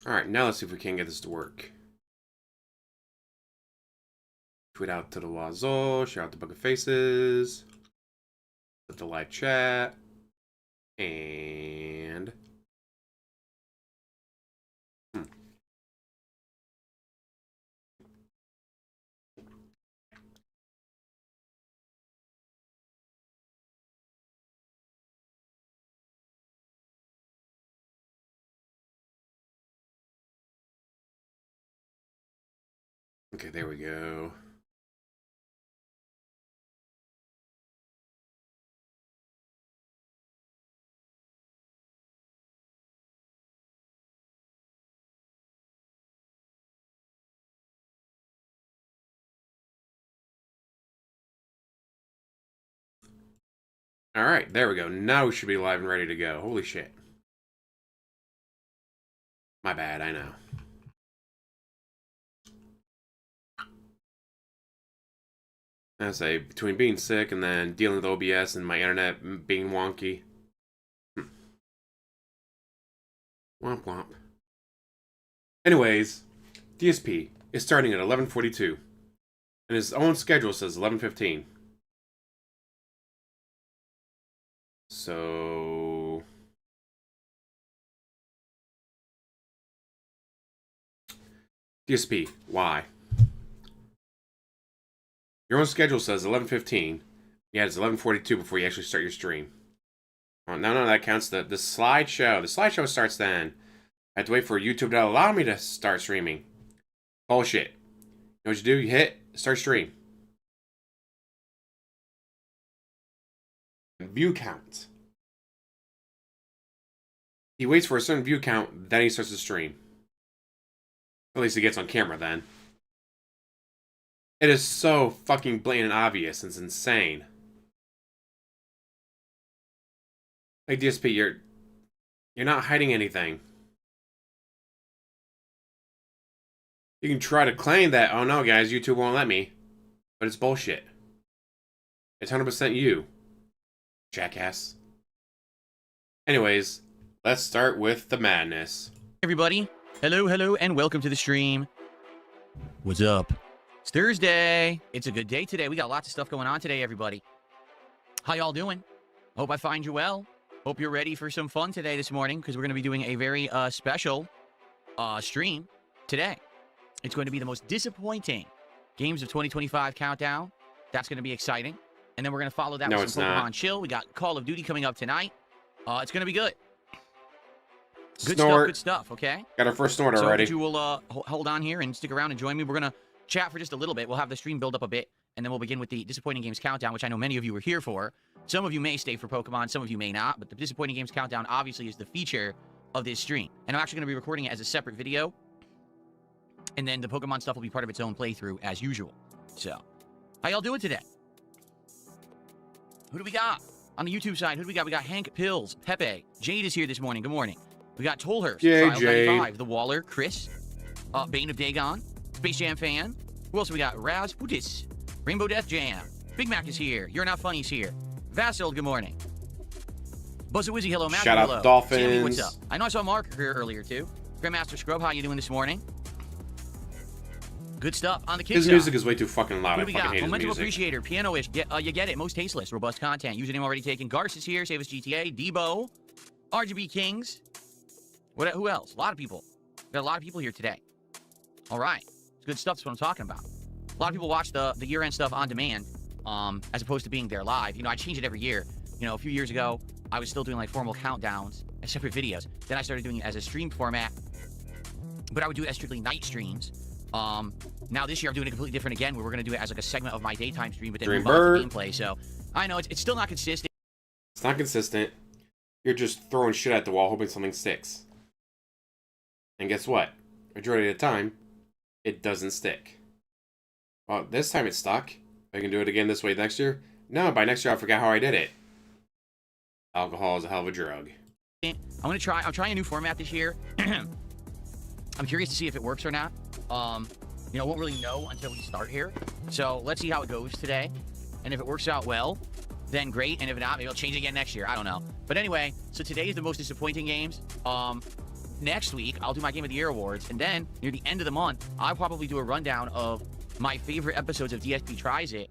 Alright, now let's see if we can get this to work. Tweet out to the Wazo, share out the Bucket Faces, put the live chat, and... Okay, there we go. Alright, there we go. Now we should be live and ready to go. Holy shit. My bad, I know. I say, between being sick and then dealing with OBS and my internet being wonky. Womp womp. Anyways, DSP is starting at 11:42. And his own schedule says 11:15. So... DSP, why? Your own schedule says 11:15. Yeah, it's 11:42 before you actually start your stream. Oh, no, that counts the slideshow. The slideshow starts then. I have to wait for YouTube to allow me to start streaming. Bullshit. You know what you do? You hit start stream. View count. He waits for a certain view count, then he starts to stream. At least he gets on camera then. It is so fucking blatant and obvious. It's insane. Like DSP, you're not hiding anything. You can try to claim that, oh no guys, YouTube won't let me. But it's bullshit. It's 100% you. Jackass. Anyways, let's start with the madness. Everybody, hello, and welcome to the stream. What's up? It's Thursday. It's a good day today. We got lots of stuff going on today, everybody. How y'all doing? Hope I find you well. Hope you're ready for some fun today this morning, because we're going to be doing a very special stream today. It's going to be the most disappointing games of 2025 countdown. That's going to be exciting. And then we're going to follow that with some Pokemon Chill. We got Call of Duty coming up tonight. It's going to be good. Good stuff, okay? Got our first snort already. So you will hold on here and stick around and join me. We're going to chat for just a little bit. We'll have the stream build up a bit, and then we'll begin with the Disappointing Games Countdown, which I know many of you are here for. Some of you may stay for Pokemon, some of you may not, but the Disappointing Games Countdown obviously is the feature of this stream. And I'm actually going to be recording it as a separate video, and then the Pokemon stuff will be part of its own playthrough, as usual. So, how y'all doing today? Who do we got? On the YouTube side, who do we got? We got Hank Pills, Pepe, Jade is here this morning. Good morning. We got Tollhurst, Trials 95, The Waller, Chris, Bane of Dagon, Space Jam Fan. Who else we got? Raz Putis, Rainbow Death Jam, Big Mac is here, You're Not Funny's here, Vassal, good morning. Buzzawizzy, hello, Matt, shout hello. out Dolphins. Sammy, what's up? I know I saw Mark here earlier too. Grandmaster Scrub, how you doing this morning? Good stuff. On the kids' His music is way too fucking loud. Who do we got? Momentum music. Appreciator, Piano-ish, you get it, most tasteless, robust content. Username already taken. Garce is here, Save Us GTA, Debo, RGB Kings. Who else? A lot of people. Got a lot of people here today. All right. It's good stuff. That's what I'm talking about. A lot of people watch the year-end stuff on demand, as opposed to being there live. You know, I change it every year. You know, a few years ago, I was still doing like formal countdowns and separate videos. Then I started doing it as a stream format, but I would do it as strictly night streams. Now this year I'm doing it completely different again, where we're going to do it as like a segment of my daytime stream, but then move on to gameplay. So I know it's still not consistent. It's not consistent. You're just throwing shit at the wall, hoping something sticks. And guess what? Majority of the time, it doesn't stick. Well, this time it stuck. I can do it again this way next year. No, by next year I forgot how I did it. Alcohol is a hell of a drug. I'm trying a new format this year. I'm curious to see if it works or not. You know, won't really know until we start here. So let's see how it goes today. And if it works out well, then great. And if not, maybe I'll change it again next year. I don't know. But anyway, so today is the most disappointing games. next week, I'll do my Game of the Year awards, and then near the end of the month, I'll probably do a rundown of my favorite episodes of DSP Tries It.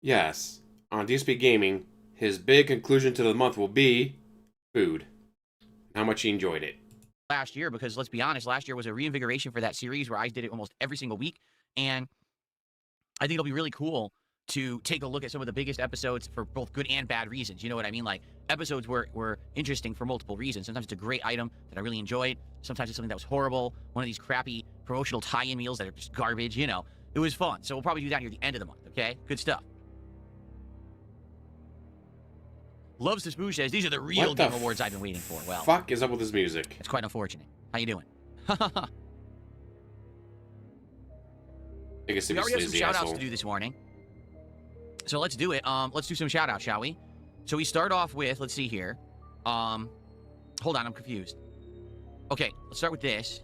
Yes, on DSP Gaming, his big conclusion to the month will be food. How much he enjoyed it. Last year, because let's be honest, last year was a reinvigoration for that series where I did it almost every single week, and I think it'll be really cool to take a look at some of the biggest episodes for both good and bad reasons. You know what I mean? Like, episodes were interesting for multiple reasons. Sometimes it's a great item that I really enjoyed. Sometimes it's something that was horrible. One of these crappy promotional tie-in meals that are just garbage, you know. It was fun. So we'll probably do that near the end of the month, okay? Good stuff. Loves to Smoosh says, these are the real Game Awards I've been waiting for. Well, fuck is up with his music? It's quite unfortunate. How you doing? I guess we already have some shout-outs to do this morning. So let's do it. Let's do some shout-outs, shall we? So we start off with, let's see here. Hold on, I'm confused. Okay, let's start with this.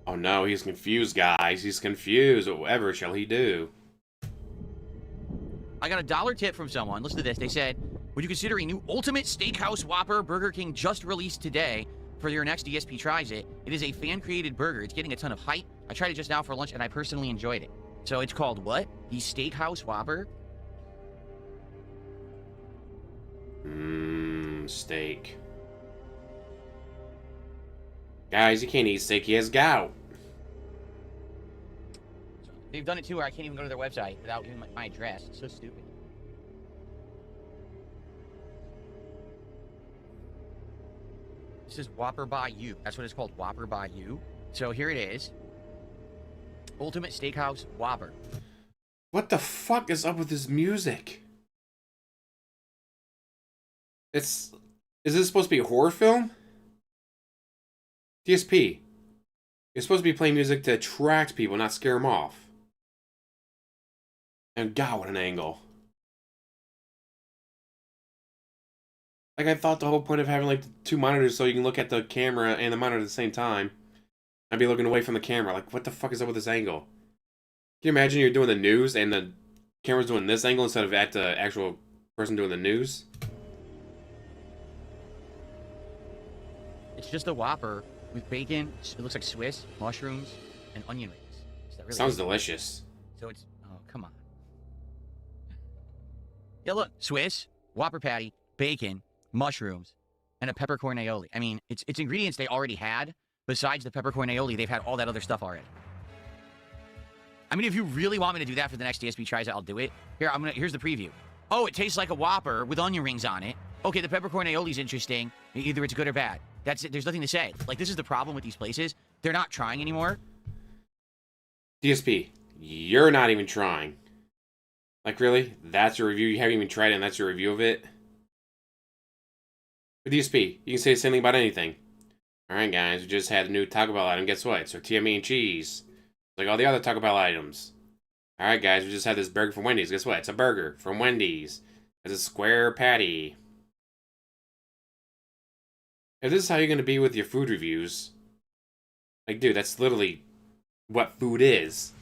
Oh no, he's confused, guys. He's confused. Whatever shall he do? I got a $1 tip from someone. Listen to this. They said, would you consider a new Ultimate Steakhouse Whopper Burger King just released today for your next DSP Tries It? It is a fan-created burger. It's getting a ton of hype. I tried it just now for lunch, and I personally enjoyed it. So it's called what? The Steakhouse Whopper? Steak. Guys, he can't eat steak. He has gout. They've done it too where I can't even go to their website without giving my address. It's so stupid. This is Whopper by You. That's what it's called, Whopper by You. So here it is. Ultimate Steakhouse Whopper. What the fuck is up with this music? Is this supposed to be a horror film? DSP. You're supposed to be playing music to attract people, not scare them off. And God, what an angle. Like, I thought the whole point of having, like, two monitors so you can look at the camera and the monitor at the same time. I'd be looking away from the camera. Like, what the fuck is up with this angle? Can you imagine you're doing the news and the camera's doing this angle instead of at the actual person doing the news? It's just a Whopper with bacon. It looks like Swiss, mushrooms, and onion rings. Is that really Sounds delicious. So it's... Oh, come on. Yeah, look. Swiss, Whopper patty, bacon, mushrooms, and a peppercorn aioli. I mean, it's ingredients they already had. Besides the peppercorn aioli, they've had all that other stuff already. I mean, if you really want me to do that for the next DSP Tries It, I'll do it. Here's the preview. Oh, it tastes like a Whopper with onion rings on it. Okay, the peppercorn aioli's interesting. Either it's good or bad. That's it. There's nothing to say. Like, this is the problem with these places. They're not trying anymore. DSP, you're not even trying. Like, really? That's your review? You haven't even tried it and that's your review of it? With DSP, you can say the same thing about anything. Alright, guys, we just had a new Taco Bell item. Guess what? It's tortilla meat and cheese. Like all the other Taco Bell items. Alright, guys, we just had this burger from Wendy's. Guess what? It's a burger from Wendy's. It's a square patty. If this is how you're going to be with your food reviews, like, dude, that's literally what food is.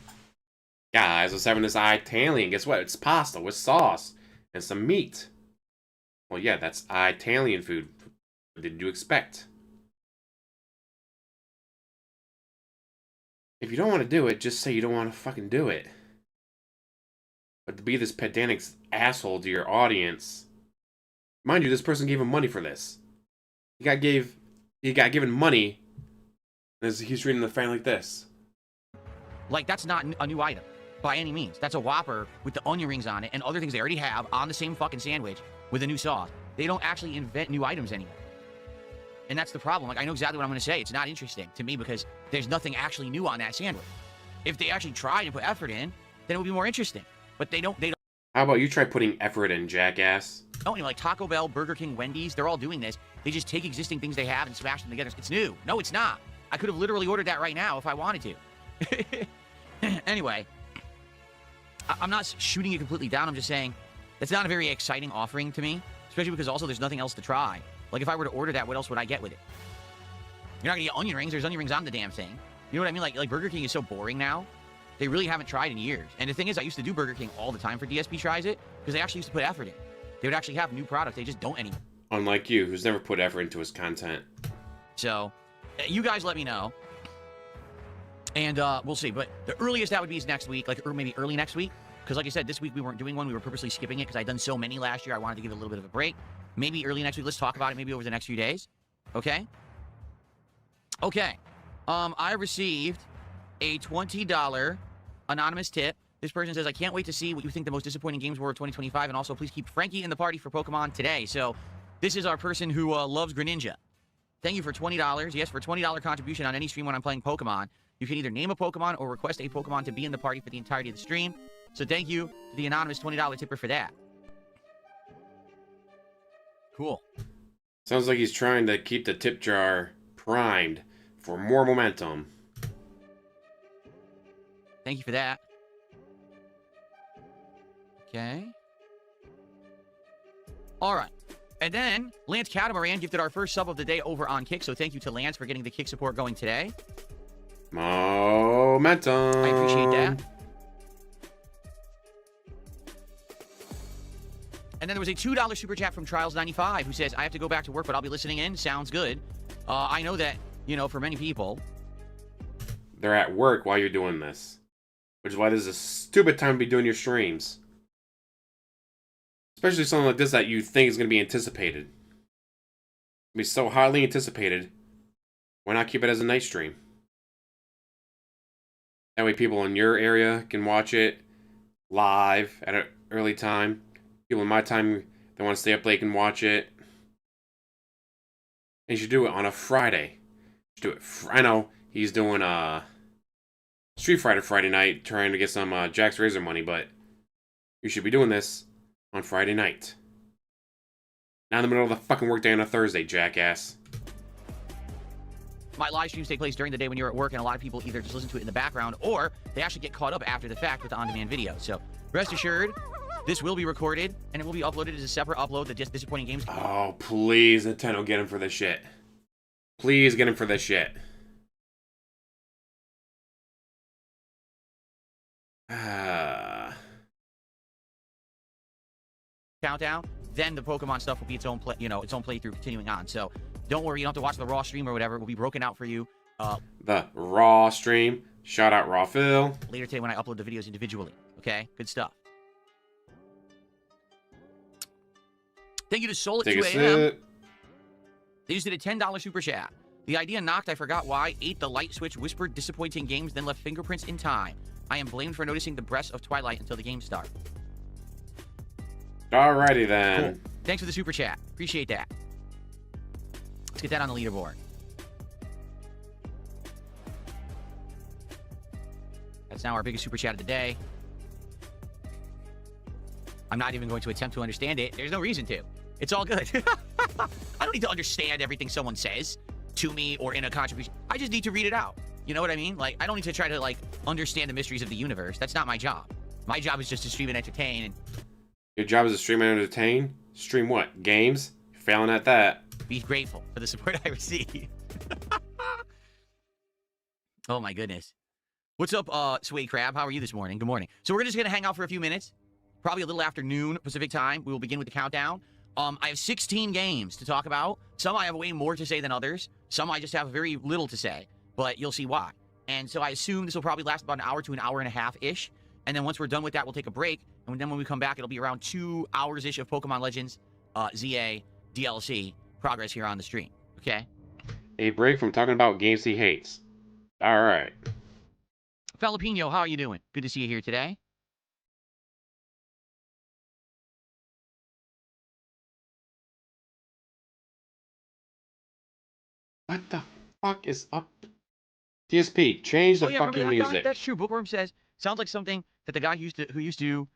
Guys, I was having this Italian. Guess what? It's pasta with sauce and some meat. Well, yeah, that's Italian food. What did you expect? If you don't want to do it, just say you don't want to fucking do it. But to be this pedantic asshole to your audience... Mind you, this person gave him money for this. He got given money, and he's treating the fan like this. Like, that's not a new item, by any means. That's a Whopper with the onion rings on it and other things they already have on the same fucking sandwich with a new sauce. They don't actually invent new items anymore. And that's the problem. Like, I know exactly what I'm going to say. It's not interesting to me because there's nothing actually new on that sandwich. If they actually tried and put effort in, then it would be more interesting. But they don't. How about you try putting effort in, jackass? Oh, you know, like Taco Bell, Burger King, Wendy's, they're all doing this. They just take existing things they have and smash them together. It's new. No, it's not. I could have literally ordered that right now if I wanted to. Anyway, I'm not shooting you completely down. I'm just saying that's not a very exciting offering to me, especially because also there's nothing else to try. Like, if I were to order that, what else would I get with it? You're not going to get onion rings. There's onion rings on the damn thing. You know what I mean? Like Burger King is so boring now. They really haven't tried in years. And the thing is, I used to do Burger King all the time for DSP Tries It because they actually used to put effort in. They would actually have new products. They just don't anymore. Unlike you, who's never put effort into his content. So, you guys let me know. And we'll see. But the earliest that would be is next week, like or maybe early next week. Because like I said, this week we weren't doing one. We were purposely skipping it because I'd done so many last year. I wanted to give it a little bit of a break. Maybe early next week. Let's talk about it maybe over the next few days. Okay? Okay. I received a $20 anonymous tip. This person says, I can't wait to see what you think the most disappointing games were of 2025. And also, please keep Frankie in the party for Pokemon today. So, this is our person who loves Greninja. Thank you for $20. Yes, for $20 contribution on any stream when I'm playing Pokemon. You can either name a Pokemon or request a Pokemon to be in the party for the entirety of the stream. So thank you to the anonymous $20 tipper for that. Cool. Sounds like he's trying to keep the tip jar primed for more momentum. Thank you for that. Okay. All right. And then Lance Catamaran gifted our first sub of the day over on Kick. So thank you to Lance for getting the Kick support going today. Momentum. I appreciate that. And then there was a $2 super chat from Trials95 who says, I have to go back to work, but I'll be listening in. Sounds good. I know that, you know, for many people, they're at work while you're doing this. Which is why this is a stupid time to be doing your streams. Especially something like this that you think is going to be anticipated. It's going to be so highly anticipated. Why not keep it as a night stream? That way people in your area can watch it live at an early time. People in my time that want to stay up late can watch it. And you should do it on a Friday. You should do it. I know he's doing Street Fighter Friday night, trying to get some Jack's Razor money, but you should be doing this on Friday night. Not in the middle of the fucking workday on a Thursday, jackass. my live streams take place during the day when you're at work, and a lot of people either just listen to it in the background or they actually get caught up after the fact with the on-demand video. So rest assured, this will be recorded, and it will be uploaded as a separate upload that just disappointing games. Oh, please, Nintendo, get him for this shit. Please get him for this shit. Countdown, then the Pokemon stuff will be its own play, its own playthrough continuing on. So don't worry, you don't have to watch the raw stream or whatever. It will be broken out for you. The raw stream. Shout out Raw Phil. Later today when I upload the videos individually. Okay, good stuff. Thank you to Soul at 2 a.m. They just did a $10 super chat. The idea knocked, I forgot why. Ate the light switch, whispered disappointing games, then left fingerprints in time. I am blamed for noticing the breasts of Twilight until the game started. Alrighty then. Cool. Thanks for the super chat. Appreciate that. Let's get that on the leaderboard. That's now our biggest super chat of the day. I'm not even going to attempt to understand it. There's no reason to. It's all good. I don't need to understand everything someone says to me or in a contribution. I just need to read it out. You know what I mean? Like, I don't need to try to, understand the mysteries of the universe. That's not my job. My job is just to stream and entertain. And your job is to stream and entertain? Stream what? Games? You're failing at that. Be grateful for the support I receive. Oh, my goodness. What's up, Sway Crab? How are you this morning? Good morning. So we're just going to hang out for a few minutes. Probably a little after noon Pacific time. We will begin with the countdown. I have 16 games to talk about. Some I have way more to say than others. Some I just have very little to say, but you'll see why. And so I assume this will probably last about an hour to an hour and a half-ish. And then once we're done with that, we'll take a break. And then when we come back, it'll be around 2 hours-ish of Pokemon Legends, ZA, DLC, progress here on the stream. Okay? A break from talking about games he hates. All right. Falapino, how are you doing? Good to see you here today. What the fuck is up? DSP, change the fucking music. That's true. Bookworm says, sounds like something that the guy who used to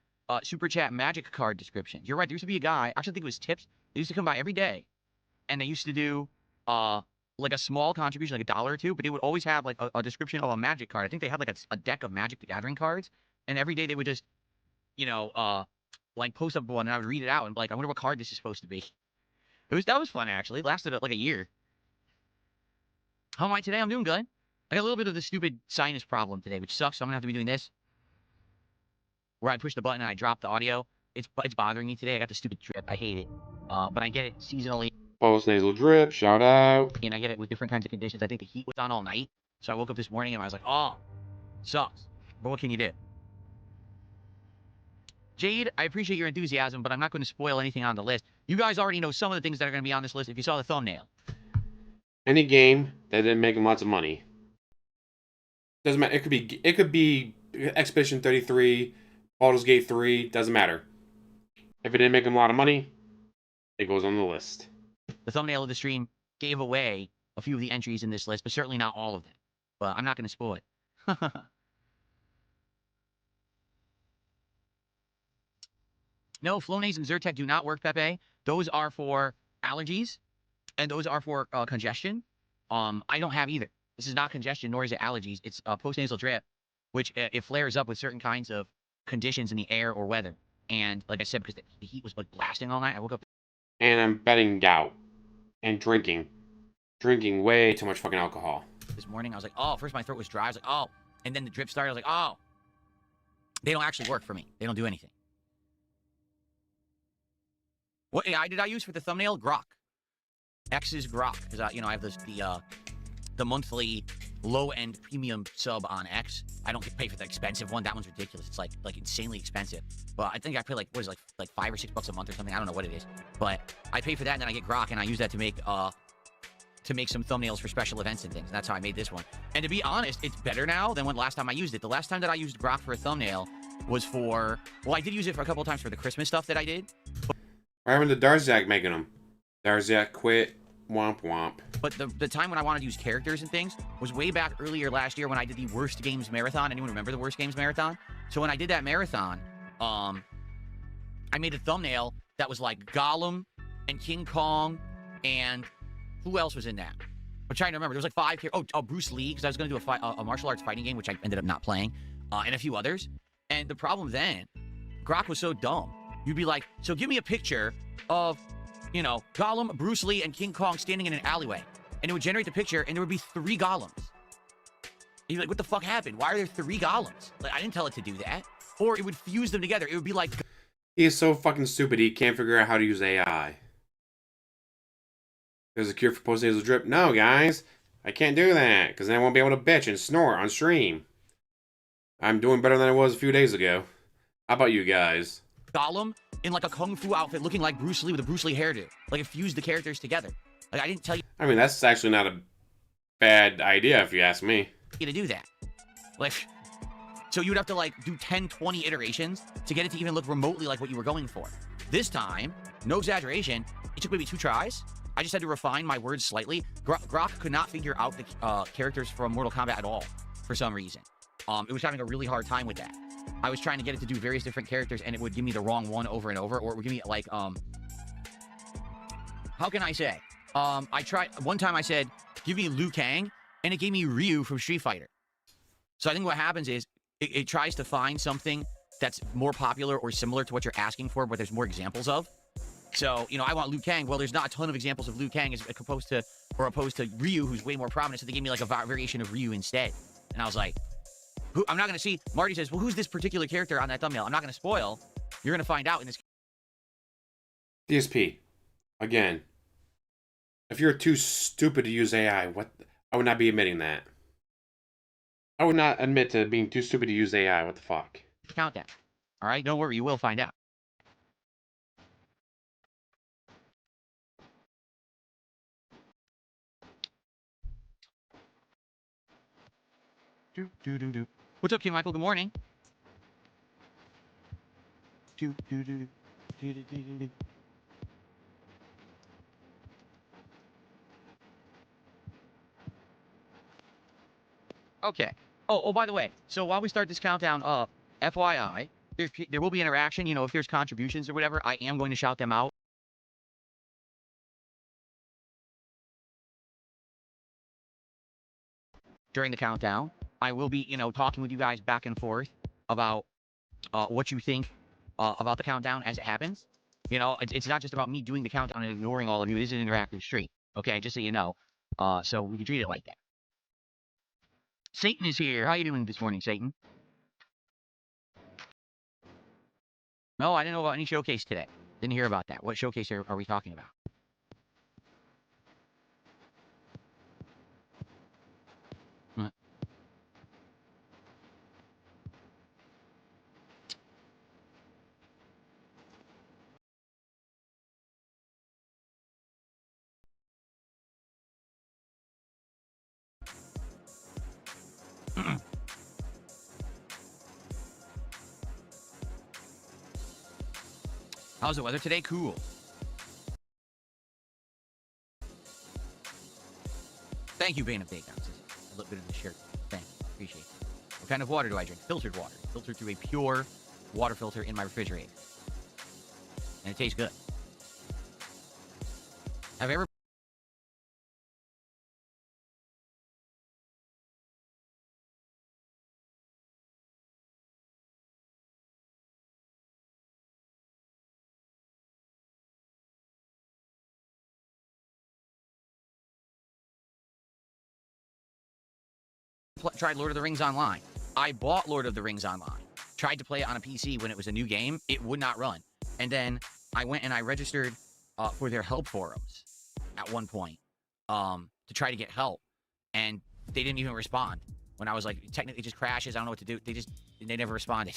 super chat magic card descriptions. You're right. There used to be a guy, I actually think it was Tips. They used to come by every day, and they used to do like a small contribution, like $1 or $2, but they would always have like a description of a magic card. I think they had like a deck of Magic the Gathering cards, and every day they would just, like post up one, and I would read it out and be like, I wonder what card this is supposed to be. That was fun actually. It lasted like a year. How am I today? I'm doing good. I got a little bit of the stupid sinus problem today, which sucks, so I'm gonna have to be doing this. Where I push the button and I drop the audio. It's bothering me today. I got the stupid drip. I hate it. But I get it seasonally. Post nasal drip, shout out. And I get it with different kinds of conditions. I think the heat was on all night. So I woke up this morning and I was like, oh, sucks. But what can you do? Jade, I appreciate your enthusiasm, but I'm not going to spoil anything on the list. You guys already know some of the things that are going to be on this list if you saw the thumbnail. Any game that didn't make them lots of money. Doesn't matter. It could be Expedition 33, Baldur's Gate 3, doesn't matter. If it didn't make them a lot of money, it goes on the list. The thumbnail of the stream gave away a few of the entries in this list, but certainly not all of them. But I'm not going to spoil it. No, Flonase and Zyrtec do not work, Pepe. Those are for allergies, and those are for congestion. I don't have either. This is not congestion, nor is it allergies. It's postnasal drip, which it flares up with certain kinds of conditions in the air or weather. And like I said, because the heat was like blasting all night, I woke up. And I'm betting gout. And drinking. Drinking way too much fucking alcohol. This morning, I was like, oh, first my throat was dry. I was like, oh. And then the drip started. I was like, oh. They don't actually work for me. They don't do anything. What AI did I use for the thumbnail? Grok. X's Grok. Because, I have the monthly low-end premium sub on X. I don't get paid for the expensive one. That one's ridiculous. It's like insanely expensive. But I think I pay like $5 or $6 a month or something. I don't know what it is. But I pay for that, and then I get Grok, and I use that to make some thumbnails for special events and things. And that's how I made this one. And to be honest, it's better now than when last time I used it. The last time that I used Grok for a thumbnail was for... Well, I did use it for a couple of times for the Christmas stuff that I did. What happened to Darzak making them? Darzak quit. Womp womp. But the time when I wanted to use characters and things was way back earlier last year when I did the Worst Games Marathon. Anyone remember the Worst Games Marathon? So when I did that marathon, I made a thumbnail that was like Gollum and King Kong and who else was in that? I'm trying to remember. There was like 5 characters. Oh, Bruce Lee, because I was going to do a martial arts fighting game, which I ended up not playing, and a few others. And the problem then, Grok was so dumb. You'd be like, so give me a picture of, Gollum, Bruce Lee, and King Kong standing in an alleyway. And it would generate the picture, and there would be 3 Gollums. And you're like, what the fuck happened? Why are there 3 Gollums? Like, I didn't tell it to do that. Or it would fuse them together. It would be like... He is so fucking stupid, he can't figure out how to use AI. There's a cure for postnasal drip. No, guys. I can't do that, because then I won't be able to bitch and snort on stream. I'm doing better than I was a few days ago. How about you guys? Gollum in like a kung fu outfit looking like Bruce Lee with a Bruce Lee hairdo. Like it fused the characters together. Like I didn't tell you. I mean, that's actually not a bad idea if you ask me. To do that. Like, so you would have to like do 10, 20 iterations to get it to even look remotely like what you were going for. This time, no exaggeration, it took maybe 2 tries. I just had to refine my words slightly. Grok could not figure out the characters from Mortal Kombat at all for some reason. It was having a really hard time with that. I was trying to get it to do various different characters, and it would give me the wrong one over and over, or it would give me, like, how can I say? One time I said, give me Liu Kang, and it gave me Ryu from Street Fighter. So I think what happens is, it tries to find something that's more popular or similar to what you're asking for, but there's more examples of. So, I want Liu Kang. Well, there's not a ton of examples of Liu Kang as opposed to Ryu, who's way more prominent, so they gave me, like, a variation of Ryu instead. And I was like... I'm not going to see. Marty says, well, who's this particular character on that thumbnail? I'm not going to spoil. You're going to find out in this. DSP. Again. If you're too stupid to use AI, I would not be admitting that. I would not admit to being too stupid to use AI. What the fuck? Countdown. All right? Don't worry. You will find out. What's up, King Michael? Good morning. Okay. Oh, by the way, so while we start this countdown, FYI, there will be interaction. If there's contributions or whatever, I am going to shout them out. During the countdown, I will be, talking with you guys back and forth about what you think about the countdown as it happens. It's not just about me doing the countdown and ignoring all of you. It is an interactive stream, okay? Just so you know. So we can treat it like that. Satan is here. How you doing this morning, Satan? No, I didn't know about any showcase today. Didn't hear about that. What showcase are we talking about? How's the weather today? Cool. Thank you, Bane of Takedowns. A little bit of the shirt. Thank you. Appreciate it. What kind of water do I drink? Filtered water. Filtered through a pure water filter in my refrigerator. And it tastes good. Have you ever tried Lord of the Rings Online? I bought Lord of the Rings Online. Tried to play it on a PC when it was a new game. It would not run. And then I went and I registered for their help forums at one point to try to get help. And they didn't even respond. When I was like, technically it just crashes. I don't know what to do. They never responded.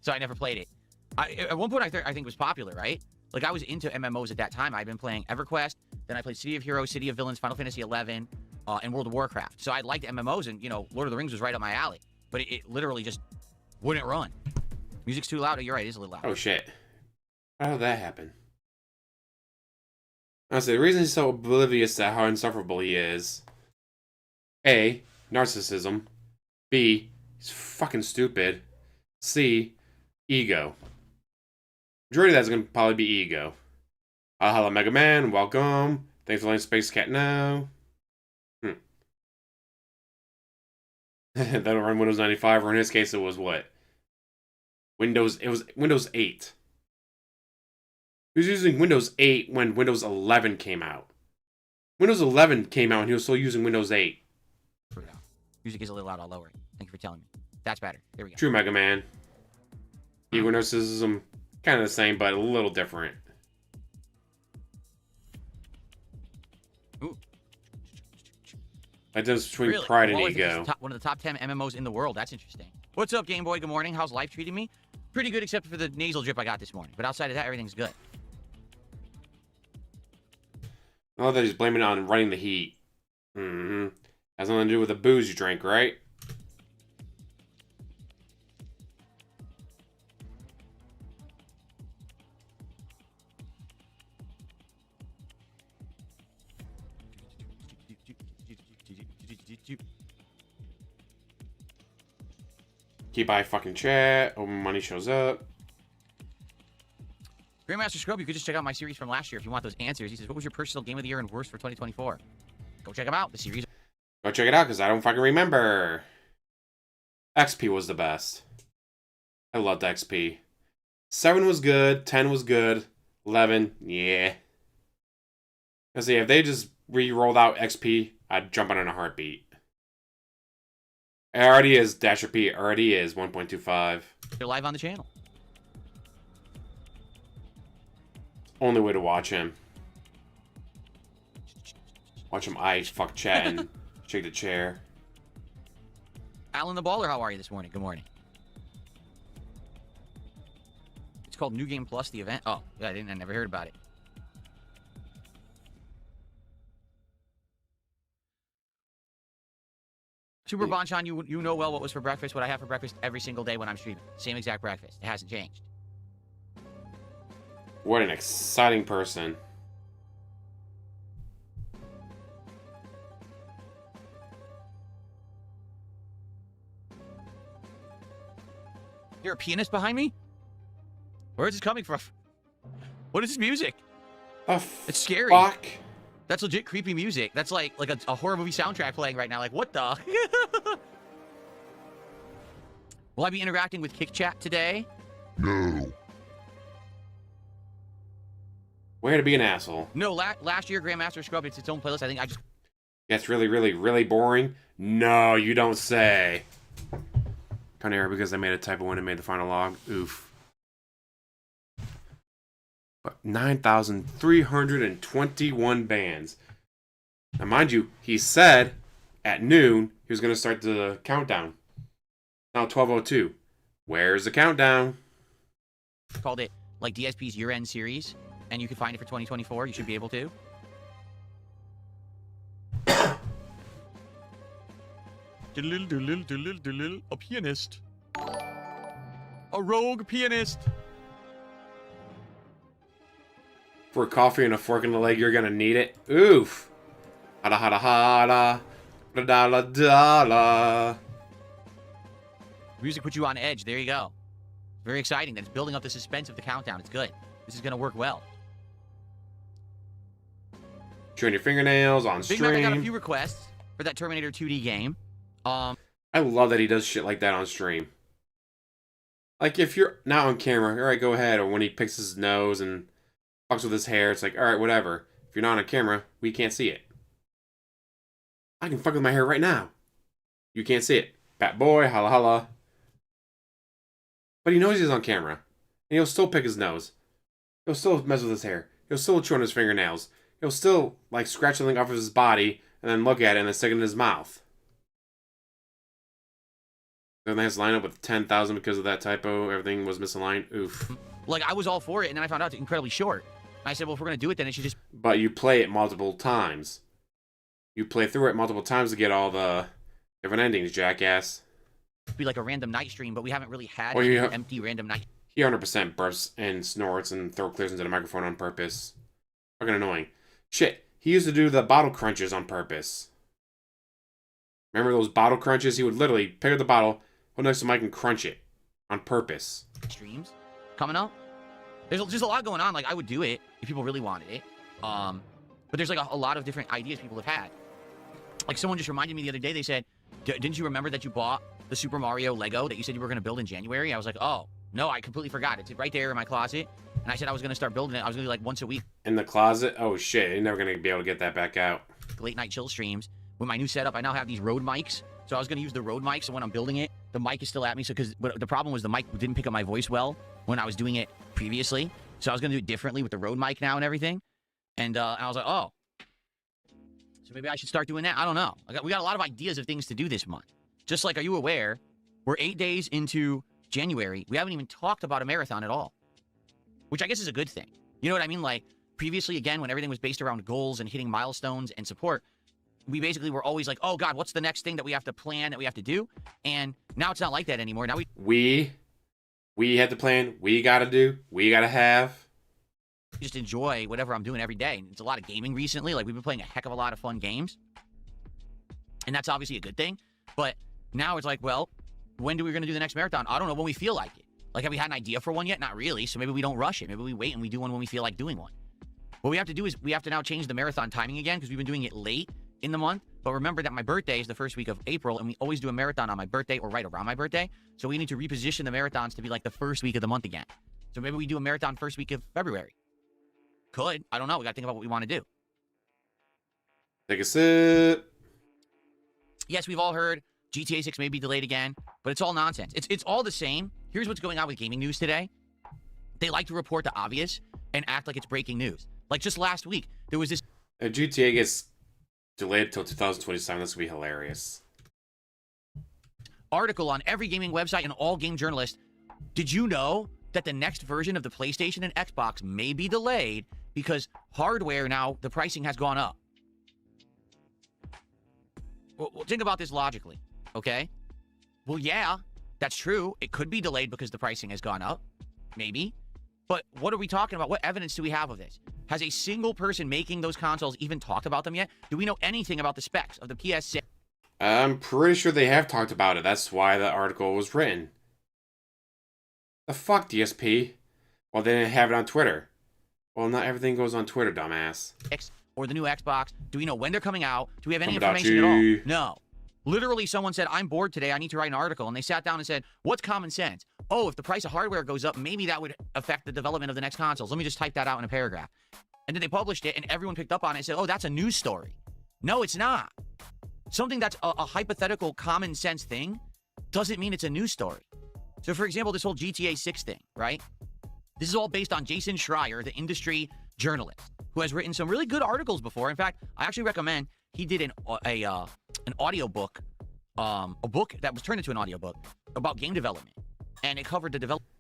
So I never played it. At one point, I think it was popular, right? Like, I was into MMOs at that time. I'd been playing EverQuest. Then I played City of Heroes, City of Villains, Final Fantasy 11, and World of Warcraft. So I liked MMOs, and, you know, Lord of the Rings was right up my alley. But it literally just wouldn't run. Music's too loud. Oh, you're right. It is a little loud. Oh, shit. How did that happen? Honestly, the reason he's so oblivious to how insufferable he is: A, narcissism. B, he's fucking stupid. C, ego. Majority of that's going to probably be ego. Hello, Mega Man. Welcome. Thanks for letting Space Cat know. That'll run Windows 95, or in his case, it was what? It was Windows 8. He was using Windows 8 when Windows 11 came out. Windows 11 came out and he was still using Windows 8. Music is a little loud. I'll lower it. Thank you for telling me. That's better. There we go. True, Mega Man. Ego narcissism, kind of the same, but a little different. Ooh. Like difference between Really? pride and Well, ego. One of the top 10 MMOs in the world. That's interesting. What's up, Game Boy? Good morning. How's life treating me? Pretty good, except for the nasal drip I got this morning. But outside of that, everything's good. Oh, that he's blaming it on running the heat. Has nothing to do with the booze you drank, right? Keep eye fucking chat. Oh, money shows up. Grandmaster Scrub, you could just check out my series from last year if you want those answers. He says, what was your personal game of the year and worst for 2024? Go check them out. The series. Go check it out, because I don't fucking remember. XP was the best. I loved XP. 7 was good. 10 was good. 11, yeah. Because see, if they just re-rolled out XP, I'd jump on it in a heartbeat. It already is, Dasher P. Already is 1.25. They're live on the channel. Only way to watch him. Watch him eye fuck chat and shake the chair. Alan the Baller, how are you this morning? Good morning. It's called New Game Plus, the event. Oh, yeah, I never heard about it. Super Bonchan, you know well what was for breakfast, what I have for breakfast every single day when I'm streaming. Same exact breakfast. It hasn't changed. What an exciting person. You're a pianist behind me? Where is this coming from? What is this music? It's scary. Fuck. That's legit creepy music. That's like a horror movie soundtrack playing right now. Like, what the? Will I be interacting with Kick Chat today? No. Way to be an asshole. No, last year Grandmaster Scrub, it's its own playlist. I think I just... That's really, really, really boring? No, you don't say. Kind of error because I made a typo when I made the final log. Oof. But 9,321 bands. Now, mind you, he said at noon he was going to start the countdown. Now 12:02. Where's the countdown? called it, like, DSP's year-end series, and you can find it for 2024. You should be able to. A pianist. A rogue pianist. For coffee and a fork in the leg, you're gonna need it. Oof. Hada hada hada. Da da da da da. Music puts you on edge. There you go. Very exciting. That's building up the suspense of the countdown. It's good. This is gonna work well. Chewing your fingernails on Big Mac, I got a stream. few requests for that Terminator 2D game. I love that he does shit like that on stream. Like, if you're not on camera, alright, go ahead. Or when he picks his nose and fucks with his hair, it's like, alright, whatever. If you're not on camera, we can't see it. I can fuck with my hair right now. You can't see it. Bat boy, holla holla. But he knows he's on camera. And he'll still pick his nose. He'll still mess with his hair. He'll still chew on his fingernails. He'll still, like, scratch something off of his body and then look at it and then stick it in his mouth. Then has line up with 10,000 because of that typo. Everything was misaligned. Oof. Like, I was all for it, and then I found out it's incredibly short. And I said, well, if we're going to do it, then it should just But you play it multiple times. You play through it multiple times to get all the different endings, jackass. be like a random night stream, but we haven't really had Well, any yeah. empty random night. He 100% bursts and snorts and throat clears into the microphone on purpose. Fucking annoying. Shit, he used to do the bottle crunches on purpose. Remember those bottle crunches? He would literally pick up the bottle, hold next to the mic, and crunch it. On purpose. Streams coming up. There's just a lot going on. Like, I would do it if people really wanted it. But there's like a lot of different ideas people have had. Like, someone just reminded me the other day, they said, didn't you remember that you bought the Super Mario Lego that you said you were going to build in January? I was like, oh, no, I completely forgot. It's right there in my closet. And I said I was going to start building it. I was going to do like once a week. In the closet? Oh shit, you're never gonna be able to get that back out. Late night chill streams. With my new setup, I now have these Rode mics. So I was going to use the Rode mic. So when I'm building it, the mic is still at me. So because the problem was the mic didn't pick up my voice well when I was doing it previously. So I was going to do it differently with the Rode mic now and everything. And I was like, oh. So maybe I should start doing that. I don't know. We got a lot of ideas of things to do this month. Just like, are you aware? We're 8 days into January. We haven't even talked about a marathon at all. Which I guess is a good thing. You know what I mean? Like, previously, again, when everything was based around goals and hitting milestones and support, we basically were always like, oh, God, what's the next thing that we have to plan, that we have to do? And now it's not like that anymore. Now We had to plan, we gotta do, we gotta have. just enjoy whatever I'm doing every day. And it's a lot of gaming recently. Like, we've been playing a heck of a lot of fun games. And that's obviously a good thing. But now it's like, well, when do we going to do the next marathon? I don't know, when we feel like it. Like, have we had an idea for one yet? Not really. So maybe we don't rush it. Maybe we wait and we do one when we feel like doing one. What we have to do is we have to now change the marathon timing again because we've been doing it late in the month. But remember that my birthday is the first week of April, and we always do a marathon on my birthday or right around my birthday. So we need to reposition the marathons to be like the first week of the month again. So maybe we do a marathon first week of February. Could. I don't know. We got to think about what we want to do. Take a sip. Yes, we've all heard GTA 6 may be delayed again, but it's all nonsense. It's all the same. Here's what's going on with gaming news today. They like to report the obvious and act like it's breaking news. Like just last week, there was this If GTA gets delayed till 2027, this will be hilarious. article on every gaming website and all game journalists. Did you know that the next version of the PlayStation and Xbox may be delayed because hardware now, the pricing has gone up? Well, think about this logically, okay? Well, yeah, that's true. It could be delayed because the pricing has gone up. Maybe. But what are we talking about? What evidence do we have of this? Has a single person making those consoles even talked about them yet? Do we know anything about the specs of the PS6? I'm pretty sure they have talked about it. That's why the article was written. The fuck, DSP? Well, they didn't have it on Twitter. Well, not everything goes on Twitter, dumbass. Or the new Xbox? Do we know when they're coming out? Do we have any Tomodachi. information at all? No. Literally, someone said, I'm bored today. I need to write an article. And they sat down and said, what's common sense? Oh, if the price of hardware goes up, maybe that would affect the development of the next consoles. Let me just type that out in a paragraph. And then they published it, and everyone picked up on it and said, oh, that's a news story. No, it's not. Something that's a hypothetical common sense thing doesn't mean it's a news story. So, for example, this whole GTA 6 thing, right? This is all based on Jason Schreier, the industry journalist, who has written some really good articles before. In fact, I actually recommend he did an audiobook, a book that was turned into an audiobook about game development. And it covered the development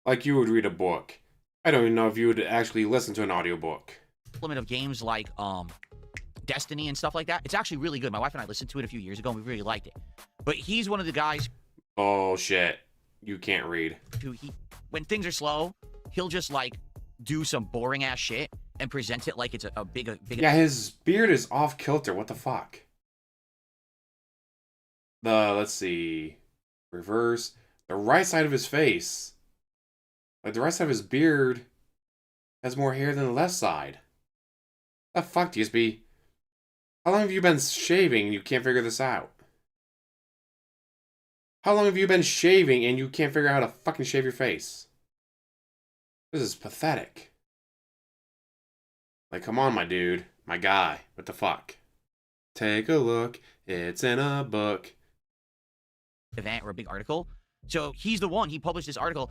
Like you would read a book. I don't even know if you would actually listen to an audiobook. of games like Destiny and stuff like that. It's actually really good. My wife and I listened to it a few years ago, and we really liked it. But he's one of the guys Bullshit. You can't read. who, when things are slow, he'll just, like, do some boring-ass shit, and present it like it's a big. Yeah, his beard is off kilter. What the fuck? Let's see, reverse. The right side of his face, like the right side of his beard, has more hair than the left side. The fuck, DSP? How long have you been shaving and you can't figure this out? How long have you been shaving and you can't figure out how to fucking shave your face? This is pathetic. Like, come on, my dude. My guy. What the fuck? Take a look. It's in a book. Event or a big article. So he's the one. He published this article.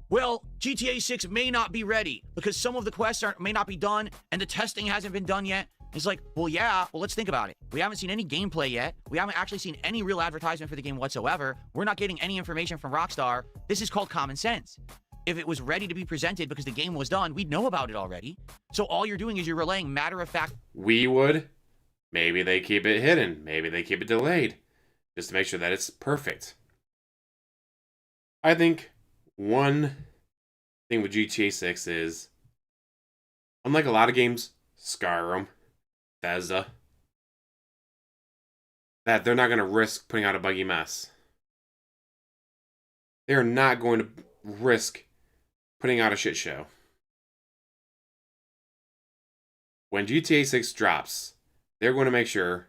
Well, GTA 6 may not be ready because some of the quests may not be done and the testing hasn't been done yet. It's like, well, yeah, well, let's think about it. We haven't seen any gameplay yet. We haven't actually seen any real advertisement for the game whatsoever. We're not getting any information from Rockstar. This is called common sense. If it was ready to be presented because the game was done, we'd know about it already. So all you're doing is you're relaying matter-of-fact. We would. Maybe they keep it hidden. Maybe they keep it delayed. Just to make sure that it's perfect. I think one thing with GTA 6 is, unlike a lot of games, Skyrim, Bethesda, that they're not going to risk putting out a buggy mess. They are not going to risk putting out a shit show. When GTA 6 drops, they're going to make sure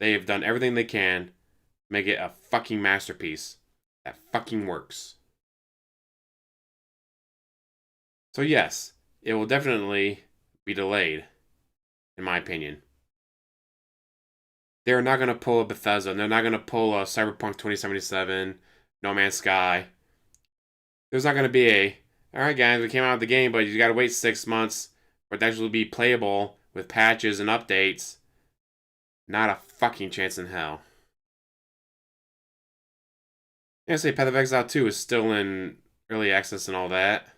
they have done everything they can to make it a fucking masterpiece that fucking works. So yes, it will definitely be delayed, in my opinion. They're not going to pull a Bethesda, and they're not going to pull a Cyberpunk 2077, No Man's Sky. There's not going to be a, alright guys, we came out with the game, but you got to wait 6 months for it to actually be playable with patches and updates. Not a fucking chance in hell. I say Path of Exile 2 is still in early access and all that.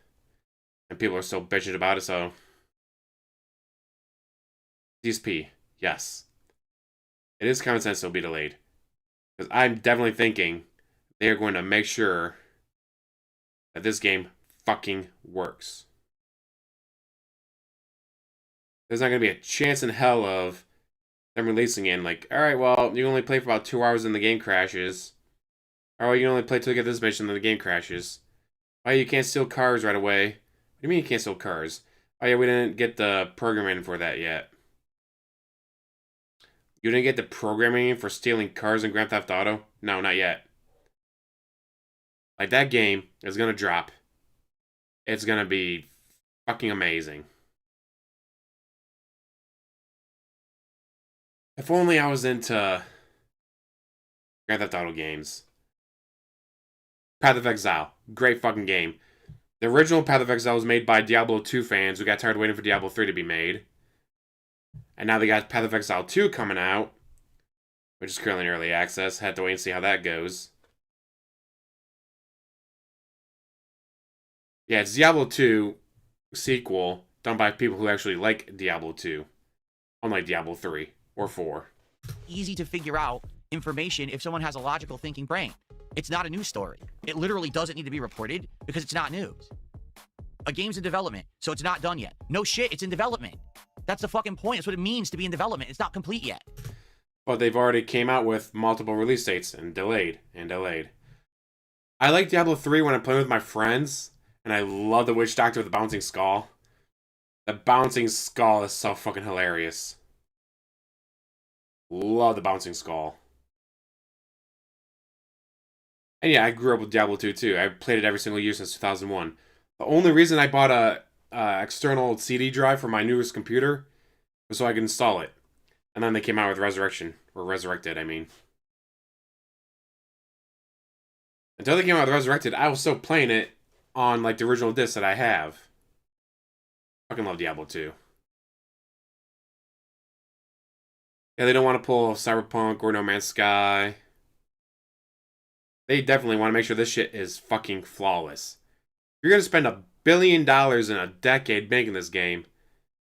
And people are still bitching about it, so. DSP, yes. It is common sense it'll be delayed. Because I'm definitely thinking they're going to make sure that this game fucking works. There's not going to be a chance in hell of them releasing it and like, alright, well, you only play for about 2 hours and the game crashes. Or you can only play till you get this mission and the game crashes. Oh, you can't steal cars right away. What do you mean you can't steal cars? Oh yeah, we didn't get the programming for that yet. You didn't get the programming for stealing cars in Grand Theft Auto? No, not yet. Like, that game is gonna drop. It's gonna be fucking amazing. If only I was into Grand Theft Auto games. Path of Exile. Great fucking game. The original Path of Exile was made by Diablo 2 fans who got tired of waiting for Diablo 3 to be made. And now they got Path of Exile 2 coming out, which is currently in early access. Had to wait and see how that goes. Yeah, it's Diablo 2 sequel done by people who actually like Diablo 2. Unlike Diablo 3 or 4. Easy to figure out information if someone has a logical thinking brain. It's not a news story. It literally doesn't need to be reported because it's not news. A game's in development, so it's not done yet. No shit, it's in development. That's the fucking point. That's what it means to be in development. It's not complete yet. But they've already came out with multiple release dates and delayed and delayed. I like Diablo 3 when I'm playing with my friends, and I love the Witch Doctor with the bouncing skull. The bouncing skull is so fucking hilarious. Love the bouncing skull. And yeah, I grew up with Diablo 2 too. I played it every single year since 2001. The only reason I bought a external CD drive for my newest computer was so I could install it. And then they came out with Resurrected, I mean. Until they came out with Resurrected, I was still playing it on like the original disc that I have. Fucking love Diablo 2. Yeah, they don't want to pull Cyberpunk or No Man's Sky. They definitely want to make sure this shit is fucking flawless. If you're going to spend $1 billion in a decade making this game,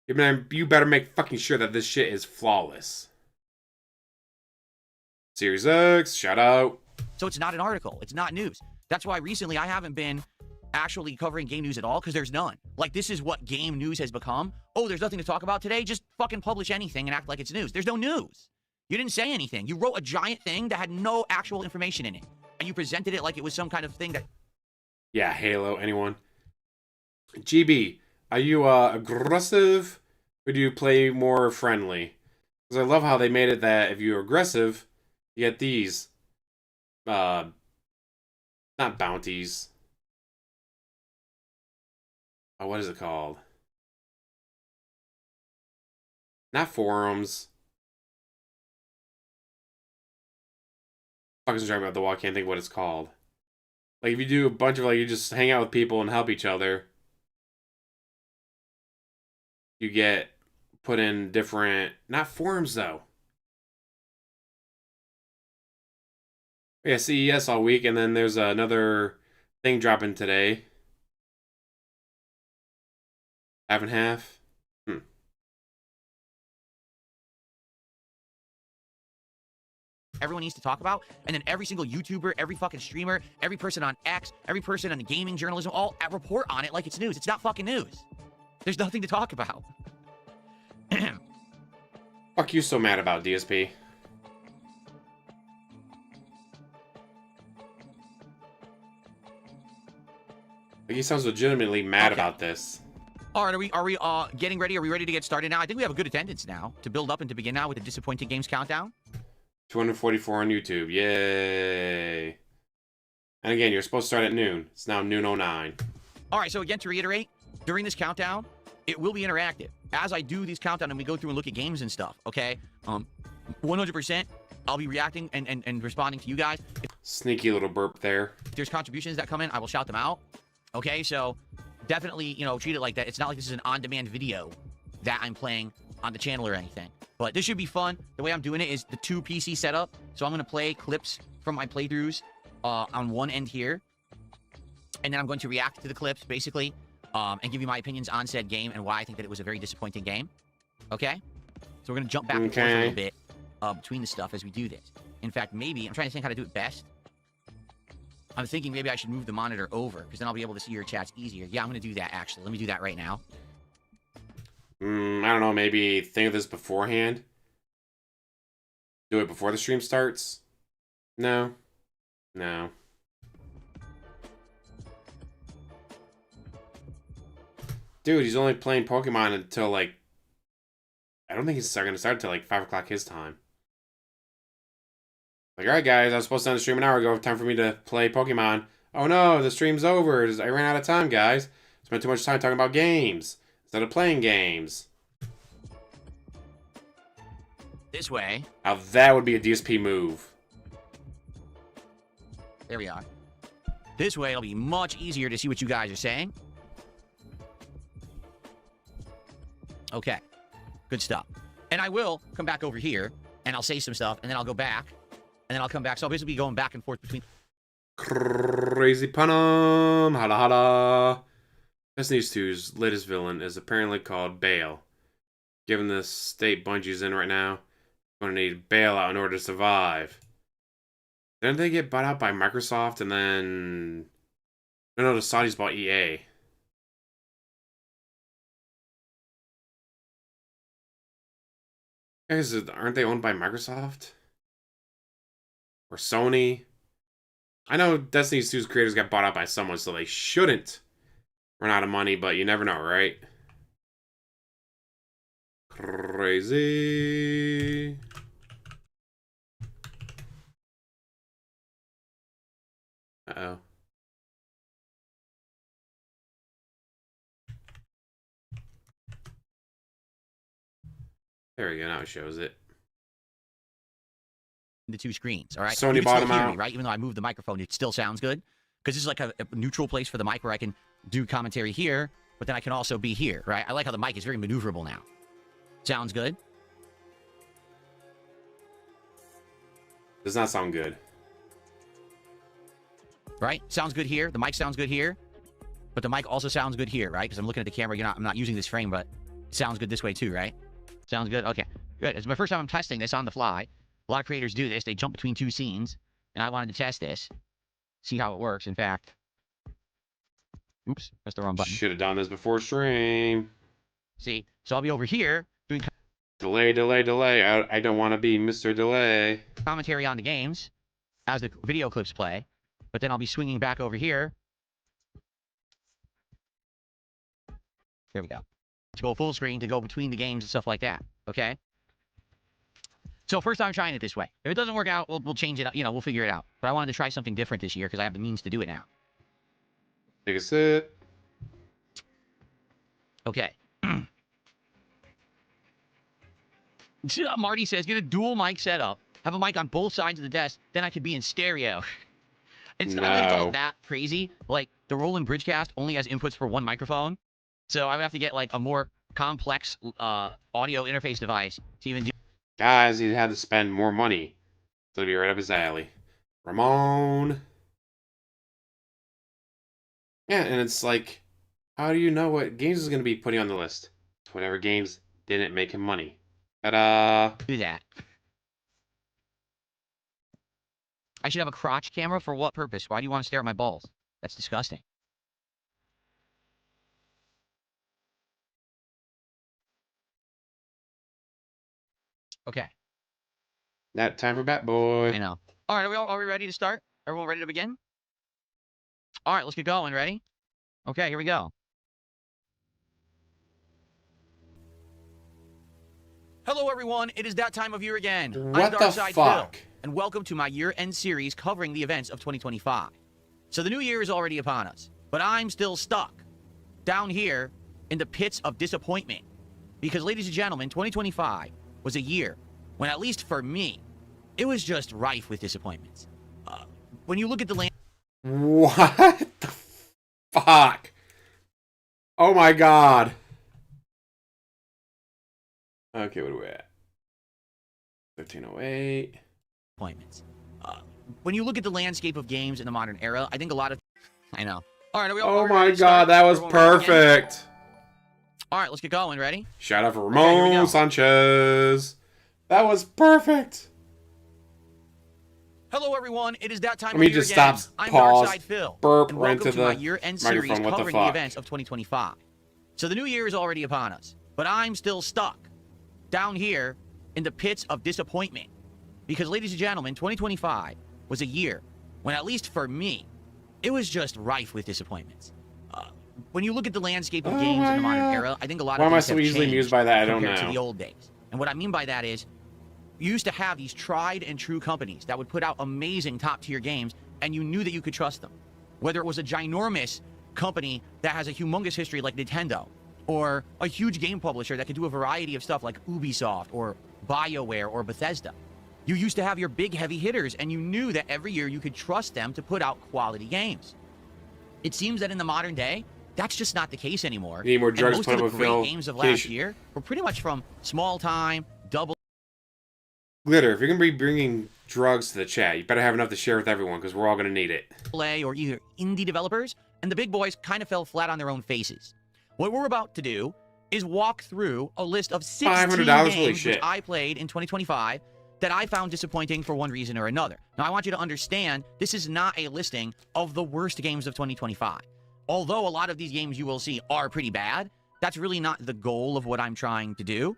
you better make fucking sure that this shit is flawless. Series X, shout out. So it's not an article. It's not news. That's why recently I haven't been actually covering game news at all, because there's none. Like, this is what game news has become. Oh, there's nothing to talk about today? Just fucking publish anything and act like it's news. There's no news. You didn't say anything. You wrote a giant thing that had no actual information in it. And you presented it like it was some kind of thing that... Yeah, Halo, anyone? GB, are you aggressive, or do you play more friendly? Because I love how they made it that if you're aggressive, you get these, not bounties. Oh, what is it called? Not forums. I'm talking about the wall. I can't think of what it's called. Like, if you do a bunch of, like, you just hang out with people and help each other, you get put in different, not forums, though. Yeah, CES all week, and then there's another thing dropping today. Half and half. Everyone needs to talk about, and then every single YouTuber, every fucking streamer, every person on X, every person on the gaming journalism, all report on it like it's news. It's not fucking news. There's nothing to talk about. Fuck you so mad about DSP. Like, he sounds legitimately mad about this. All right, are we getting ready? Are we ready to get started now? I think we have a good attendance now to build up and to begin now with the disappointing games countdown. 244 on YouTube. Yay. And again, you're supposed to start at noon. It's now noon 09. All right, so again, to reiterate, during this countdown, it will be interactive. As I do these countdown and we go through and look at games and stuff, okay? 100%, I'll be reacting and responding to you guys. Sneaky little burp there. If there's contributions that come in, I will shout them out. Okay, so definitely, you know, treat it like that. It's not like this is an on-demand video that I'm playing on the channel or anything. But this should be fun. The way I'm doing it is the 2 PC setup. So I'm going to play clips from my playthroughs on one end here. And then I'm going to react to the clips, basically, and give you my opinions on said game and why I think that it was a very disappointing game. Okay? So we're going to jump back and forth a little bit between the stuff as we do this. In fact, maybe, I'm trying to think how to do it best. I'm thinking maybe I should move the monitor over, because then I'll be able to see your chats easier. Yeah, I'm going to do that, actually. Let me do that right now. I don't know, maybe think of this beforehand? Do it before the stream starts? No. No. Dude, he's only playing Pokemon until, like... I don't think he's going to start until, like, 5 o'clock his time. Like, alright guys, I was supposed to end the stream an hour ago. Time for me to play Pokemon. Oh no, the stream's over. I ran out of time, guys. Spent too much time talking about games instead of playing games. This way. Now that would be a DSP move. There we are. This way it'll be much easier to see what you guys are saying. Okay. Good stuff. And I will come back over here, and I'll say some stuff, and then I'll go back, and then I'll come back. So I'll basically be going back and forth between... Crazy Punum! Hada hada! Destiny 2's latest villain is apparently called Bale. Given the state Bungie's in right now, I'm going to need bailout in order to survive. Didn't they get bought out by Microsoft and then... No, the Saudis bought EA. Guys, aren't they owned by Microsoft? Or Sony? I know Destiny 2's creators got bought out by someone, so they shouldn't run out of money, but you never know, right? Crazy. Uh-oh. There we go, now it shows it. The 2 screens, all right? Sony bought them out. Me, right? Even though I moved the microphone, it still sounds good. Because this is like a neutral place for the mic where I can do commentary here, but then I can also be here, right? I like how the mic is very maneuverable now. Sounds good? Does not sound good. Right? Sounds good here. The mic sounds good here. But the mic also sounds good here, right? Because I'm looking at the camera. I'm not using this frame, but it sounds good this way too, right? Sounds good? Okay. Good. It's my first time I'm testing this on the fly. A lot of creators do this. They jump between 2 scenes. And I wanted to test this. See how it works, in fact. Oops, pressed the wrong button. Should have done this before stream. See, so I'll be over here doing Delay, delay, delay. I don't want to be Mr. Delay. commentary on the games as the video clips play, but then I'll be swinging back over here. There we go. To go full screen, to go between the games and stuff like that, okay? So first time trying it this way. If it doesn't work out, we'll change it, we'll figure it out. But I wanted to try something different this year because I have the means to do it now. Take a sip. Okay. Marty says, get a dual mic setup. Have a mic on both sides of the desk. Then I could be in stereo. It's not all that crazy. Like, the Roland Bridgecast only has inputs for one microphone. So I would have to get, like, a more complex audio interface device to even do. Guys, he'd have to spend more money. So it'd be right up his alley. Ramon. Yeah, and it's like, how do you know what games is going to be putting on the list? Whatever games didn't make him money. Ta-da! Do that. I should have a crotch camera for what purpose? Why do you want to stare at my balls? That's disgusting. Okay. That time for Bat Boy. I know. All right, are we ready to start? Everyone ready to begin? All right, let's get going. Ready? Okay, here we go. Hello, everyone. It is that time of year again. What I'm the Darkside fuck? Phil, and welcome to my year-end series covering the events of 2025. So the new year is already upon us, but I'm still stuck down here in the pits of disappointment. Because, ladies and gentlemen, 2025 was a year when, at least for me, it was just rife with disappointments. When you look at the land... What the fuck? Oh my god. Okay, what are we at? 1308. Appointments. When you look at the landscape of games in the modern era, I think a lot of... I know. All right, are we all... Oh my god, that was perfect. All right, let's get going. Ready? Shout out for Ramon Sanchez. That was perfect. Hello, everyone. It is that time Let me of year just again. stop, I'm pause, Darkside Phil, burp and right welcome into to my the year-end series microphone. What the covering the fuck? events of 2025. So the new year is already upon us, but I'm still stuck down here in the pits of disappointment. Because, ladies and gentlemen, 2025 was a year when, at least for me, it was just rife with disappointments. When you look at the landscape of games in the modern era, I think a lot Why of am I things so have easily changed amused by that? I don't compared know. to the old days. And what I mean by that is, you used to have these tried and true companies that would put out amazing top-tier games, and you knew that you could trust them. Whether it was a ginormous company that has a humongous history like Nintendo, or a huge game publisher that could do a variety of stuff like Ubisoft, or BioWare, or Bethesda. You used to have your big heavy hitters, and you knew that every year you could trust them to put out quality games. It seems that in the modern day, that's just not the case anymore. You need more drugs and put most up of the with great Phil. games of last year were pretty much from small-time, double... Glitter, if you're going to be bringing drugs to the chat, you better have enough to share with everyone, because we're all going to need it. or either indie developers, and the big boys kind of fell flat on their own faces. What we're about to do is walk through a list of 16 $500, holy games shit. which I played in 2025 that I found disappointing for one reason or another. Now, I want you to understand, this is not a listing of the worst games of 2025. Although a lot of these games you will see are pretty bad, that's really not the goal of what I'm trying to do.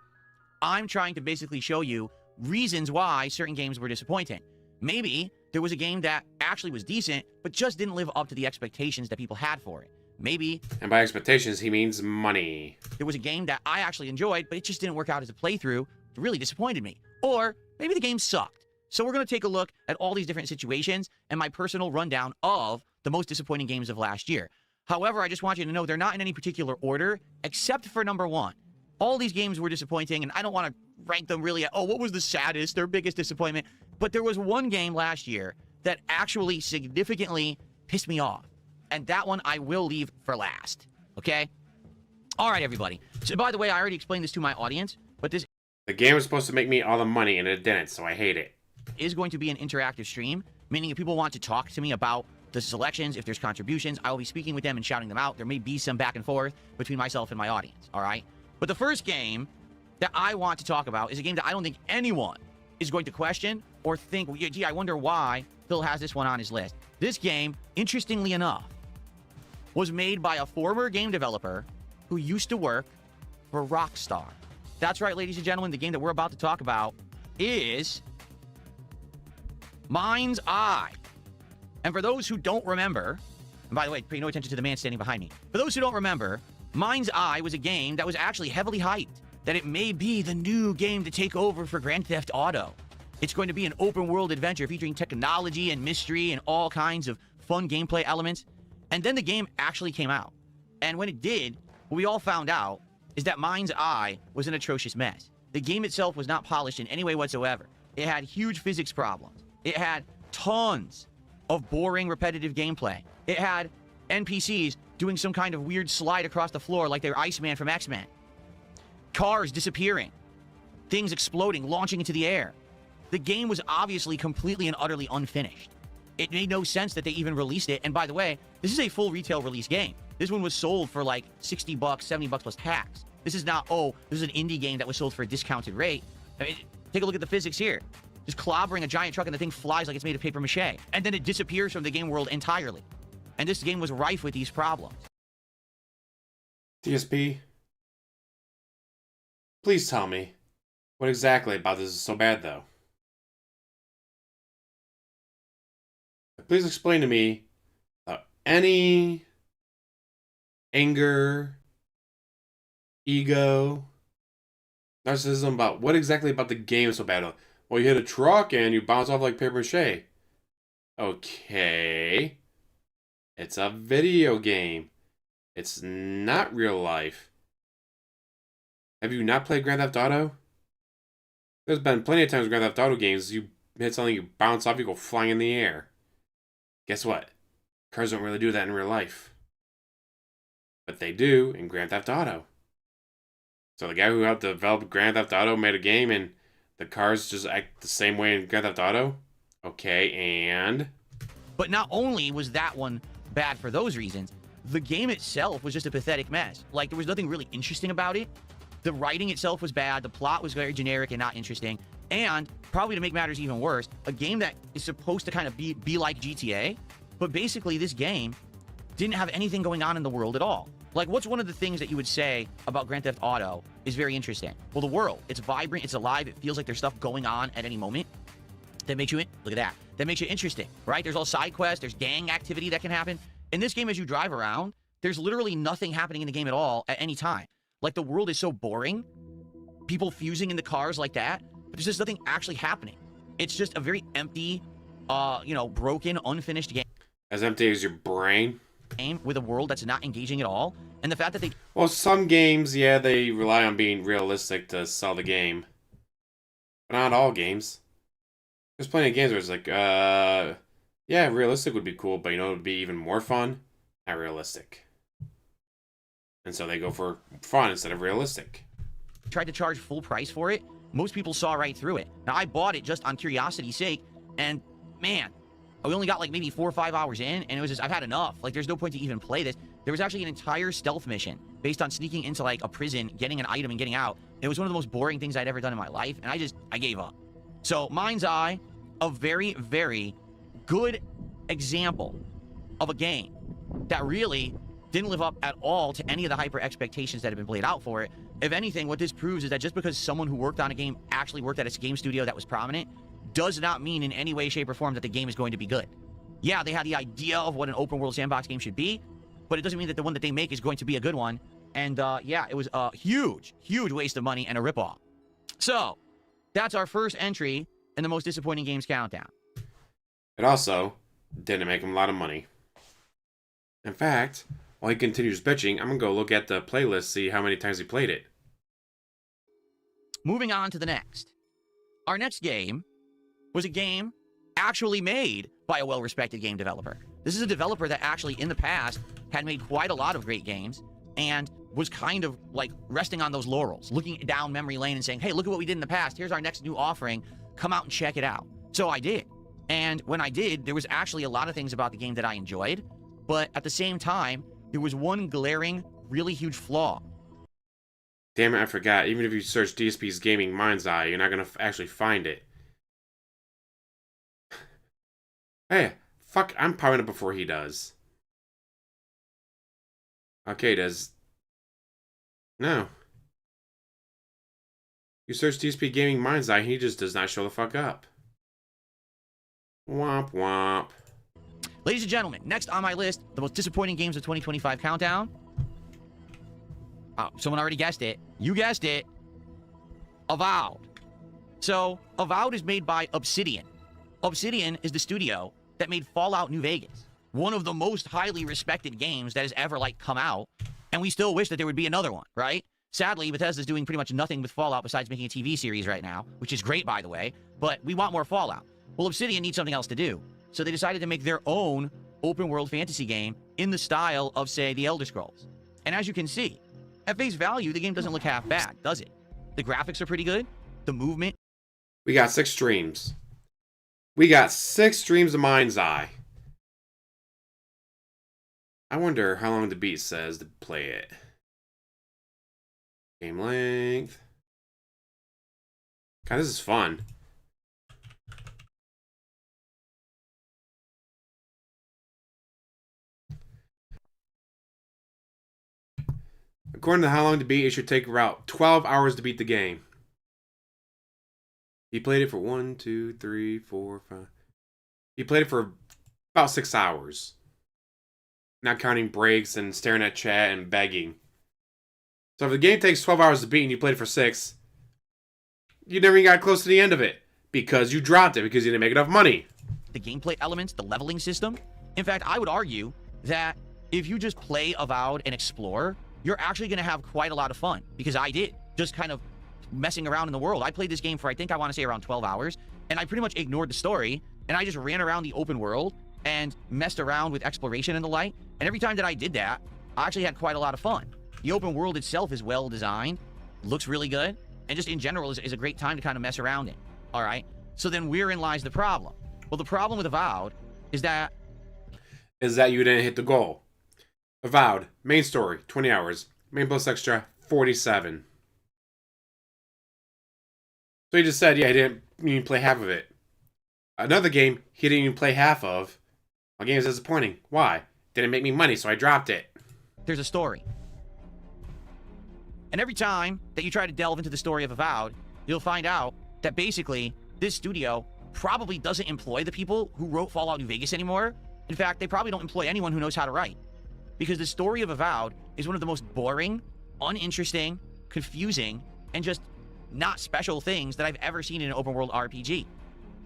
I'm trying to basically show you reasons why certain games were disappointing. Maybe there was a game that actually was decent, but just didn't live up to the expectations that people had for it. Maybe... And by expectations, he means money. There was a game that I actually enjoyed, but it just didn't work out as a playthrough. It really disappointed me. Or maybe the game sucked. So we're going to take a look at all these different situations and my personal rundown of the most disappointing games of last year. However, I just want you to know they're not in any particular order, except for number one. All these games were disappointing, and I don't want to rank them really at, oh, what was the saddest, their biggest disappointment? But there was one game last year that actually significantly pissed me off. And that one I will leave for last, okay? All right, everybody. So, by the way, I already explained this to my audience, but this The game was supposed to make me all the money, and it didn't, so I hate it. is going to be an interactive stream, meaning if people want to talk to me about the selections, if there's contributions, I will be speaking with them and shouting them out. There may be some back and forth between myself and my audience, all right? But the first game that I want to talk about is a game that I don't think anyone is going to question or think, well, gee, I wonder why Phil has this one on his list. This game, interestingly enough, was made by a former game developer who used to work for Rockstar. That's right, ladies and gentlemen, the game that we're about to talk about is Mind's Eye. And for those who don't remember, and by the way, pay no attention to the man standing behind me. For those who don't remember, Mind's Eye was a game that was actually heavily hyped, that it may be the new game to take over for Grand Theft Auto. It's going to be an open world adventure featuring technology and mystery and all kinds of fun gameplay elements. And then the game actually came out. And when it did, what we all found out is that Mind's Eye was an atrocious mess. The game itself was not polished in any way whatsoever. It had huge physics problems. It had tons of boring, repetitive gameplay. It had NPCs doing some kind of weird slide across the floor like they're Iceman from X-Men. Cars disappearing. Things exploding, launching into the air. The game was obviously completely and utterly unfinished. It made no sense that they even released it. And by the way, this is a full retail release game. This one was sold for like $60, $70 plus tax. This is not, oh, this is an indie game that was sold for a discounted rate. I mean, take a look at the physics here. Just clobbering a giant truck and the thing flies like it's made of paper mache. And then it disappears from the game world entirely. And this game was rife with these problems. DSP, please tell me what exactly about this is so bad, though. Please explain to me any anger, ego, narcissism about what exactly about the game is so bad. Well, you hit a truck and you bounce off like paper mache. Okay. It's a video game. It's not real life. Have you not played Grand Theft Auto? There's been plenty of times in Grand Theft Auto games, you hit something, you bounce off, you go flying in the air. Guess what? Cars don't really do that in real life. But they do in Grand Theft Auto. So the guy who helped develop Grand Theft Auto made a game and the cars just act the same way in Grand Theft Auto? Okay, and... But not only was that one bad for those reasons, the game itself was just a pathetic mess. Like, there was nothing really interesting about it. The writing itself was bad, the plot was very generic and not interesting, and, probably to make matters even worse, a game that is supposed to kind of be like GTA, but basically this game didn't have anything going on in the world at all. Like, what's one of the things that you would say about Grand Theft Auto is very interesting? Well, the world. It's vibrant, it's alive, it feels like there's stuff going on at any moment. That makes you, look at that. That makes you interesting, right? There's all side quests, there's gang activity that can happen. In this game, as you drive around, there's literally nothing happening in the game at all at any time. Like, the world is so boring, people fusing in the cars like that, but there's just nothing actually happening. It's just a very empty, broken, unfinished game. As empty as your brain? With a world that's not engaging at all. And the fact that they... Well, some games, yeah, they rely on being realistic to sell the game. But not all games. There's plenty of games where it's like, yeah, realistic would be cool, but you know it would be even more fun? Not realistic. And so they go for fun instead of realistic. Tried to charge full price for it. Most people saw right through it. Now, I bought it just on curiosity's sake, and man, we only got like maybe 4 or 5 hours in, and it was just, I've had enough. Like, there's no point to even play this. There was actually an entire stealth mission based on sneaking into like a prison, getting an item, and getting out. It was one of the most boring things I'd ever done in my life, and I gave up. So, Mind's Eye, a very, very good example of a game that really didn't live up at all to any of the hyper expectations that have been played out for it. If anything, what this proves is that just because someone who worked on a game actually worked at a game studio that was prominent does not mean in any way, shape, or form that the game is going to be good. Yeah, they had the idea of what an open world sandbox game should be, but it doesn't mean that the one that they make is going to be a good one. And yeah, it was a huge, huge waste of money and a ripoff. So, that's our first entry in the most disappointing games countdown. It also didn't make him a lot of money. In fact, while he continues bitching, I'm going to go look at the playlist, see how many times he played it. Moving on to the next. Our next game was a game actually made by a well-respected game developer. This is a developer that actually, in the past, had made quite a lot of great games and was kind of like resting on those laurels, looking down memory lane and saying, hey, look at what we did in the past. Here's our next new offering. Come out and check it out. So I did. And when I did, there was actually a lot of things about the game that I enjoyed. But at the same time, there was one glaring, really huge flaw. Damn it, I forgot. Even if you search DSPGaming Mind's Eye, you're not going to actually find it. Hey, fuck, I'm powering up before he does. Okay, does... No. You search DSPGaming Mind's Eye, he just does not show the fuck up. Womp womp. Ladies and gentlemen, next on my list, the most disappointing games of 2025 countdown. Oh, someone already guessed it. You guessed it. Avowed. So, Avowed is made by Obsidian. Obsidian is the studio that made Fallout New Vegas, one of the most highly respected games that has ever, come out, and we still wish that there would be another one, right? Sadly, Bethesda's doing pretty much nothing with Fallout besides making a TV series right now, which is great, by the way, but we want more Fallout. Well, Obsidian needs something else to do, so they decided to make their own open-world fantasy game in the style of, say, The Elder Scrolls. And as you can see, at face value, the game doesn't look half bad, does it? The graphics are pretty good. The movement. We got 6 streams. We got 6 streams of Mind's Eye. I wonder how long the beat says to play it. Game length. God, this is fun. According to how long to beat, it should take about 12 hours to beat the game. He played it for 1, 2, 3, 4, 5. He played it for about 6 hours. Not counting breaks and staring at chat and begging. So if the game takes 12 hours to beat and you played it for 6, you never even got close to the end of it. Because you dropped it because you didn't make enough money. The gameplay elements, the leveling system. In fact, I would argue that if you just play Avowed and explore, you're actually going to have quite a lot of fun. Because I did. Just kind of messing around in the world. I played this game for, I want to say around 12 hours. And I pretty much ignored the story. And I just ran around the open world and messed around with exploration and the like. And every time that I did that, I actually had quite a lot of fun. The open world itself is well designed, looks really good, and just in general is a great time to kind of mess around in. All right? So then wherein lies the problem? Well, the problem with Avowed is that you didn't hit the goal. Avowed, main story, 20 hours. Main plus extra, 47. So he just said, yeah, he didn't even play half of it. Another game he didn't even play half of. My game is disappointing. Why? Didn't make me money, so I dropped it. There's a story. And every time that you try to delve into the story of Avowed, you'll find out that basically this studio probably doesn't employ the people who wrote Fallout New Vegas anymore. In fact, they probably don't employ anyone who knows how to write. Because the story of Avowed is one of the most boring, uninteresting, confusing, and just not special things that I've ever seen in an open world RPG.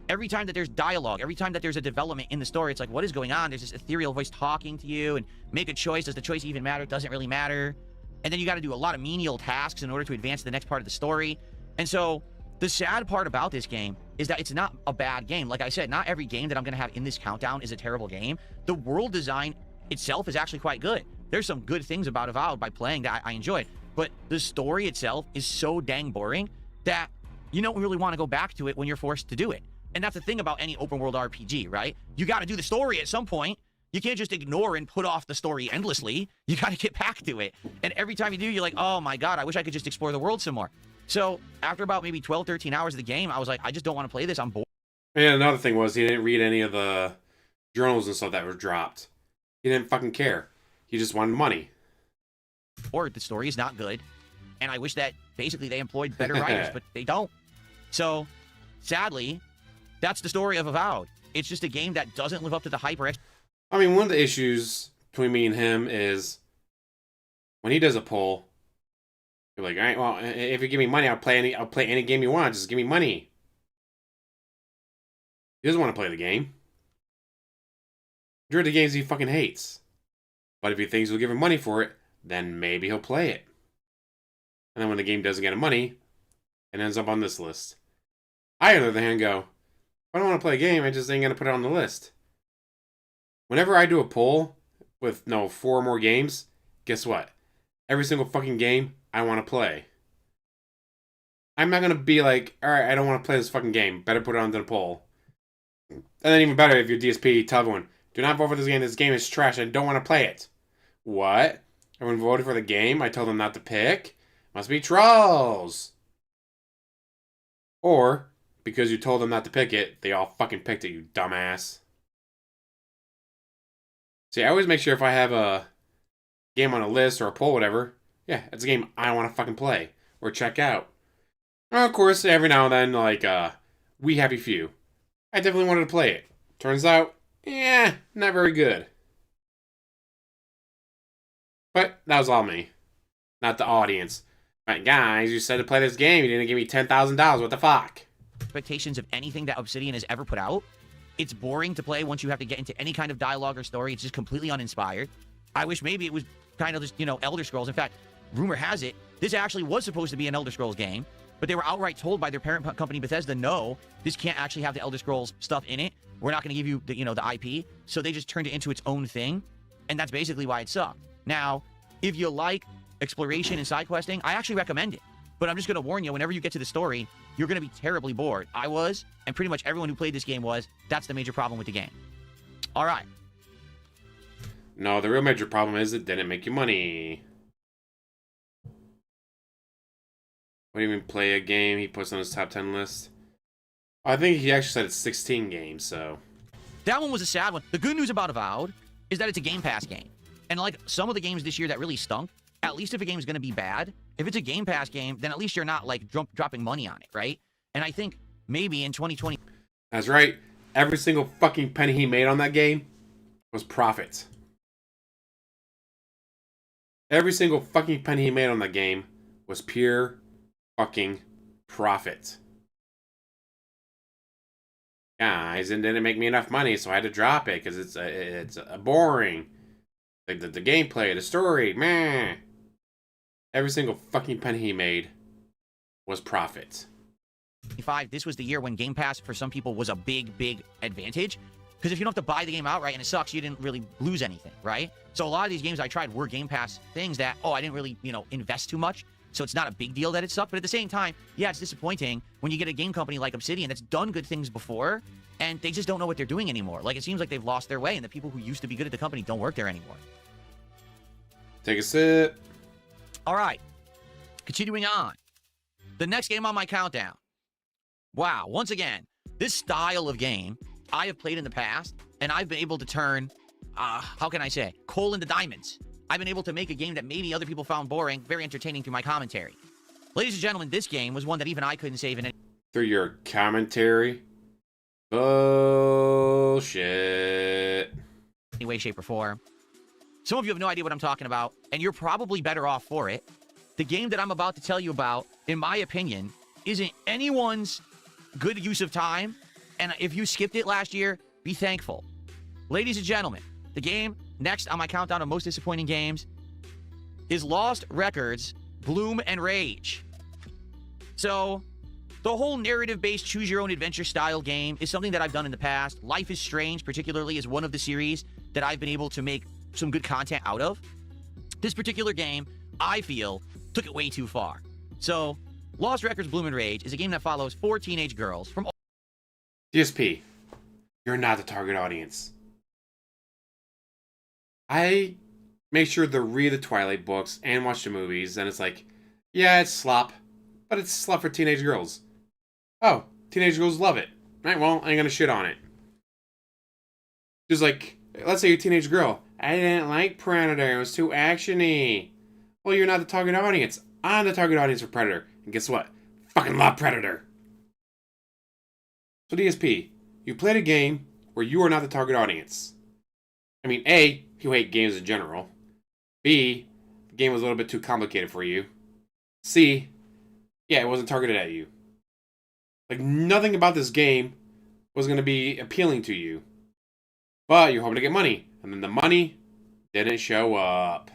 Every time that there's dialogue, every time that there's a development in the story, it's like, what is going on? There's this ethereal voice talking to you and make a choice. Does the choice even matter? It doesn't really matter. And then you got to do a lot of menial tasks in order to advance to the next part of the story. And so the sad part about this game is that it's not a bad game. Like I said, not every game that I'm going to have in this countdown is a terrible game. The world design itself is actually quite good. There's some good things about Avowed by playing that I enjoyed. But the story itself is so dang boring that you don't really want to go back to it when you're forced to do it. And that's the thing about any open world RPG, right? You got to do the story at some point. You can't just ignore and put off the story endlessly. You got to get back to it. And every time you do, you're like, oh my God, I wish I could just explore the world some more. So after about maybe 12, 13 hours of the game, I was like, I just don't want to play this. I'm bored. And another thing was he didn't read any of the journals and stuff that were dropped. He didn't fucking care. He just wanted money. Or the story is not good. And I wish that basically they employed better writers, but they don't. So sadly, that's the story of Avowed. It's just a game that doesn't live up to the hype or I mean, one of the issues between me and him is when he does a poll, you're like, all right, well, if you give me money, I'll play any game you want. Just give me money. He doesn't want to play the game. Majority of the games he fucking hates. But if he thinks we'll give him money for it, then maybe he'll play it. And then when the game doesn't get him money, it ends up on this list. I, on the other hand, go, if I don't want to play a game, I just ain't going to put it on the list. Whenever I do a poll with, 4 or more games, guess what? Every single fucking game I want to play. I'm not going to be like, alright, I don't want to play this fucking game. Better put it onto the poll. And then even better, if you're DSP, tell everyone, do not vote for this game. This game is trash. I don't want to play it. What? Everyone voted for the game? I told them not to pick? Must be trolls. Or, because you told them not to pick it, they all fucking picked it, you dumbass. See, I always make sure if I have a game on a list or a poll, whatever, yeah, it's a game I want to fucking play or check out. Well, of course, every now and then, like, We Happy Few. I definitely wanted to play it. Turns out, yeah, not very good. But that was all me, not the audience. Right, guys, you said to play this game, you didn't give me $10,000, what the fuck? Expectations of anything that Obsidian has ever put out. It's boring to play once you have to get into any kind of dialogue or story. It's just completely uninspired. I wish maybe it was kind of just, you know, Elder Scrolls. In fact, rumor has it, this actually was supposed to be an Elder Scrolls game, but they were outright told by their parent company, Bethesda, no, this can't actually have the Elder Scrolls stuff in it. We're not going to give you the, you know, the IP. So they just turned it into its own thing, and that's basically why it sucked. Now, if you like exploration and side questing, I actually recommend it. But I'm just going to warn you, whenever you get to the story, you're going to be terribly bored. I was, and pretty much everyone who played this game was. That's the major problem with the game. All right. No, the real major problem is it didn't make you money. What do you mean play a game he puts on his top 10 list? I think he actually said it's 16 games, so... That one was a sad one. The good news about Avowed is that it's a Game Pass game. And like some of the games this year that really stunk, at least if a game is going to be bad, if it's a Game Pass game, then at least you're not like dropping money on it, right? And I think maybe in 2020... That's right. Every single fucking penny he made on that game was profit. Every single fucking penny he made on that game was pure fucking profit. Guys, it didn't make me enough money, so I had to drop it because it's boring. Like the gameplay, the story, meh. Every single fucking penny he made was profit. This was the year when Game Pass for some people was a big, big advantage. Because if you don't have to buy the game outright and it sucks, you didn't really lose anything, right? So a lot of these games I tried were Game Pass things that, oh, I didn't really, you know, invest too much. So it's not a big deal that it sucked. But at the same time, yeah, it's disappointing when you get a game company like Obsidian that's done good things before and they just don't know what they're doing anymore. Like, it seems like they've lost their way and the people who used to be good at the company don't work there anymore. Take a sip. All right. Continuing on. The next game on my countdown. Wow. Once again, this style of game I have played in the past, and I've been able to turn, how can I say, coal into diamonds. I've been able to make a game that maybe other people found boring, very entertaining through my commentary. Ladies and gentlemen, this game was one that even I couldn't save in Through your commentary? Bullshit. any way, shape, or form. Some of you have no idea what I'm talking about, and you're probably better off for it. The game that I'm about to tell you about, in my opinion, isn't anyone's good use of time. And if you skipped it last year, be thankful. Ladies and gentlemen, the game next on my countdown of most disappointing games is Lost Records, Bloom and Rage. So, the whole narrative-based choose-your-own-adventure style game is something that I've done in the past. Life is Strange, particularly, is one of the series that I've been able to make some good content out of. This particular game, I feel, took it way too far. So, Lost Records, Bloom and Rage is a game that follows 4 teenage girls from... DSP, you're not the target audience. I make sure to read the Twilight books and watch the movies, and it's like, yeah, it's slop, but it's slop for teenage girls. Oh, teenage girls love it. Right, well, I ain't gonna shit on it. Just like, let's say you're a teenage girl. I didn't like Predator, it was too action-y. Well, you're not the target audience. I'm the target audience for Predator. And guess what? Fucking love Predator. So DSP, you played a game where you are not the target audience. I mean, A, you hate games in general. B, the game was a little bit too complicated for you. C, yeah, it wasn't targeted at you. Like, nothing about this game was going to be appealing to you. But you're hoping to get money. And then the money didn't show up.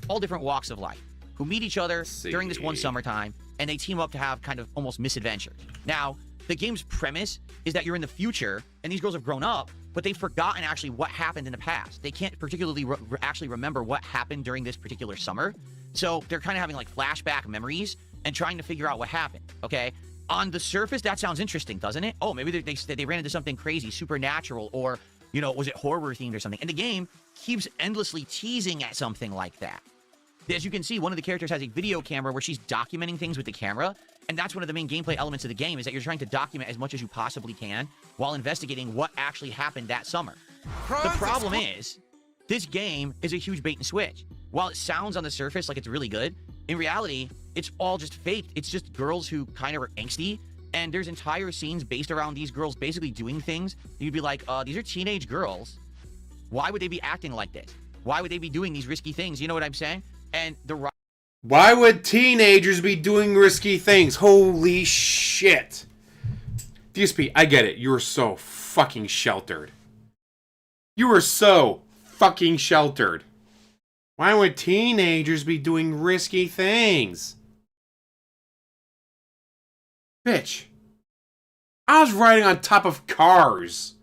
All different walks of life who meet each other during this one summertime, and they team up to have kind of almost misadventures. Now, the game's premise is that you're in the future, and these girls have grown up, but they've forgotten actually what happened in the past. They can't particularly actually remember what happened during this particular summer. So they're kind of having like flashback memories and trying to figure out what happened, okay? On the surface, that sounds interesting, doesn't it? Oh, maybe they ran into something crazy, supernatural, or, you know, was it horror-themed or something? And the game keeps endlessly teasing at something like that. As you can see, one of the characters has a video camera where she's documenting things with the camera, and that's one of the main gameplay elements of the game, is that you're trying to document as much as you possibly can while investigating what actually happened that summer. The problem is, This game is a huge bait and switch. While it sounds on the surface like it's really good, in reality, it's all just fake. It's just girls who kind of are angsty, and there's entire scenes based around these girls basically doing things. You'd be like, these are teenage girls. Why would they be acting like this? Why would they be doing these risky things? You know what I'm saying? And the... Why would teenagers be doing risky things? Holy shit. DSP, I get it. You were so fucking sheltered. You were so fucking sheltered. Why would teenagers be doing risky things? Bitch. I was riding on top of cars.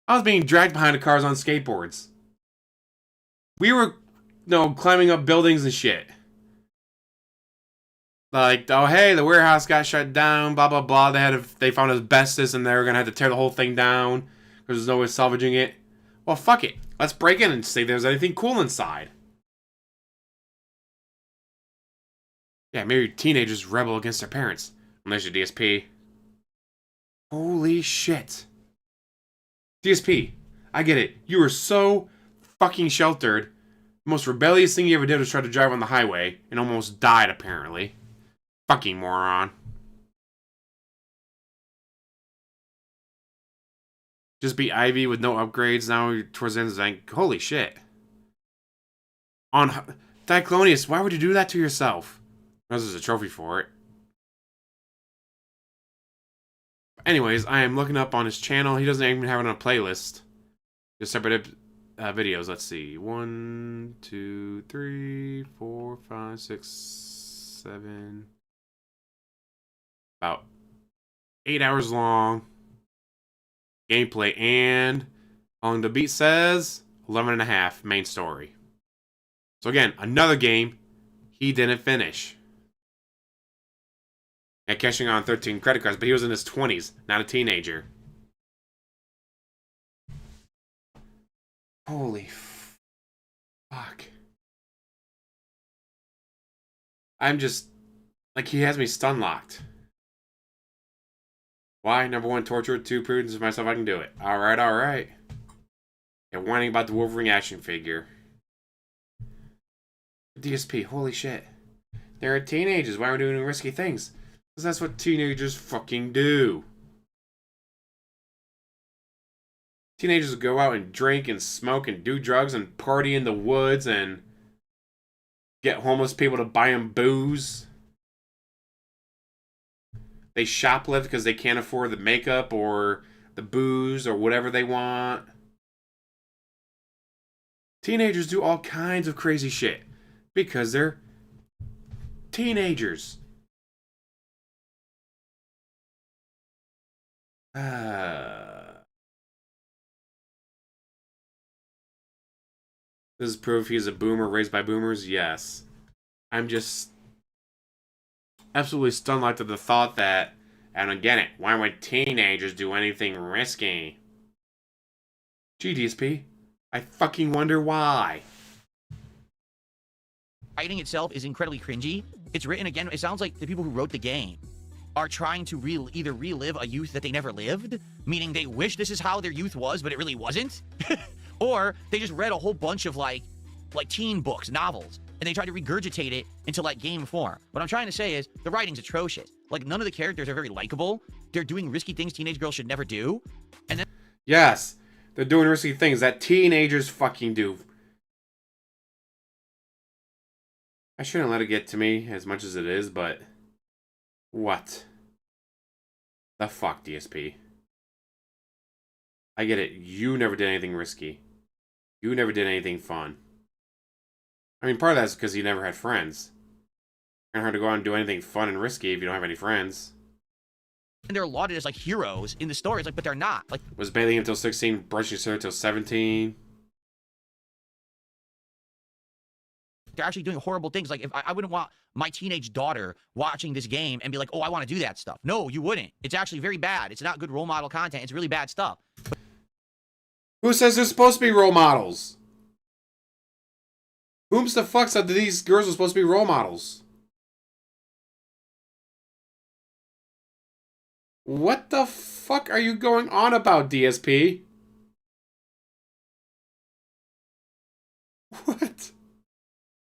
I was being dragged behind the cars on skateboards. We were, climbing up buildings and shit. Like, oh hey, the warehouse got shut down, blah blah blah. They found asbestos and they were gonna have to tear the whole thing down because there's no way salvaging it. Well, fuck it. Let's break in and see if there's anything cool inside. Yeah, maybe teenagers rebel against their parents. Unless you're DSP. Holy shit. DSP, I get it. You were so fucking sheltered. The most rebellious thing you ever did was try to drive on the highway and almost died, apparently. Fucking moron. Just beat Ivy with no upgrades now towards the end of the bank. Holy shit. On Diclonius, why would you do that to yourself? Unless there's a trophy for it. Anyways, I am looking up on his channel. He doesn't even have it on a playlist. Just separate videos. Let's see. 1, 2, 3, 4, 5, 6, 7. About 8 hours long. Gameplay and on the beat says 11 and a half main story. So again, another game he didn't finish. And cashing on 13 credit cards, but he was in his 20s, not a teenager. Holy fuck. I'm just, like, he has me stun locked. Why? Number 1, torture. 2, prudence of myself, I can do it. Alright, alright. And whining about the Wolverine action figure. DSP, holy shit. They're teenagers, why are we doing risky things? Because that's what teenagers fucking do. Teenagers go out and drink and smoke and do drugs and party in the woods and get homeless people to buy them booze. They shoplift because they can't afford the makeup or the booze or whatever they want. Teenagers do all kinds of crazy shit because they're teenagers. This is proof he's a boomer raised by boomers? Yes. I'm just absolutely stunned like to the thought that, I don't get it, why would teenagers do anything risky? Gee, DSP, I fucking wonder why. Writing itself is incredibly cringy. It's written again, it sounds like the people who wrote the game are trying to either relive a youth that they never lived, meaning they wish this is how their youth was, but it really wasn't, or they just read a whole bunch of like teen books, novels, and they try to regurgitate it into like game form. What I'm trying to say is the writing's atrocious. Like, none of the characters are very likable. They're doing risky things teenage girls should never do. And then yes, they're doing risky things that teenagers fucking do. I shouldn't let it get to me as much as it is, but what the fuck, DSP? I get it. You never did anything risky. You never did anything fun. I mean, part of that's because you never had friends. It's kind of hard to go out and do anything fun and risky if you don't have any friends. and they're lauded as like heroes in the stories, like, but they're not. Like, was bathing until 16, brushing his hair until 17. they're actually doing horrible things. Like, if I wouldn't want my teenage daughter watching this game and be like, oh, I want to do that stuff. No, you wouldn't. It's actually very bad. It's not good role model content. It's really bad stuff. Who says they're supposed to be role models? Whom's the fuck said that these girls are supposed to be role models? What the fuck are you going on about, DSP?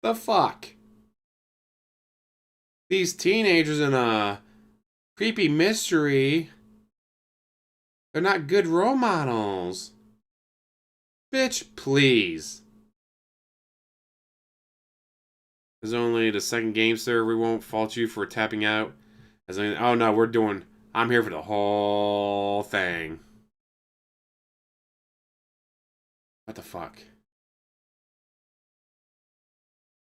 The fuck? These teenagers in a creepy mystery, they're not good role models. Bitch, please. There's only the second game, sir. We won't fault you for tapping out. Oh no, I'm here for the whole thing. What the fuck?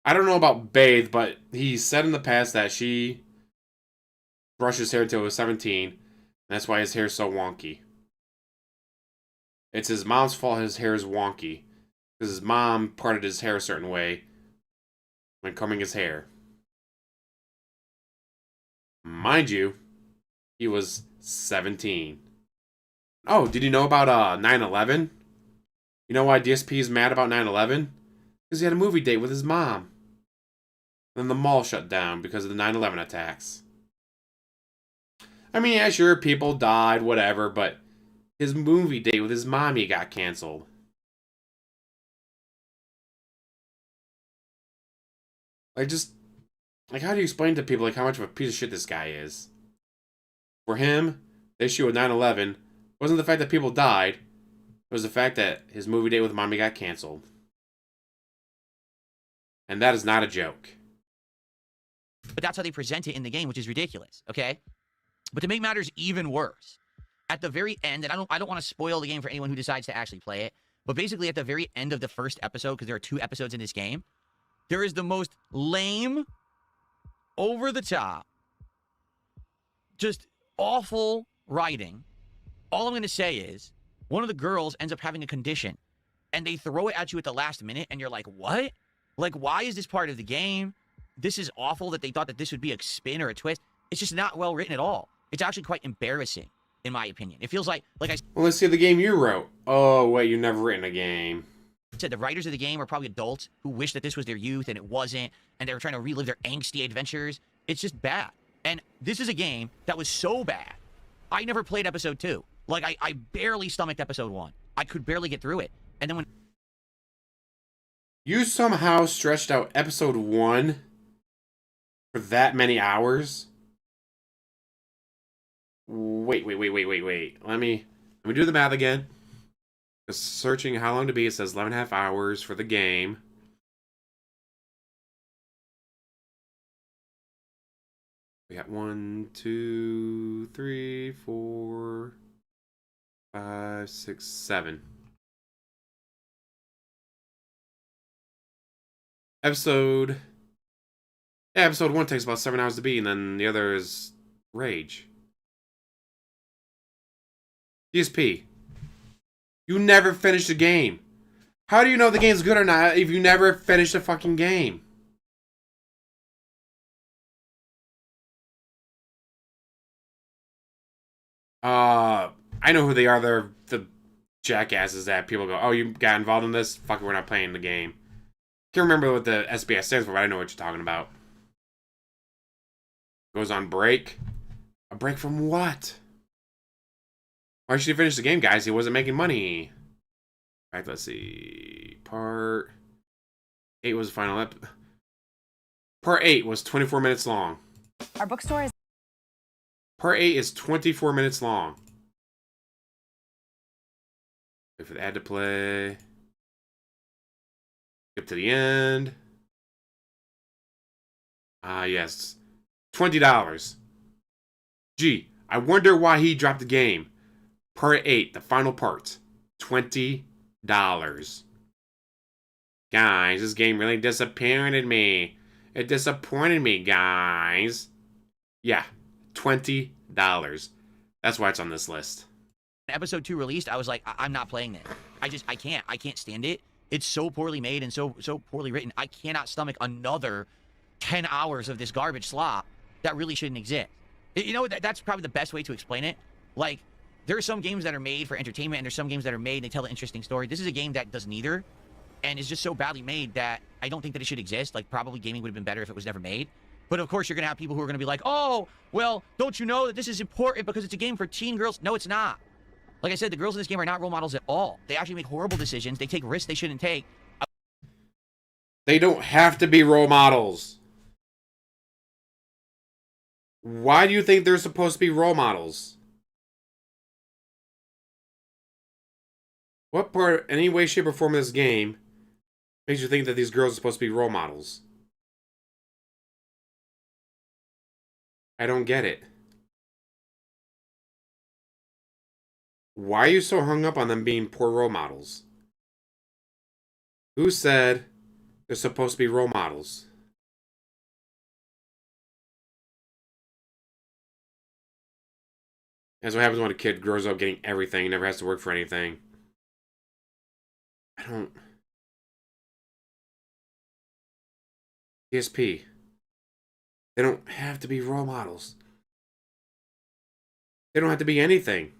I don't know about Bathe, but he said in the past that she brushed his hair until he was 17. And that's why his hair's so wonky. It's his mom's fault his hair is wonky. Because his mom parted his hair a certain way when combing his hair. Mind you, he was 17. Oh, did you know about 9/11? You know why DSP is mad about 9/11? Because he had a movie date with his mom. Then the mall shut down because of the 9/11 attacks. I mean, yeah, sure, people died, whatever, but his movie date with his mommy got canceled. How do you explain to people, how much of a piece of shit this guy is? For him, the issue with 9/11 wasn't the fact that people died, it was the fact that his movie date with mommy got canceled. And that is not a joke. But that's how they present it in the game, which is ridiculous, okay? But to make matters even worse, at the very end, and I don't want to spoil the game for anyone who decides to actually play it, but basically at the very end of the first episode, because there are 2 episodes in this game, there is the most lame, over-the-top, just awful writing. All I'm going to say is, one of the girls ends up having a condition, and they throw it at you at the last minute, and you're like, what? Like, why is this part of the game? This is awful that they thought that this would be a spin or a twist. It's just not well written at all. It's actually quite embarrassing, in my opinion. It feels like I Well, let's see the game you wrote. Oh, wait, you've never written a game. said, the writers of the game are probably adults who wish that this was their youth and it wasn't, and they were trying to relive their angsty adventures. It's just bad. And this is a game that was so bad, I never played episode 2. Like, I barely stomached episode 1. I could barely get through it. And then when... You somehow stretched out episode 1 for that many hours? Wait. Let me do the math again. Just searching how long to be, it says 11.5 hours for the game. We got 1, 2, 3, 4, 5, 6, 7. Episode 1 takes about 7 hours to beat, and then the other is Rage. DSP. You never finished the game. How do you know the game's good or not if you never finished the fucking game? I know who they are. They're the jackasses that people go, oh, you got involved in this? Fuck it, we're not playing the game. Can't remember what the SBS stands for, but I know what you're talking about. Goes on break. A break from what? Why should he finish the game, guys? He wasn't making money. Alright, let's see. Part 8 was the final Part 8 was 24 minutes long. Our bookstore is... Part 8 is 24 minutes long. Wait for the ad to play. Skip to the end. Yes. $20. Gee, I wonder why he dropped the game. Part 8, the final part. $20. Guys, this game really disappointed me. It disappointed me, guys. Yeah, $20. That's why it's on this list. episode 2 released, I was like, I'm not playing this. I can't stand it. It's so poorly made and so poorly written. I cannot stomach another 10 hours of this garbage slop that really shouldn't exist. You know, that's probably the best way to explain it. Like, there are some games that are made for entertainment, and there's some games that are made and they tell an interesting story. This is a game that does neither, and is just so badly made that I don't think that it should exist. Like, probably gaming would have been better if it was never made. But of course, you're going to have people who are going to be like, oh, well, don't you know that this is important because it's a game for teen girls? No, it's not. Like I said, the girls in this game are not role models at all. They actually make horrible decisions. They take risks they shouldn't take. They don't have to be role models. Why do you think they're supposed to be role models? What part, any way, shape, or form of this game makes you think that these girls are supposed to be role models? I don't get it. Why are you so hung up on them being poor role models? Who said they're supposed to be role models? That's what happens when a kid grows up getting everything, never has to work for anything. I don't... DSP. They don't have to be role models. They don't have to be anything.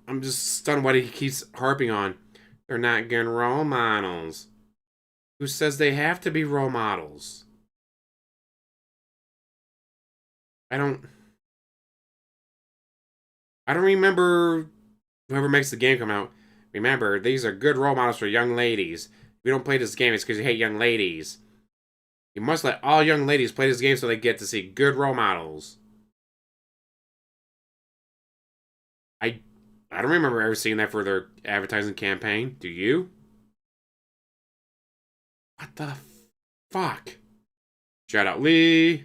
I'm just stunned why he keeps harping on. They're not good role models. Who says they have to be role models? I don't remember whoever makes the game come out. Remember, these are good role models for young ladies. If you don't play this game, it's because you hate young ladies. You must let all young ladies play this game so they get to see good role models. I don't remember ever seeing that for their advertising campaign. Do you? What the fuck? Shout out Lee.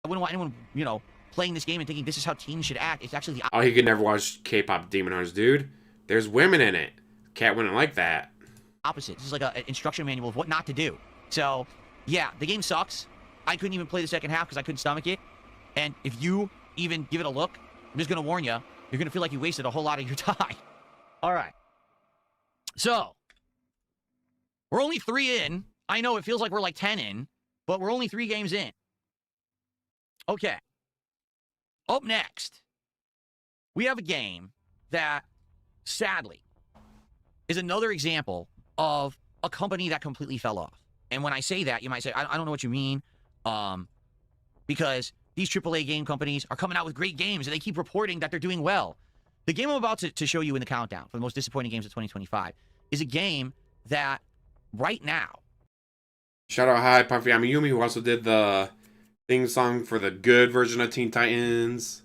I wouldn't want anyone, you know, playing this game and thinking this is how teens should act. It's actually the Oh, he could never watch K-pop Demon Hunters, dude. There's women in it. Cat wouldn't like that. opposite. This is like an instruction manual of what not to do. So, yeah, the game sucks. I couldn't even play the second half because I couldn't stomach it. And if you even give it a look, I'm just going to warn you, you're going to feel like you wasted a whole lot of your time. All right. So, we're only 3 in. I know it feels like we're like 10 in, but we're only 3 games in. Okay. Up next, we have a game that, sadly, is another example of a company that completely fell off. And when I say that, you might say, I don't know what you mean, because these AAA game companies are coming out with great games, and they keep reporting that they're doing well. The game I'm about to show you in the countdown for the most disappointing games of 2025 is a game that, right now... Shout out Hi Puffy Amayumi, who also did the theme song for the good version of Teen Titans.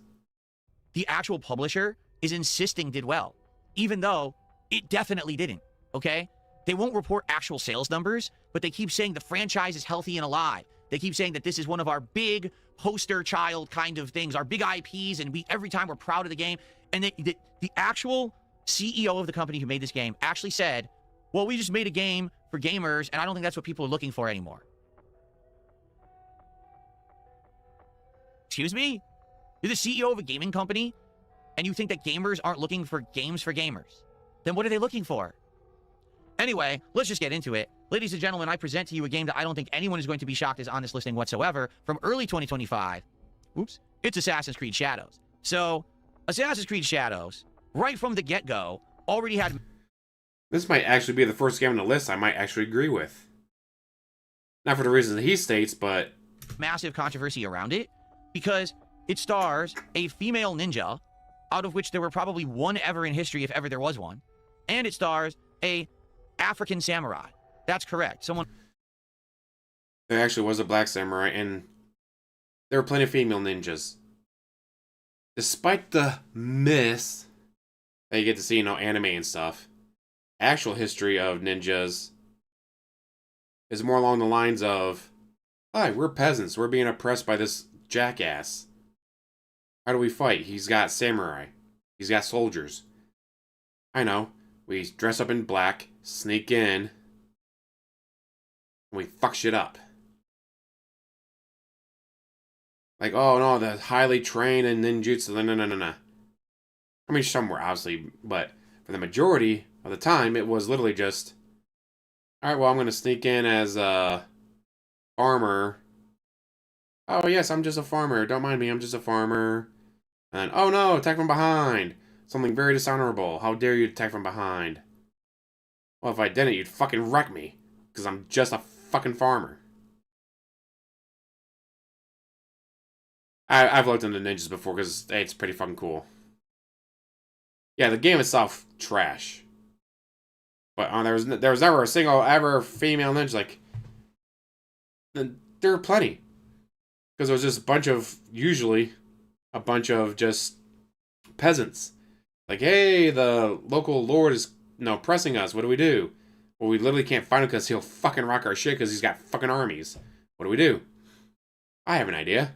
The actual publisher is insisting did well, even though it definitely didn't, okay? They won't report actual sales numbers, but they keep saying the franchise is healthy and alive. They keep saying that this is one of our big poster child kind of things, our big IPs, and every time we're proud of the game. And the actual CEO of the company who made this game actually said, well, we just made a game for gamers, and I don't think that's what people are looking for anymore. Excuse me? You're the CEO of a gaming company, and you think that gamers aren't looking for games for gamers. Then what are they looking for? Anyway, let's just get into it. Ladies and gentlemen, I present to you a game that I don't think anyone is going to be shocked is on this listing whatsoever from early 2025. Oops. It's Assassin's Creed Shadows. So, Assassin's Creed Shadows, right from the get-go, already had... This might actually be the first game on the list I might actually agree with. Not for the reasons that he states, but... massive controversy around it, because it stars a female ninja, out of which there were probably one ever in history if ever there was one, and it stars a African samurai. That's correct. Someone... There actually was a black samurai, and there were plenty of female ninjas. Despite the myths that you get to see, anime and stuff, actual history of ninjas is more along the lines of, hi, we're peasants. We're being oppressed by this jackass. How do we fight? He's got samurai. He's got soldiers. I know. We dress up in black, sneak in, and we fuck shit up. Like, oh no, the highly trained in ninjutsu. No. I mean, some were, obviously, but for the majority of the time, it was literally just, alright, well, I'm going to sneak in as a farmer. Oh, yes, I'm just a farmer. Don't mind me, I'm just a farmer. And, oh no, attack from behind. Something very dishonorable. How dare you attack from behind? Well, if I didn't, you'd fucking wreck me. Because I'm just a fucking farmer. I've looked into ninjas before because, hey, it's pretty fucking cool. Yeah, the game itself, trash. But there was never a single ever female ninja. Like, there were plenty. Because there was just usually a bunch of just peasants. Like, hey, the local lord is, pressing us. What do we do? Well, we literally can't find him because he'll fucking rock our shit because he's got fucking armies. What do we do? I have an idea.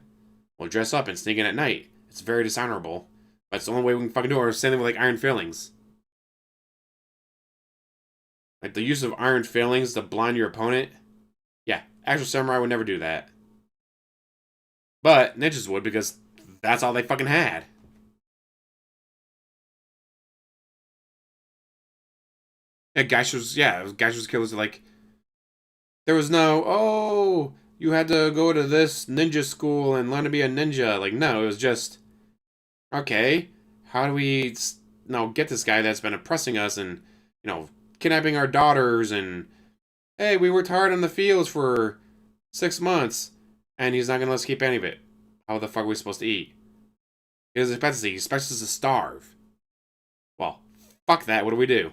We'll dress up and sneak in at night. It's very dishonorable. But it's the only way we can fucking do it, or same thing with, like, iron fillings. Like, the use of iron fillings to blind your opponent. Yeah, actual samurai would never do that. But ninjas would, because that's all they fucking had. And Geishers killers, like, there was no, oh, you had to go to this ninja school and learn to be a ninja. Like, no, it was just, okay, how do we, get this guy that's been oppressing us and, kidnapping our daughters and, hey, we worked hard in the fields for 6 months and he's not going to let us keep any of it. How the fuck are we supposed to eat? He expects us to starve. Well, fuck that, what do we do?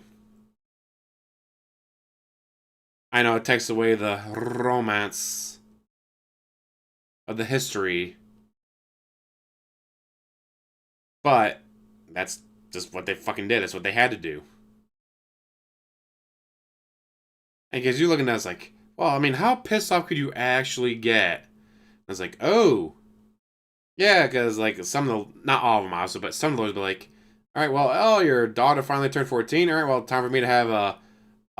I know it takes away the romance of the history, but that's just what they fucking did. That's what they had to do. And because you're looking at it, it's like, well, I mean, how pissed off could you actually get? And it's like, oh, yeah, because like some of the, not all of them obviously, but some of those be like, all right, well, oh, your daughter finally turned 14. All right, well, time for me to have a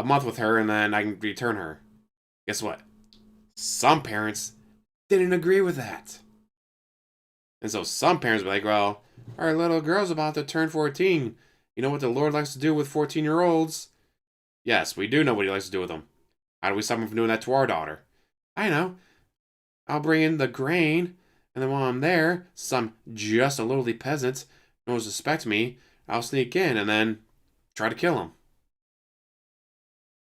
month with her and then I can return her. Guess what? Some parents didn't agree with that. And so some parents be like, well, our little girl's about to turn 14. You know what the Lord likes to do with 14-year-olds? Yes, we do know what he likes to do with them. How do we stop him from doing that to our daughter? I know. I'll bring in the grain, and then while I'm there, some just a lowly peasant won't suspect me. I'll sneak in and then try to kill him.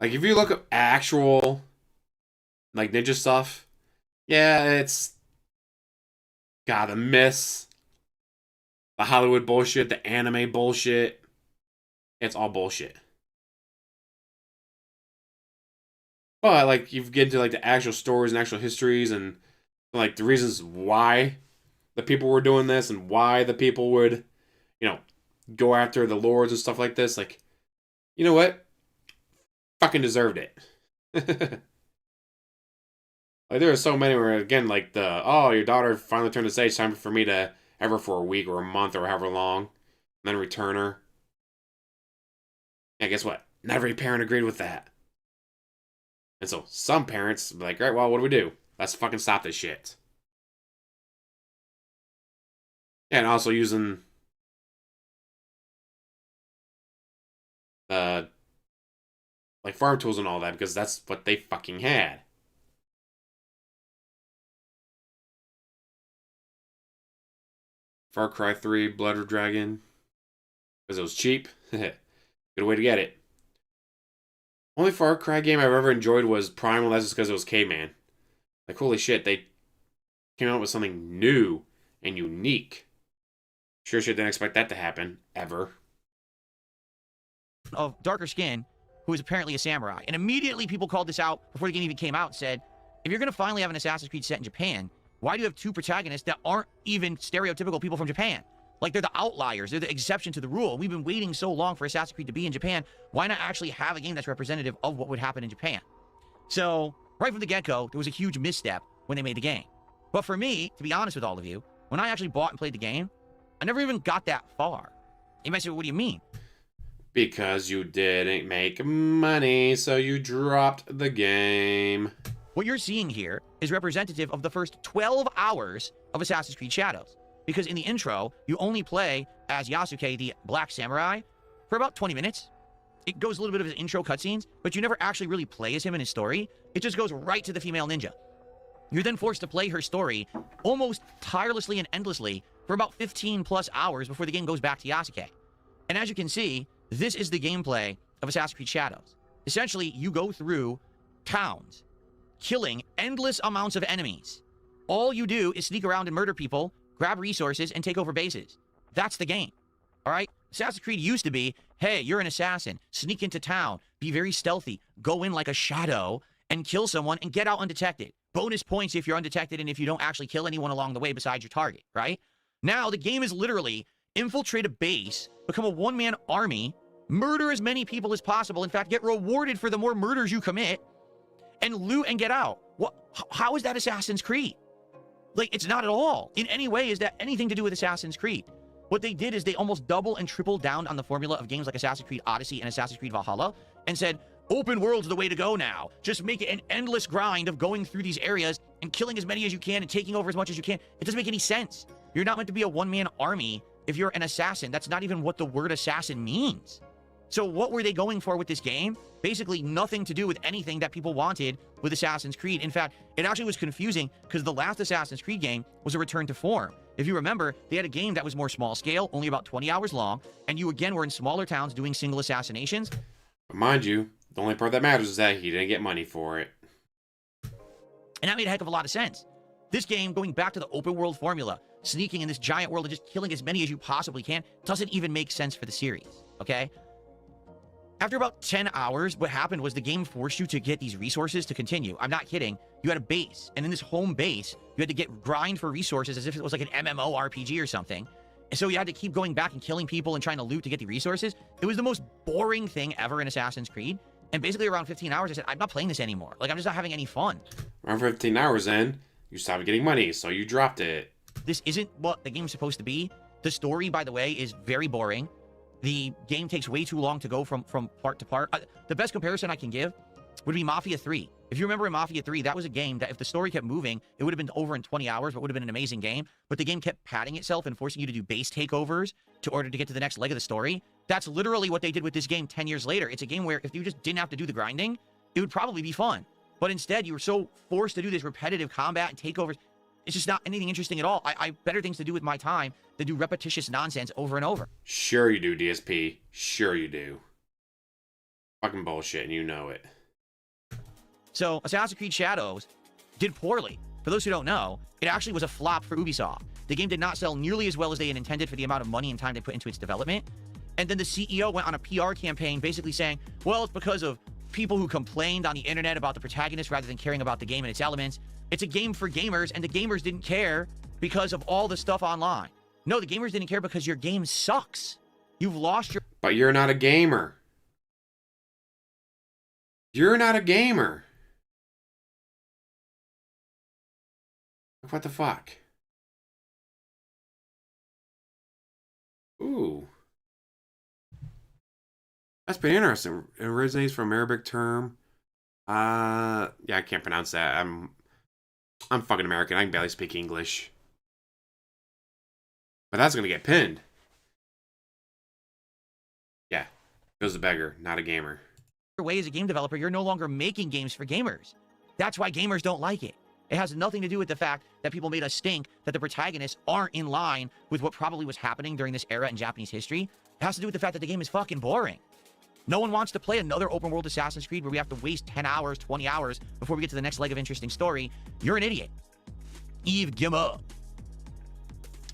Like, if you look at actual, like, ninja stuff, yeah, it's, God, the myths, the Hollywood bullshit, the anime bullshit, it's all bullshit. But, like, you get into, like, the actual stories and actual histories and, like, the reasons why the people were doing this and why the people would, go after the lords and stuff like this. Like, you know what? Fucking deserved it. Like, there are so many where, again, like, your daughter finally turned to age, time for me to have her for a week or a month or however long, and then return her. Yeah, guess what? Not every parent agreed with that. And so some parents be like, all right, well, what do we do? Let's fucking stop this shit. And also using like farm tools and all that, because that's what they fucking had. Far Cry 3, Blood of Dragon. Because it was cheap. Good way to get it. Only Far Cry game I've ever enjoyed was Primal, that's just because it was K-Man. Like, holy shit, they came out with something new and unique. Sure shit didn't expect that to happen, ever. Of darker skin, who is apparently a samurai. And immediately people called this out before the game even came out and said, if you're going to finally have an Assassin's Creed set in Japan, why do you have two protagonists that aren't even stereotypical people from Japan? Like, they're the outliers. They're the exception to the rule. We've been waiting so long for Assassin's Creed to be in Japan. Why not actually have a game that's representative of what would happen in Japan? So, right from the get-go, there was a huge misstep when they made the game. But for me, to be honest with all of you, when I actually bought and played the game, I never even got that far. You might say, what do you mean? Because you didn't make money, so you dropped the game. What you're seeing here is representative of the first 12 hours of Assassin's Creed Shadows. Because in the intro, you only play as Yasuke, the Black Samurai, for about 20 minutes. It goes a little bit of his intro cutscenes, but you never actually really play as him in his story. It just goes right to the female ninja. You're then forced to play her story almost tirelessly and endlessly for about 15 plus hours before the game goes back to Yasuke. And as you can see, this is the gameplay of Assassin's Creed Shadows. Essentially, you go through towns, killing endless amounts of enemies. All you do is sneak around and murder people, grab resources, and take over bases. That's the game. All right? Assassin's Creed used to be, hey, you're an assassin, sneak into town, be very stealthy, go in like a shadow, and kill someone and get out undetected. Bonus points if you're undetected and if you don't actually kill anyone along the way besides your target, right? Now, the game is literally infiltrate a base, become a one-man army, murder as many people as possible, in fact, get rewarded for the more murders you commit, and loot and get out. What? How is that Assassin's Creed? Like, it's not at all. In any way is that anything to do with Assassin's Creed. What they did is they almost double and triple down on the formula of games like Assassin's Creed Odyssey and Assassin's Creed Valhalla and said, open world's the way to go now. Just make it an endless grind of going through these areas and killing as many as you can and taking over as much as you can. It doesn't make any sense. You're not meant to be a one-man army if you're an assassin. That's not even what the word assassin means. So what were they going for with this game? Basically nothing to do with anything that people wanted with Assassin's Creed. In fact, it actually was confusing because the last Assassin's Creed game was a return to form. If you remember, they had a game that was more small scale, only about 20 hours long, and you again were in smaller towns doing single assassinations. But mind you, the only part that matters is that he didn't get money for it. And that made a heck of a lot of sense. This game, going back to the open world formula, sneaking in this giant world and just killing as many as you possibly can, doesn't even make sense for the series, okay? After about 10 hours, what happened was the game forced you to get these resources to continue. I'm not kidding. You had a base, and in this home base, you had to grind for resources as if it was like an MMO RPG or something. And so you had to keep going back and killing people and trying to loot to get the resources. It was the most boring thing ever in Assassin's Creed. And basically around 15 hours, I said, I'm not playing this anymore. Like, I'm just not having any fun. Around 15 hours in, you stopped getting money, so you dropped it. This isn't what the game's supposed to be. The story, by the way, is very boring. The game takes way too long to go from part to part. The best comparison I can give would be Mafia 3. If you remember in Mafia 3, that was a game that if the story kept moving, it would have been over in 20 hours, but would have been an amazing game. But the game kept padding itself and forcing you to do base takeovers to order to get to the next leg of the story. That's literally what they did with this game 10 years later. It's a game where if you just didn't have to do the grinding, it would probably be fun. But instead, you were so forced to do this repetitive combat and takeovers. It's just not anything interesting at all. I have better things to do with my time than do repetitious nonsense over and over. Sure you do, DSP. Sure you do. Fucking bullshit, and you know it. So, Assassin's Creed Shadows did poorly. For those who don't know, it actually was a flop for Ubisoft. The game did not sell nearly as well as they had intended for the amount of money and time they put into its development. And then the CEO went on a PR campaign basically saying, well, it's because of people who complained on the internet about the protagonist rather than caring about the game and its elements. It's a game for gamers, and the gamers didn't care because of all the stuff online. No, the gamers didn't care because your game sucks. You've lost your... But you're not a gamer. You're not a gamer. What the fuck? Ooh. That's pretty interesting. It originates from Arabic term. Yeah, I can't pronounce that. I'm fucking American. I can barely speak English. But that's gonna get pinned. Yeah. Goes the beggar, not a gamer. way as a game developer, you're no longer making games for gamers. That's why gamers don't like it. It has nothing to do with the fact that people made us think that the protagonists aren't in line with what probably was happening during this era in Japanese history. It has to do with the fact that the game is fucking boring. No one wants to play another open world Assassin's Creed where we have to waste 10 hours, 20 hours before we get to the next leg of interesting story. You're an idiot. Eve, give up.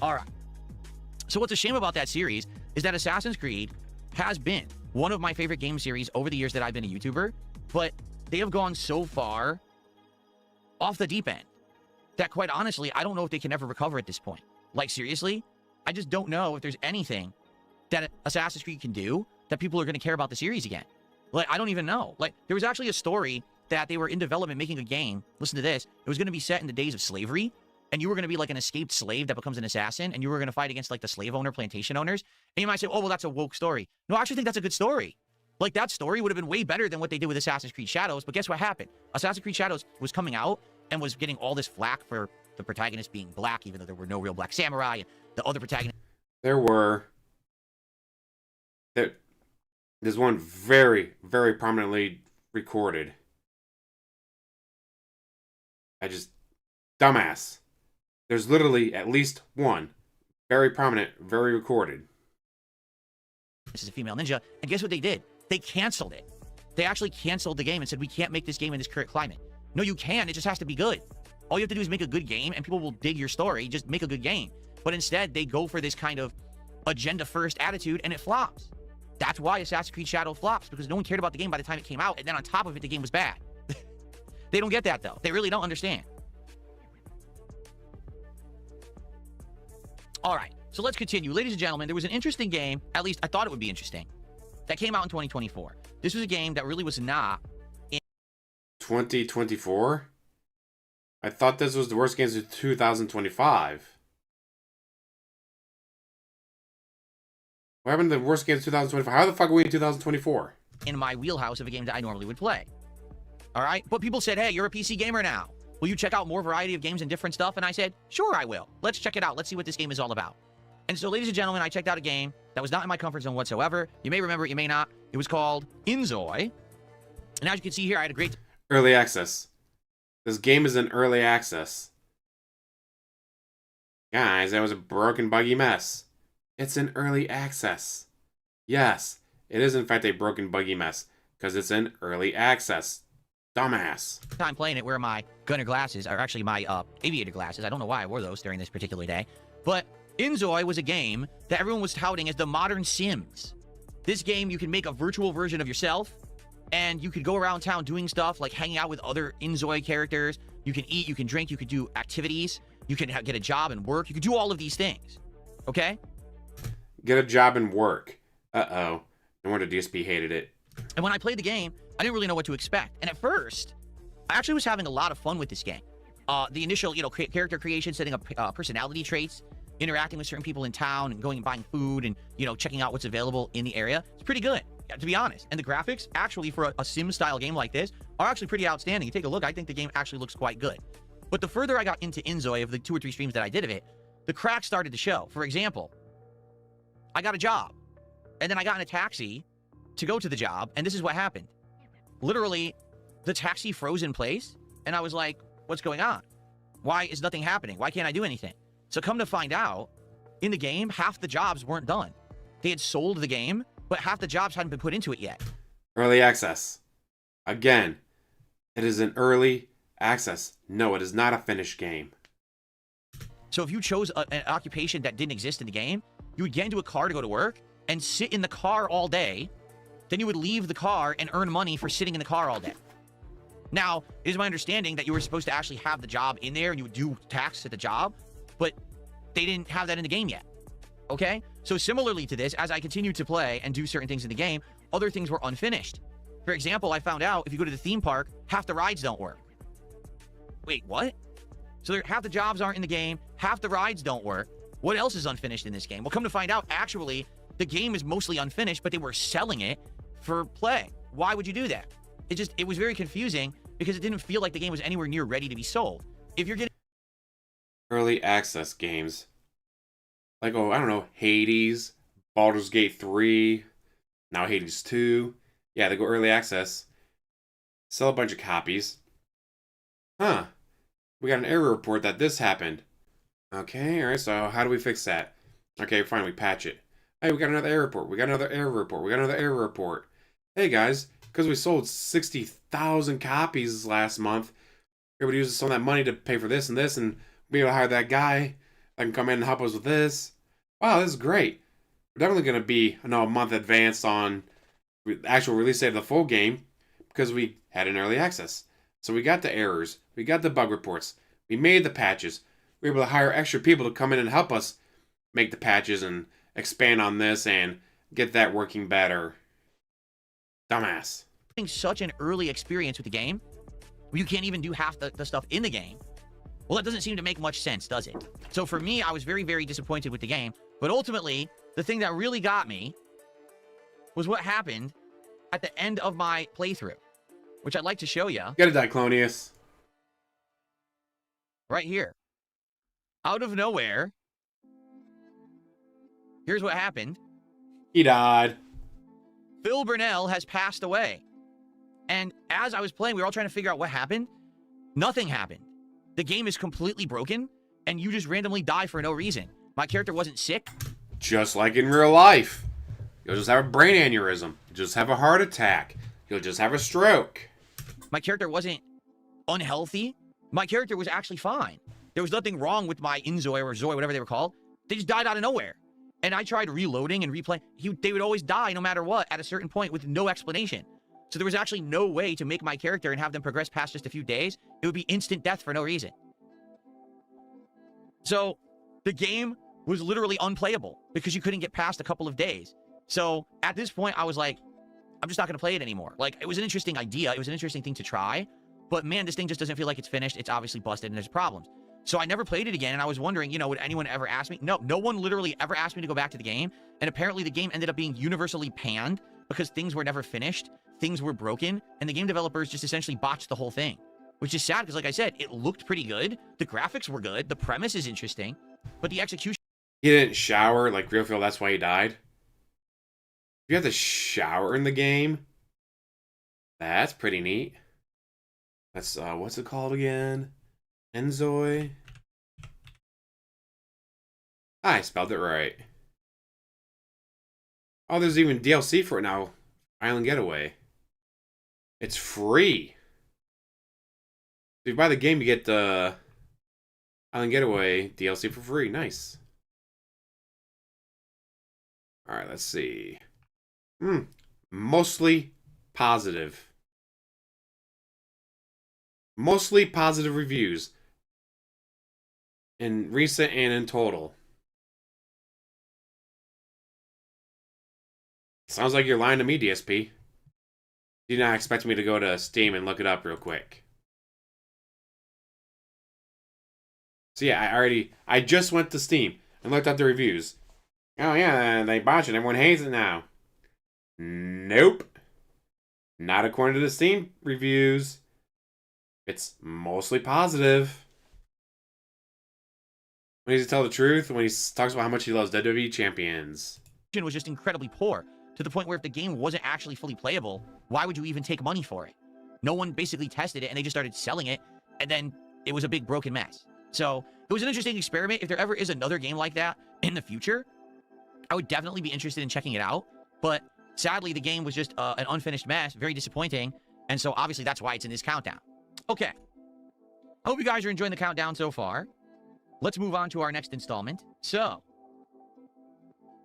All right. So what's a shame about that series is that Assassin's Creed has been one of my favorite game series over the years that I've been a YouTuber, but they have gone so far off the deep end that, quite honestly, I don't know if they can ever recover at this point. Like, seriously, I just don't know if there's anything that Assassin's Creed can do that people are going to care about the series again. Like, I don't even know. Like, there was actually a story that they were in development making a game. Listen to this. It was going to be set in the days of slavery, and you were going to be like an escaped slave that becomes an assassin, and you were going to fight against like the slave owner, plantation owners. And you might say, oh, well, that's a woke story. No, I actually think that's a good story. Like, that story would have been way better than what they did with Assassin's Creed Shadows. But guess what happened? Assassin's Creed Shadows was coming out and was getting all this flack for the protagonist being black, even though there were no real black samurai, and the other protagonist. There's one very, very prominently recorded. Dumbass. There's literally at least one very prominent, very recorded. This is a female ninja. And guess what they did? They canceled it. They actually canceled the game and said, we can't make this game in this current climate. No, you can. It just has to be good. All you have to do is make a good game and people will dig your story. Just make a good game. But instead, they go for this kind of agenda-first attitude, and it flops. That's why Assassin's Creed Shadow flops, because no one cared about the game by the time it came out, and then on top of it, the game was bad. They don't get that, though. They really don't understand. All right, so let's continue. Ladies and gentlemen, there was an interesting game, at least I thought it would be interesting, that came out in 2024. This was a game that really was not in 2024? I thought this was the worst games of 2025. What happened to the worst games of 2025? How the fuck are we in 2024? in my wheelhouse of a game that I normally would play. All right? But people said, hey, you're a PC gamer now. Will you check out more variety of games and different stuff? And I said, sure, I will. Let's check it out. Let's see what this game is all about. And so, ladies and gentlemen, I checked out a game that was not in my comfort zone whatsoever. You may remember it, you may not. It was called Inzoi. And as you can see here, I had a great... Early access. This game is in early access. Guys, that was a broken, buggy mess. It's in early access. Yes, it is in fact a broken, buggy mess. Because it's in early access. Dumbass. time playing it where my gunner glasses are actually my aviator glasses. I don't know why I wore those during this particular day. But Inzoi was a game that everyone was touting as the modern Sims. This game, you can make a virtual version of yourself, and you could go around town doing stuff like hanging out with other Inzoi characters. You can eat, you can drink, you could do activities, you can get a job and work. You could do all of these things. Okay? Get a job and work. Uh-oh. No wonder DSP hated it. And when I played the game, I didn't really know what to expect. And at first, I actually was having a lot of fun with this game. The initial, character creation, setting up personality traits, interacting with certain people in town, and going and buying food, and, checking out what's available in the area. It's pretty good, to be honest. And the graphics, actually, for a Sim-style game like this, are actually pretty outstanding. You take a look, I think the game actually looks quite good. But the further I got into Inzoi, of the 2 or 3 streams that I did of it, the cracks started to show. For example, I got a job, and then I got in a taxi to go to the job, and this is what happened. Literally, the taxi froze in place, and I was like, what's going on? Why is nothing happening? Why can't I do anything? So come to find out, in the game, half the jobs weren't done. They had sold the game, but half the jobs hadn't been put into it yet. Early access. Again, it is an early access. No, it is not a finished game. So if you chose an occupation that didn't exist in the game, you would get into a car to go to work and sit in the car all day. Then you would leave the car and earn money for sitting in the car all day. Now, it is my understanding that you were supposed to actually have the job in there and you would do tasks at the job, but they didn't have that in the game yet. Okay? So similarly to this, as I continued to play and do certain things in the game, other things were unfinished. For example, I found out if you go to the theme park, half the rides don't work. Wait, what? So half the jobs aren't in the game, half the rides don't work. What else is unfinished in this game? Well, come to find out, actually, the game is mostly unfinished, but they were selling it for play. Why would you do that? It was very confusing because it didn't feel like the game was anywhere near ready to be sold. If you're getting Early access games. Like, I don't know, Hades, Baldur's Gate 3, now Hades 2. Yeah, they go early access. Sell a bunch of copies. Huh. We got an error report that this happened. Okay, alright, so how do we fix that? Okay, fine, we patch it. Hey, we got another error report. We got another error report. We got another error report. Hey, guys, because we sold 60,000 copies last month, we're able to use some of that money to pay for this and be able to hire that guy that can come in and help us with this. Wow, this is great. We're definitely going to be a month advanced on the actual release date of the full game because we had an early access. So we got the errors. We got the bug reports. We made the patches. We were able to hire extra people to come in and help us make the patches and expand on this and get that working better. Dumbass. such an early experience with the game, where you can't even do half the stuff in the game, well, that doesn't seem to make much sense, does it? So for me, I was very, very disappointed with the game. But ultimately, the thing that really got me was what happened at the end of my playthrough, which I'd like to show you. Get it, Diclonius. Right here. Out of nowhere, here's what happened. He died. Phil Burnell has passed away. And as I was playing, we were all trying to figure out what happened. Nothing happened. The game is completely broken, and you just randomly die for no reason. My character wasn't sick. Just like in real life. You'll just have a brain aneurysm. You'll just have a heart attack. You'll just have a stroke. My character wasn't unhealthy. My character was actually fine. There was nothing wrong with my Inzoi or Zoi, whatever they were called. They just died out of nowhere. And I tried reloading and replaying. They would always die no matter what at a certain point with no explanation. So there was actually no way to make my character and have them progress past just a few days. It would be instant death for no reason. So the game was literally unplayable because you couldn't get past a couple of days. So at this point, I was like, I'm just not going to play it anymore. Like, it was an interesting idea. It was an interesting thing to try. But man, this thing just doesn't feel like it's finished. It's obviously busted and there's problems. So I never played it again, and I was wondering, you know, would anyone ever ask me? No one literally ever asked me to go back to the game, and apparently the game ended up being universally panned because things were never finished, things were broken, and the game developers just essentially botched the whole thing, which is sad because, like I said, it looked pretty good, the graphics were good, the premise is interesting, but the execution... He didn't shower, like real feel that's why he died? You have to shower in the game? That's pretty neat. That's, what's it called again? Enzoy. I spelled it right. Oh, there's even DLC for it now. Island Getaway. It's free. If you buy the game, you get the Island Getaway DLC for free. Nice. Alright, let's see. Mostly positive. Mostly positive reviews. In recent and in total. Sounds like you're lying to me, DSP. You did not expect me to go to Steam and look it up real quick. So yeah, I just went to Steam and looked up the reviews. Oh yeah, they botched it. Everyone hates it now. Nope. Not according to the Steam reviews. It's mostly positive. When does he tell the truth? When he talks about how much he loves WWE champions. Was just incredibly poor, to the point where if the game wasn't actually fully playable, why would you even take money for it? No one basically tested it, and they just started selling it, and then it was a big broken mess. So it was an interesting experiment. If there ever is another game like that in the future, I would definitely be interested in checking it out. But sadly, the game was just an unfinished mess, very disappointing, and so obviously that's why it's in this countdown. Okay. I hope you guys are enjoying the countdown so far. Let's move on to our next installment. So,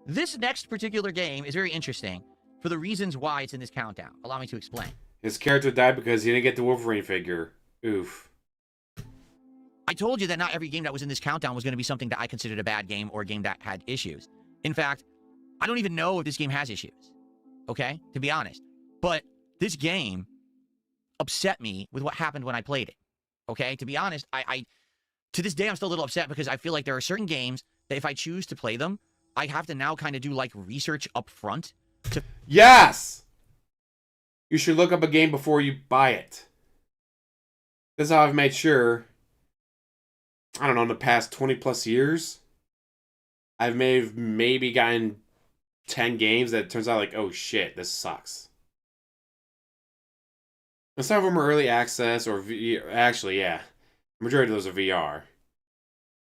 this next particular game is very interesting for the reasons why it's in this countdown. Allow me to explain. His character died because he didn't get the Wolverine figure. Oof. I told you that not every game that was in this countdown was going to be something that I considered a bad game or a game that had issues. In fact, I don't even know if this game has issues. Okay? To be honest. But this game upset me with what happened when I played it. Okay? To be honest, to this day, I'm still a little upset because I feel like there are certain games that if I choose to play them, I have to now kind of do, like, research up front to... Yes! You should look up a game before you buy it. This is how I've made sure, I don't know, in the past 20 plus years, I've maybe gotten 10 games that it turns out like, oh shit, this sucks. And some of them are early access or actually, yeah. Majority of those are VR.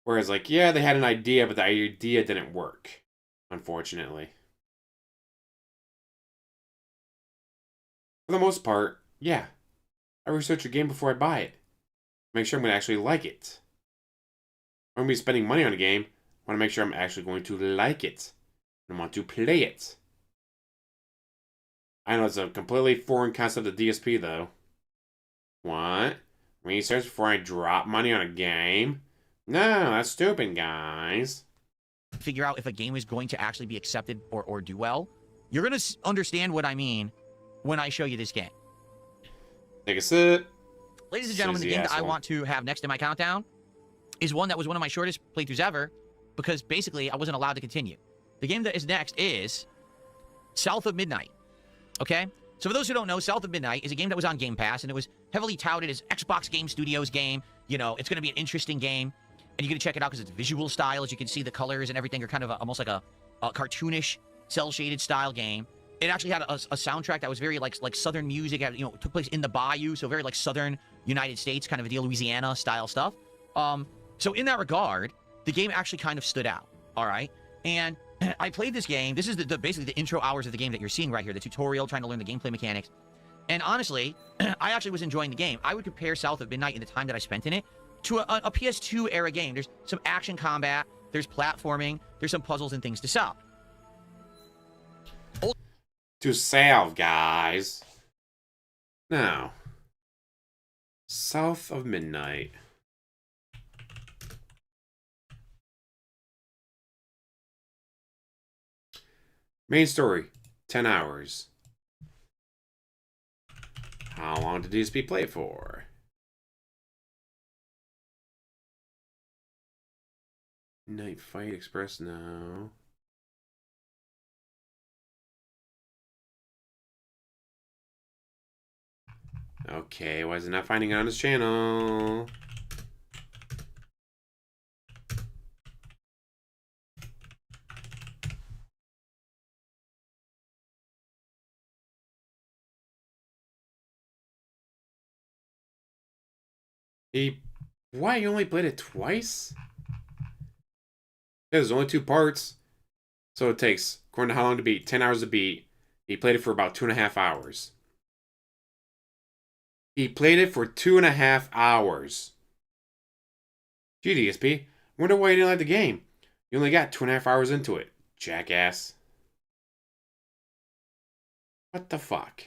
Whereas, like, yeah, they had an idea, but the idea didn't work. Unfortunately. For the most part, yeah. I research a game before I buy it. Make sure I'm going to actually like it. If I'm going to be spending money on a game, I want to make sure I'm actually going to like it. And want to play it. I know it's a completely foreign concept of DSP, though. What? Research before I drop money on a game? No, that's stupid, guys. Figure out if a game is going to actually be accepted or do well. You're going to understand what I mean when I show you this game. Take a sip. Ladies and gentlemen, the game that I want to have next in my countdown is one that was one of my shortest playthroughs ever because basically I wasn't allowed to continue. The game that is next is South of Midnight. Okay? So for those who don't know, South of Midnight is a game that was on Game Pass, and it was heavily touted as Xbox Game Studios game. You know, it's going to be an interesting game, and you're going to check it out because it's visual style. As you can see, the colors and everything are kind of almost like a cartoonish, cel-shaded style game. It actually had a soundtrack that was very like southern music. You know, it took place in the bayou, so very like southern United States, kind of a deal, Louisiana style stuff. So in that regard, the game actually kind of stood out. All right, and I played this game. This is basically the intro hours of the game that you're seeing right here, the tutorial, trying to learn the gameplay mechanics. And honestly, I actually was enjoying the game. I would compare South of Midnight in the time that I spent in it to a PS2 era game. There's some action combat. there's platforming, there's some puzzles and things to solve. To solve, guys. Now, South of Midnight. Main story, 10 hours. How long did DSP play it for? Night Fight Express now. Okay, why is it not finding it on his channel? Why you only played it twice? There's only 2 parts. So it takes, according to how long to beat, 10 hours to beat. He played it for about 2.5 hours. He played it for 2.5 hours. Gee, DSP, wonder why you didn't like the game. You only got 2.5 hours into it, jackass. What the fuck?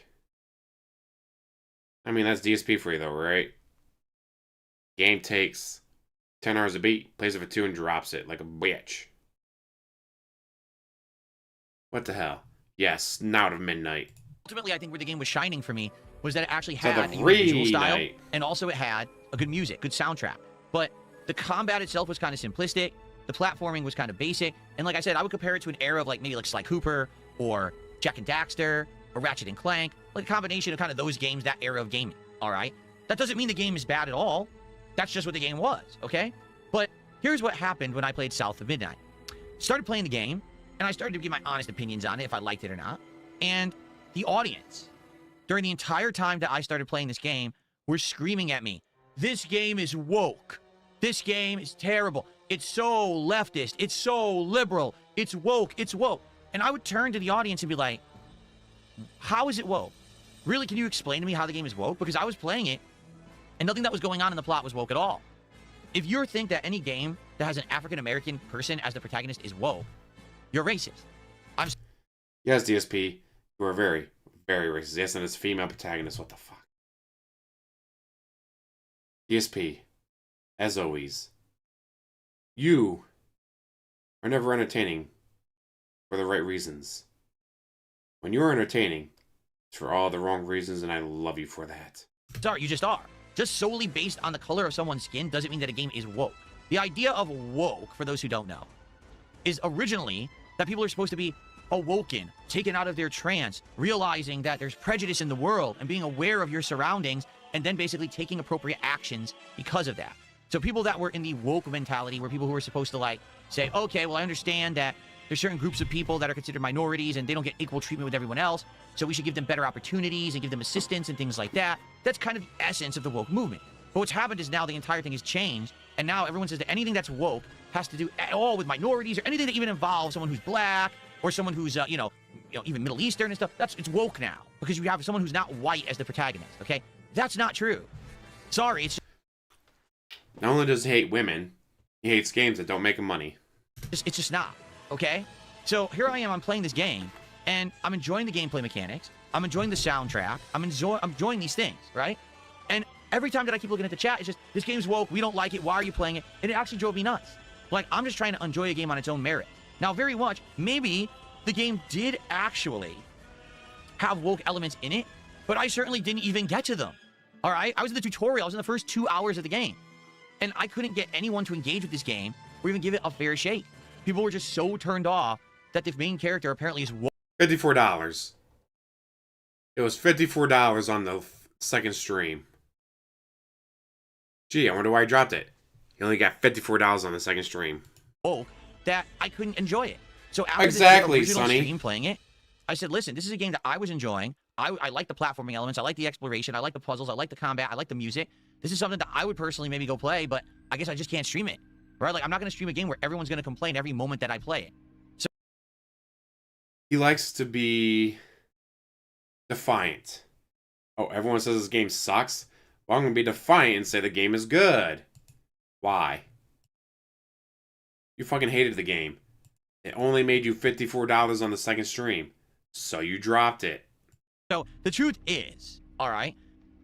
I mean, that's DSP for you though, right? Game takes 10 hours to beat, plays it for 2 and drops it like a bitch. What the hell? Yes, Snout of Midnight. Ultimately, I think where the game was shining for me was that it actually So had the a unique visual Reee style, night. and also it had a good music, good soundtrack. But the combat itself was kind of simplistic. The platforming was kind of basic. And like I said, I would compare it to an era of like maybe like Sly Cooper or Jack and Daxter or Ratchet and Clank, like a combination of kind of those games, that era of gaming. All right, that doesn't mean the game is bad at all. That's just what the game was. Okay, but here's what happened when I played South of Midnight. Started playing the game, and I started to give my honest opinions on it, if I liked it or not. And the audience, during the entire time that I started playing this game, were screaming at me, "This game is woke. This game is terrible. It's so leftist. It's so liberal. It's woke. It's woke." And I would turn to the audience and be like, how is it woke? Really, can you explain to me how the game is woke? Because I was playing it, and nothing that was going on in the plot was woke at all. If you think that any game that has an African-American person as the protagonist is woke, you're racist. Yes, DSP, you are very, very racist. Yes, and it's female protagonist. What the fuck? DSP, as always, you are never entertaining for the right reasons. When you're entertaining, it's for all the wrong reasons, and I love you for that. Sorry, you just are. Just solely based on the color of someone's skin doesn't mean that a game is woke. The idea of woke, for those who don't know, is originally that people are supposed to be awoken, taken out of their trance, realizing that there's prejudice in the world and being aware of your surroundings, and then basically taking appropriate actions because of that. So people that were in the woke mentality were people who were supposed to like say, okay, well, I understand that there's certain groups of people that are considered minorities and they don't get equal treatment with everyone else, so we should give them better opportunities and give them assistance and things like that. That's kind of the essence of the woke movement. But what's happened is now the entire thing has changed, and now everyone says that anything that's woke has to do at all with minorities or anything that even involves someone who's black or someone who's, even Middle Eastern and stuff. It's woke now because you have someone who's not white as the protagonist, okay? That's not true. Sorry, it's Not only does he hate women, he hates games that don't make him money. it's just not, okay? So here I am, I'm playing this game, and I'm enjoying the gameplay mechanics. I'm enjoying the soundtrack. I'm enjoying these things, right? And every time that I keep looking at the chat, it's just, this game's woke, we don't like it, why are you playing it? And it actually drove me nuts. Like, I'm just trying to enjoy a game on its own merit. Now, very much, maybe the game did actually have woke elements in it, but I certainly didn't even get to them, all right? I was in the tutorial, I was in the first 2 hours of the game, and I couldn't get anyone to engage with this game or even give it a fair shake. People were just so turned off that the main character apparently is woke. $54. It was $54 on the second stream. Gee, I wonder why I dropped it. He only got $54 on the second stream. Woke that I couldn't enjoy it. So after Exactly, the original Sonny. stream playing it, I said, listen, this is a game that I was enjoying. I like the platforming elements. I like the exploration. I like the puzzles. I like the combat. I like the music. This is something that I would personally maybe go play, but I guess I just can't stream it. Right? Like, I'm not going to stream a game where everyone's going to complain every moment that I play it. So He likes to be defiant. Oh, everyone says this game sucks? Well, I'm going to be defiant and say the game is good. Why? You fucking hated the game. It only made you $54 on the second stream. So you dropped it. So the truth is, all right,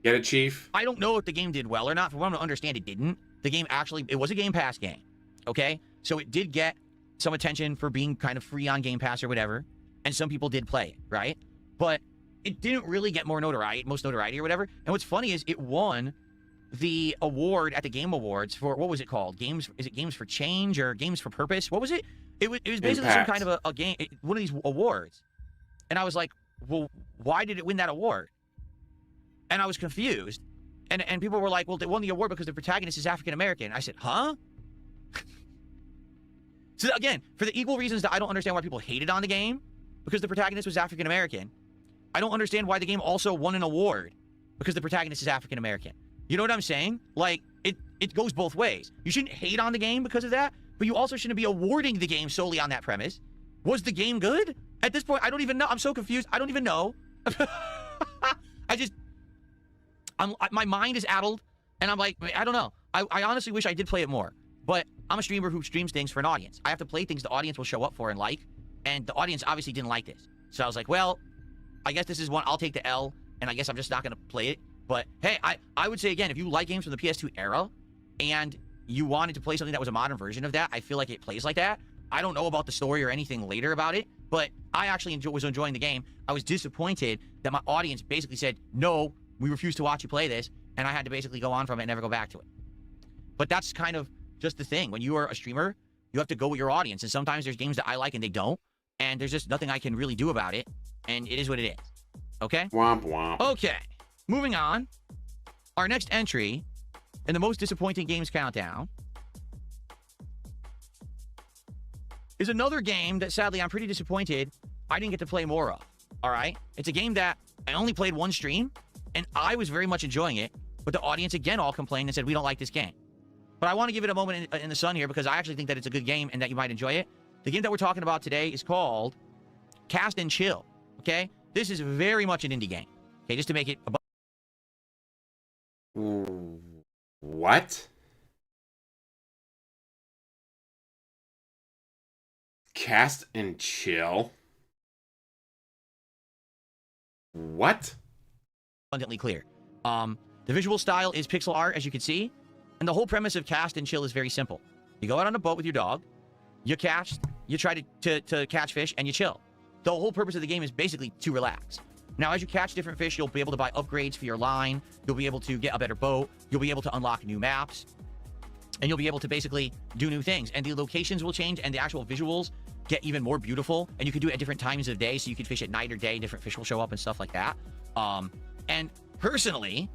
Get it, Chief? I don't know if the game did well or not. For what I understand, it didn't. The game actually, it was a Game Pass game, okay? So it did get some attention for being kind of free on Game Pass or whatever, and some people did play it, right? But it didn't really get most notoriety or whatever. And what's funny is it won the award at the Game Awards for, what was it called? Is it Games for Change or Games for Purpose? What was it? It was basically Impact. some kind of a game, one of these awards. And I was like, well, why did it win that award? And I was confused. And people were like, well, they won the award because the protagonist is African American. I said, huh? So again, for the equal reasons that I don't understand why people hated on the game, because the protagonist was African American, I don't understand why the game also won an award because the protagonist is African American. You know what I'm saying? Like, it goes both ways. You shouldn't hate on the game because of that, but you also shouldn't be awarding the game solely on that premise. Was the game good? At this point, I don't even know. I'm so confused. I don't even know. My mind is addled, and I'm like, I don't know. I honestly wish I did play it more, but I'm a streamer who streams things for an audience. I have to play things the audience will show up for and like, and the audience obviously didn't like this. So I was like, well, I guess this is one. I'll take the L, and I guess I'm just not going to play it. But hey, I would say, again, if you like games from the PS2 era, and you wanted to play something that was a modern version of that, I feel like it plays like that. I don't know about the story or anything later about it, but I actually was enjoying the game. I was disappointed that my audience basically said, no, we refuse to watch you play this, and I had to basically go on from it and never go back to it. But that's kind of just the thing. When you are a streamer, you have to go with your audience, and sometimes there's games that I like and they don't, and there's just nothing I can really do about it, and it is what it is. Okay? Womp womp. Okay. Moving on. Our next entry in the most disappointing games countdown is another game that, sadly, I'm pretty disappointed I didn't get to play more of. All right? It's a game that I only played one stream, and I was very much enjoying it, but the audience, again, all complained and said, we don't like this game. But I want to give it a moment in the sun here because I actually think that it's a good game and that you might enjoy it. The game that we're talking about today is called Cast and Chill, okay? This is very much an indie game, okay? Just to make it... What? Cast and Chill? What? Abundantly clear. The visual style is pixel art, as you can see, and the whole premise of Cast and Chill is very simple. You go out on a boat with your dog, you try to catch fish, and you chill. The whole purpose of the game is basically to relax. Now, as you catch different fish, you'll be able to buy upgrades for your line, you'll be able to get a better boat, you'll be able to unlock new maps, and you'll be able to basically do new things. And the locations will change, and the actual visuals get even more beautiful, and you can do it at different times of day, so you can fish at night or day, different fish will show up and stuff like that. And personally,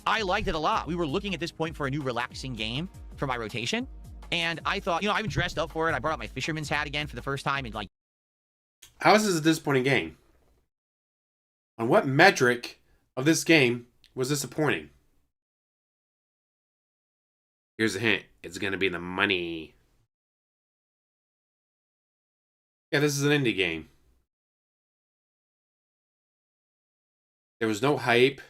I liked it a lot. We were looking at this point for a new relaxing game for my rotation, and I thought, you know, I've dressed up for it. I brought out my fisherman's hat again for the first time in like... How is this a disappointing game? On what metric of this game was disappointing? Here's a hint. It's going to be the money. Yeah, this is an indie game. There was no hype.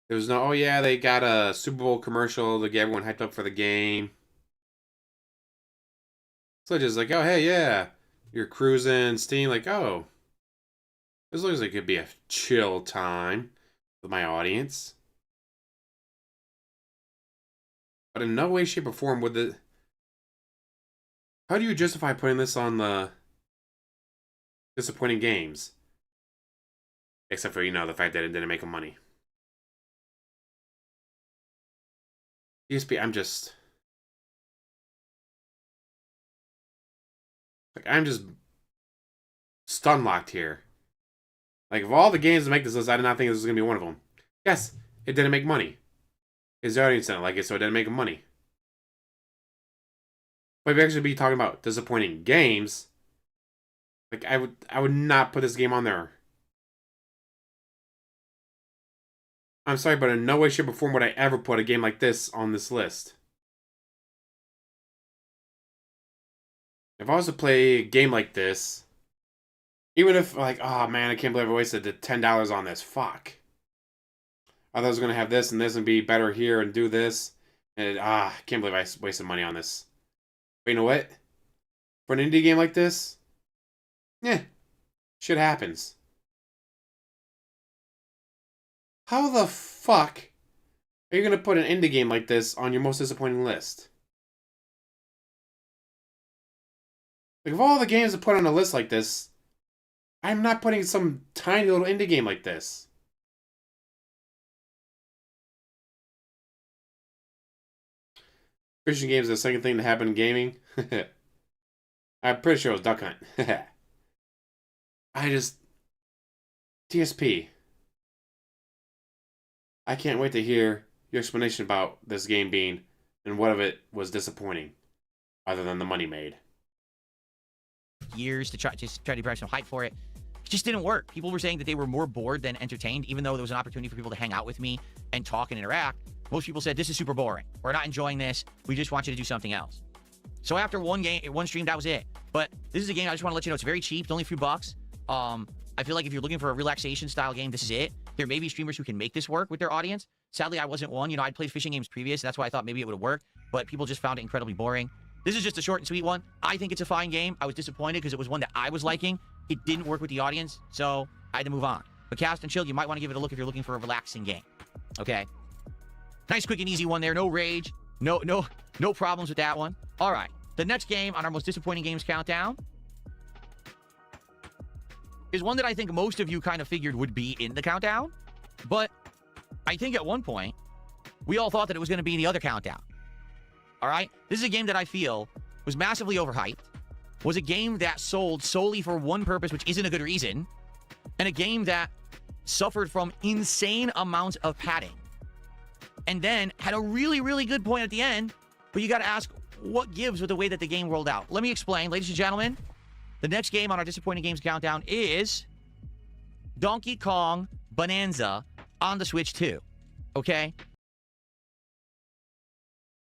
There was no, oh yeah, they got a Super Bowl commercial to get everyone hyped up for the game. So just like, oh hey, yeah. You're cruising, Steam, like, oh. This looks like it could be a chill time with my audience. But in no way, shape, or form would the... How do you justify putting this on the disappointing games? Except for, you know, the fact that it didn't make them money. DSP, I'm just... Like, I'm just stun locked here. Like, of all the games to make this list, I did not think this was going to be one of them. Yes, it didn't make money. Because the audience didn't like it, so it didn't make money. But if you actually be talking about disappointing games, like, I would not put this game on there. I'm sorry, but in no way, shape, or form would I ever put a game like this on this list. If I was to play a game like this, even if, like, oh man, I can't believe I wasted the $10 on this. Fuck. I thought I was going to have this and be better here and do this. And, I can't believe I wasted money on this. But you know what? For an indie game like this, shit happens. How the fuck are you gonna put an indie game like this on your most disappointing list? Like, of all the games to put on a list like this, I'm not putting some tiny little indie game like this. Fishing games are the second thing to happen in gaming. I'm pretty sure it was Duck Hunt. DSP. I can't wait to hear your explanation about this game being and what of it was disappointing, other than the money made. Years to try to drive some hype for it. It just didn't work. People were saying that they were more bored than entertained, even though there was an opportunity for people to hang out with me and talk and interact. Most people said, this is super boring. We're not enjoying this. We just want you to do something else. So after one stream, that was it. But this is a game I just want to let you know it's very cheap. It's only a few bucks. I feel like if you're looking for a relaxation style game, this is it. There may be streamers who can make this work with their audience. Sadly, I wasn't one. You know, I'd played fishing games previous. That's why I thought maybe it would have worked. But people just found it incredibly boring. This is just a short and sweet one. I think it's a fine game. I was disappointed because it was one that I was liking. It didn't work with the audience, so I had to move on. But Cast and Chill, you might want to give it a look if you're looking for a relaxing game. Okay? Nice, quick, and easy one there. No rage. No problems with that one. All right. The next game on our most disappointing games countdown is one that I think most of you kind of figured would be in the countdown. But I think at one point, we all thought that it was going to be in the other countdown. All right? This is a game that I feel was massively overhyped, was a game that sold solely for one purpose, which isn't a good reason, and a game that suffered from insane amounts of padding, and then had a really, really good point at the end, but you got to ask, what gives with the way that the game rolled out? Let me explain, ladies and gentlemen. The next game on our disappointing games countdown is Donkey Kong Bonanza on the Switch 2. Okay?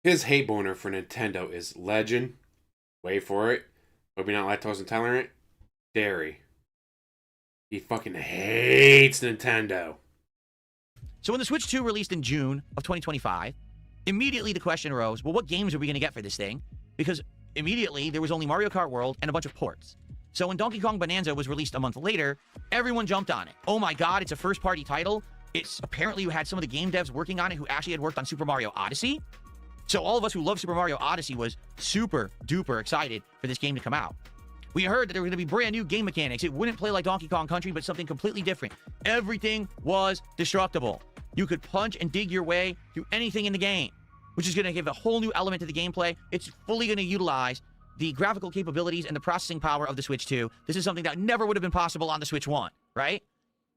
His hate boner for Nintendo is legend. Wait for it. Hope you're not lactose intolerant. Dairy. He fucking hates Nintendo. So when the Switch 2 released in June of 2025, immediately the question arose, well, what games are we going to get for this thing? Because immediately there was only Mario Kart World and a bunch of ports. So when Donkey Kong Bonanza was released a month later, everyone jumped on it. Oh my god, it's a first-party title. It's apparently you had some of the game devs working on it who actually had worked on Super Mario Odyssey. So all of us who love Super Mario Odyssey was super duper excited for this game to come out. We heard that there were going to be brand new game mechanics. It wouldn't play like Donkey Kong Country, but something completely different. Everything was destructible. You could punch and dig your way through anything in the game, which is going to give a whole new element to the gameplay. It's fully going to utilize the graphical capabilities and the processing power of the Switch 2. This is something that never would have been possible on the Switch 1, right?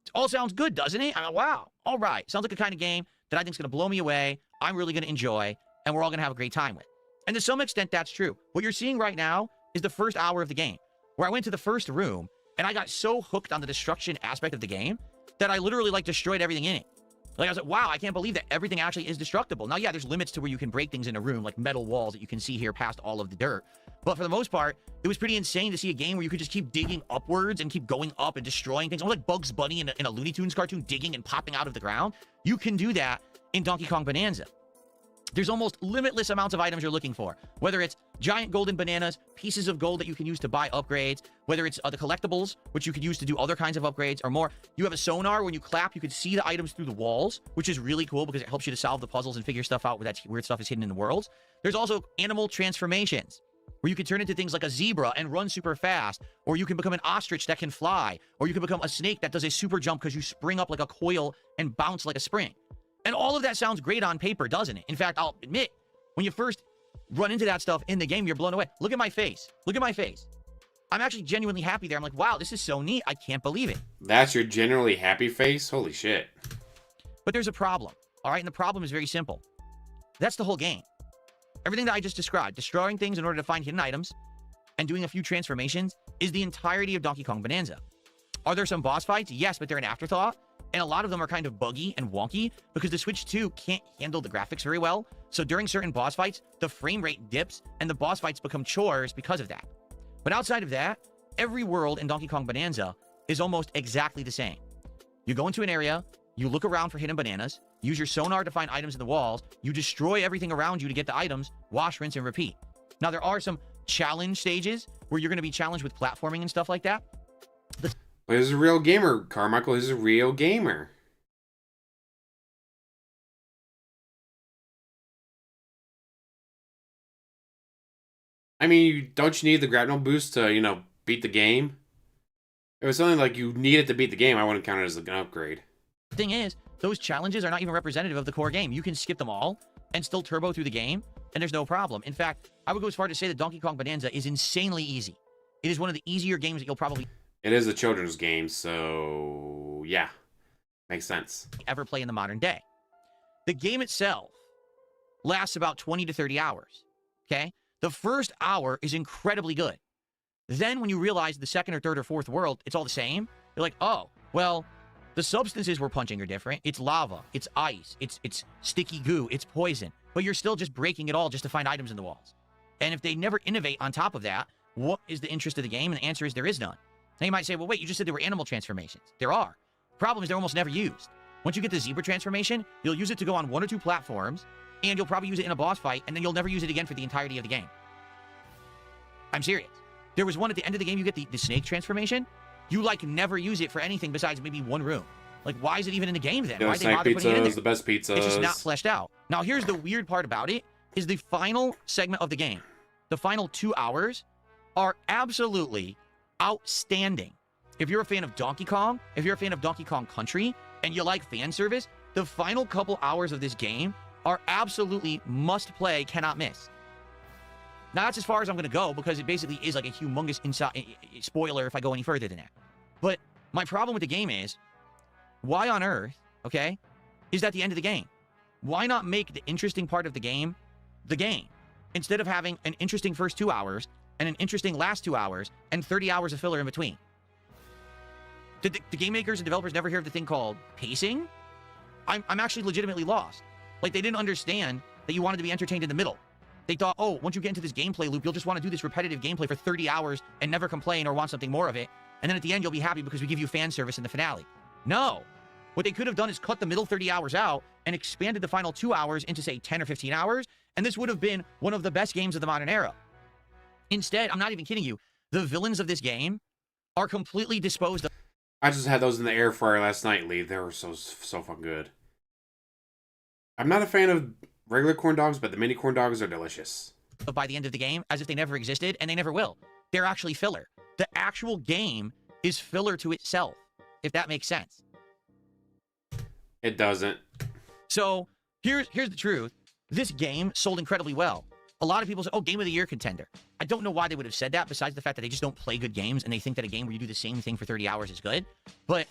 It all sounds good, doesn't it? I mean, wow. All right. Sounds like a kind of game that I think is going to blow me away. I'm really going to enjoy, and we're all going to have a great time with. And to some extent, that's true. What you're seeing right now is the first hour of the game, where I went to the first room, and I got so hooked on the destruction aspect of the game that I literally, like, destroyed everything in it. Like, I was like, wow, I can't believe that everything actually is destructible. Now, yeah, there's limits to where you can break things in a room, like metal walls that you can see here past all of the dirt. But for the most part, it was pretty insane to see a game where you could just keep digging upwards and keep going up and destroying things. Almost like Bugs Bunny in a Looney Tunes cartoon, digging and popping out of the ground. You can do that in Donkey Kong Bonanza. There's almost limitless amounts of items you're looking for. Whether it's giant golden bananas, pieces of gold that you can use to buy upgrades, whether it's the collectibles, which you could use to do other kinds of upgrades, or more. You have a sonar. When you clap, you can see the items through the walls, which is really cool because it helps you to solve the puzzles and figure stuff out where that weird stuff is hidden in the worlds. There's also animal transformations, where you can turn into things like a zebra and run super fast, or you can become an ostrich that can fly, or you can become a snake that does a super jump because you spring up like a coil and bounce like a spring. And all of that sounds great on paper, doesn't it? In fact, I'll admit, when you first run into that stuff in the game, you're blown away. Look at my face. Look at my face. I'm actually genuinely happy there. I'm like, wow, this is so neat. I can't believe it. That's your generally happy face? Holy shit. But there's a problem, all right? And the problem is very simple. That's the whole game. Everything that I just described, destroying things in order to find hidden items and doing a few transformations, is the entirety of Donkey Kong Bonanza. Are there some boss fights? Yes, but they're an afterthought. And a lot of them are kind of buggy and wonky because the Switch 2 can't handle the graphics very well. So during certain boss fights, the frame rate dips and the boss fights become chores because of that. But outside of that, every world in Donkey Kong Bonanza is almost exactly the same. You go into an area, you look around for hidden bananas, use your sonar to find items in the walls, you destroy everything around you to get the items, wash, rinse, and repeat. Now, there are some challenge stages where you're going to be challenged with platforming and stuff like that. But he's a real gamer, Carmichael. He's a real gamer. I mean, don't you need the grapnel boost to, you know, beat the game? If it was something like you needed to beat the game, I wouldn't count it as an upgrade. The thing is, those challenges are not even representative of the core game. You can skip them all and still turbo through the game, and there's no problem. In fact, I would go as far to say that Donkey Kong Bonanza is insanely easy. It is one of the easier games that you'll probably... It is a children's game, so yeah, makes sense. ...ever play in the modern day. The game itself lasts about 20 to 30 hours, okay? The first hour is incredibly good. Then when you realize the second or third or fourth world, it's all the same, you're like, oh, well, the substances we're punching are different. It's lava, it's ice, it's sticky goo, it's poison. But you're still just breaking it all just to find items in the walls. And if they never innovate on top of that, what is the interest of the game? And the answer is there is none. Now you might say, well, wait, you just said there were animal transformations. There are. The problem is they're almost never used. Once you get the zebra transformation, you'll use it to go on 1 or 2 platforms, and you'll probably use it in a boss fight, and then you'll never use it again for the entirety of the game. I'm serious. There was one at the end of the game, you get the snake transformation. You, like, never use it for anything besides maybe one room. Like, why is it even in the game then? Yeah, why snake pizza is the best pizza. It's just not fleshed out. Now, here's the weird part about it, is the final segment of the game, the final 2 hours, are absolutely outstanding. If you're a fan of Donkey Kong, if you're a fan of Donkey Kong Country, and you like fan service, the final couple hours of this game are absolutely must play, cannot miss. Now, that's as far as I'm going to go, because it basically is like a humongous spoiler if I go any further than that. But my problem with the game is, why on earth, okay, is that the end of the game? Why not make the interesting part of the game, instead of having an interesting first 2 hours, and an interesting last 2 hours, and 30 hours of filler in between? Did the game makers and developers never hear of the thing called pacing? I'm actually legitimately lost. Like, they didn't understand that you wanted to be entertained in the middle. They thought, oh, once you get into this gameplay loop, you'll just want to do this repetitive gameplay for 30 hours and never complain or want something more of it. And then at the end, you'll be happy because we give you fan service in the finale. No. What they could have done is cut the middle 30 hours out and expanded the final 2 hours into, say, 10 or 15 hours, and this would have been one of the best games of the modern era. Instead, I'm not even kidding you, the villains of this game are completely disposed of. I just had those in the air fryer last night, Lee. They were so fucking good. I'm not a fan of regular corn dogs, but the mini corn dogs are delicious. By the end of the game, as if they never existed, and they never will. They're actually filler. The actual game is filler to itself, if that makes sense. It doesn't. So, here's the truth. This game sold incredibly well. A lot of people say, oh, Game of the Year contender. I don't know why they would have said that, besides the fact that they just don't play good games, and they think that a game where you do the same thing for 30 hours is good. But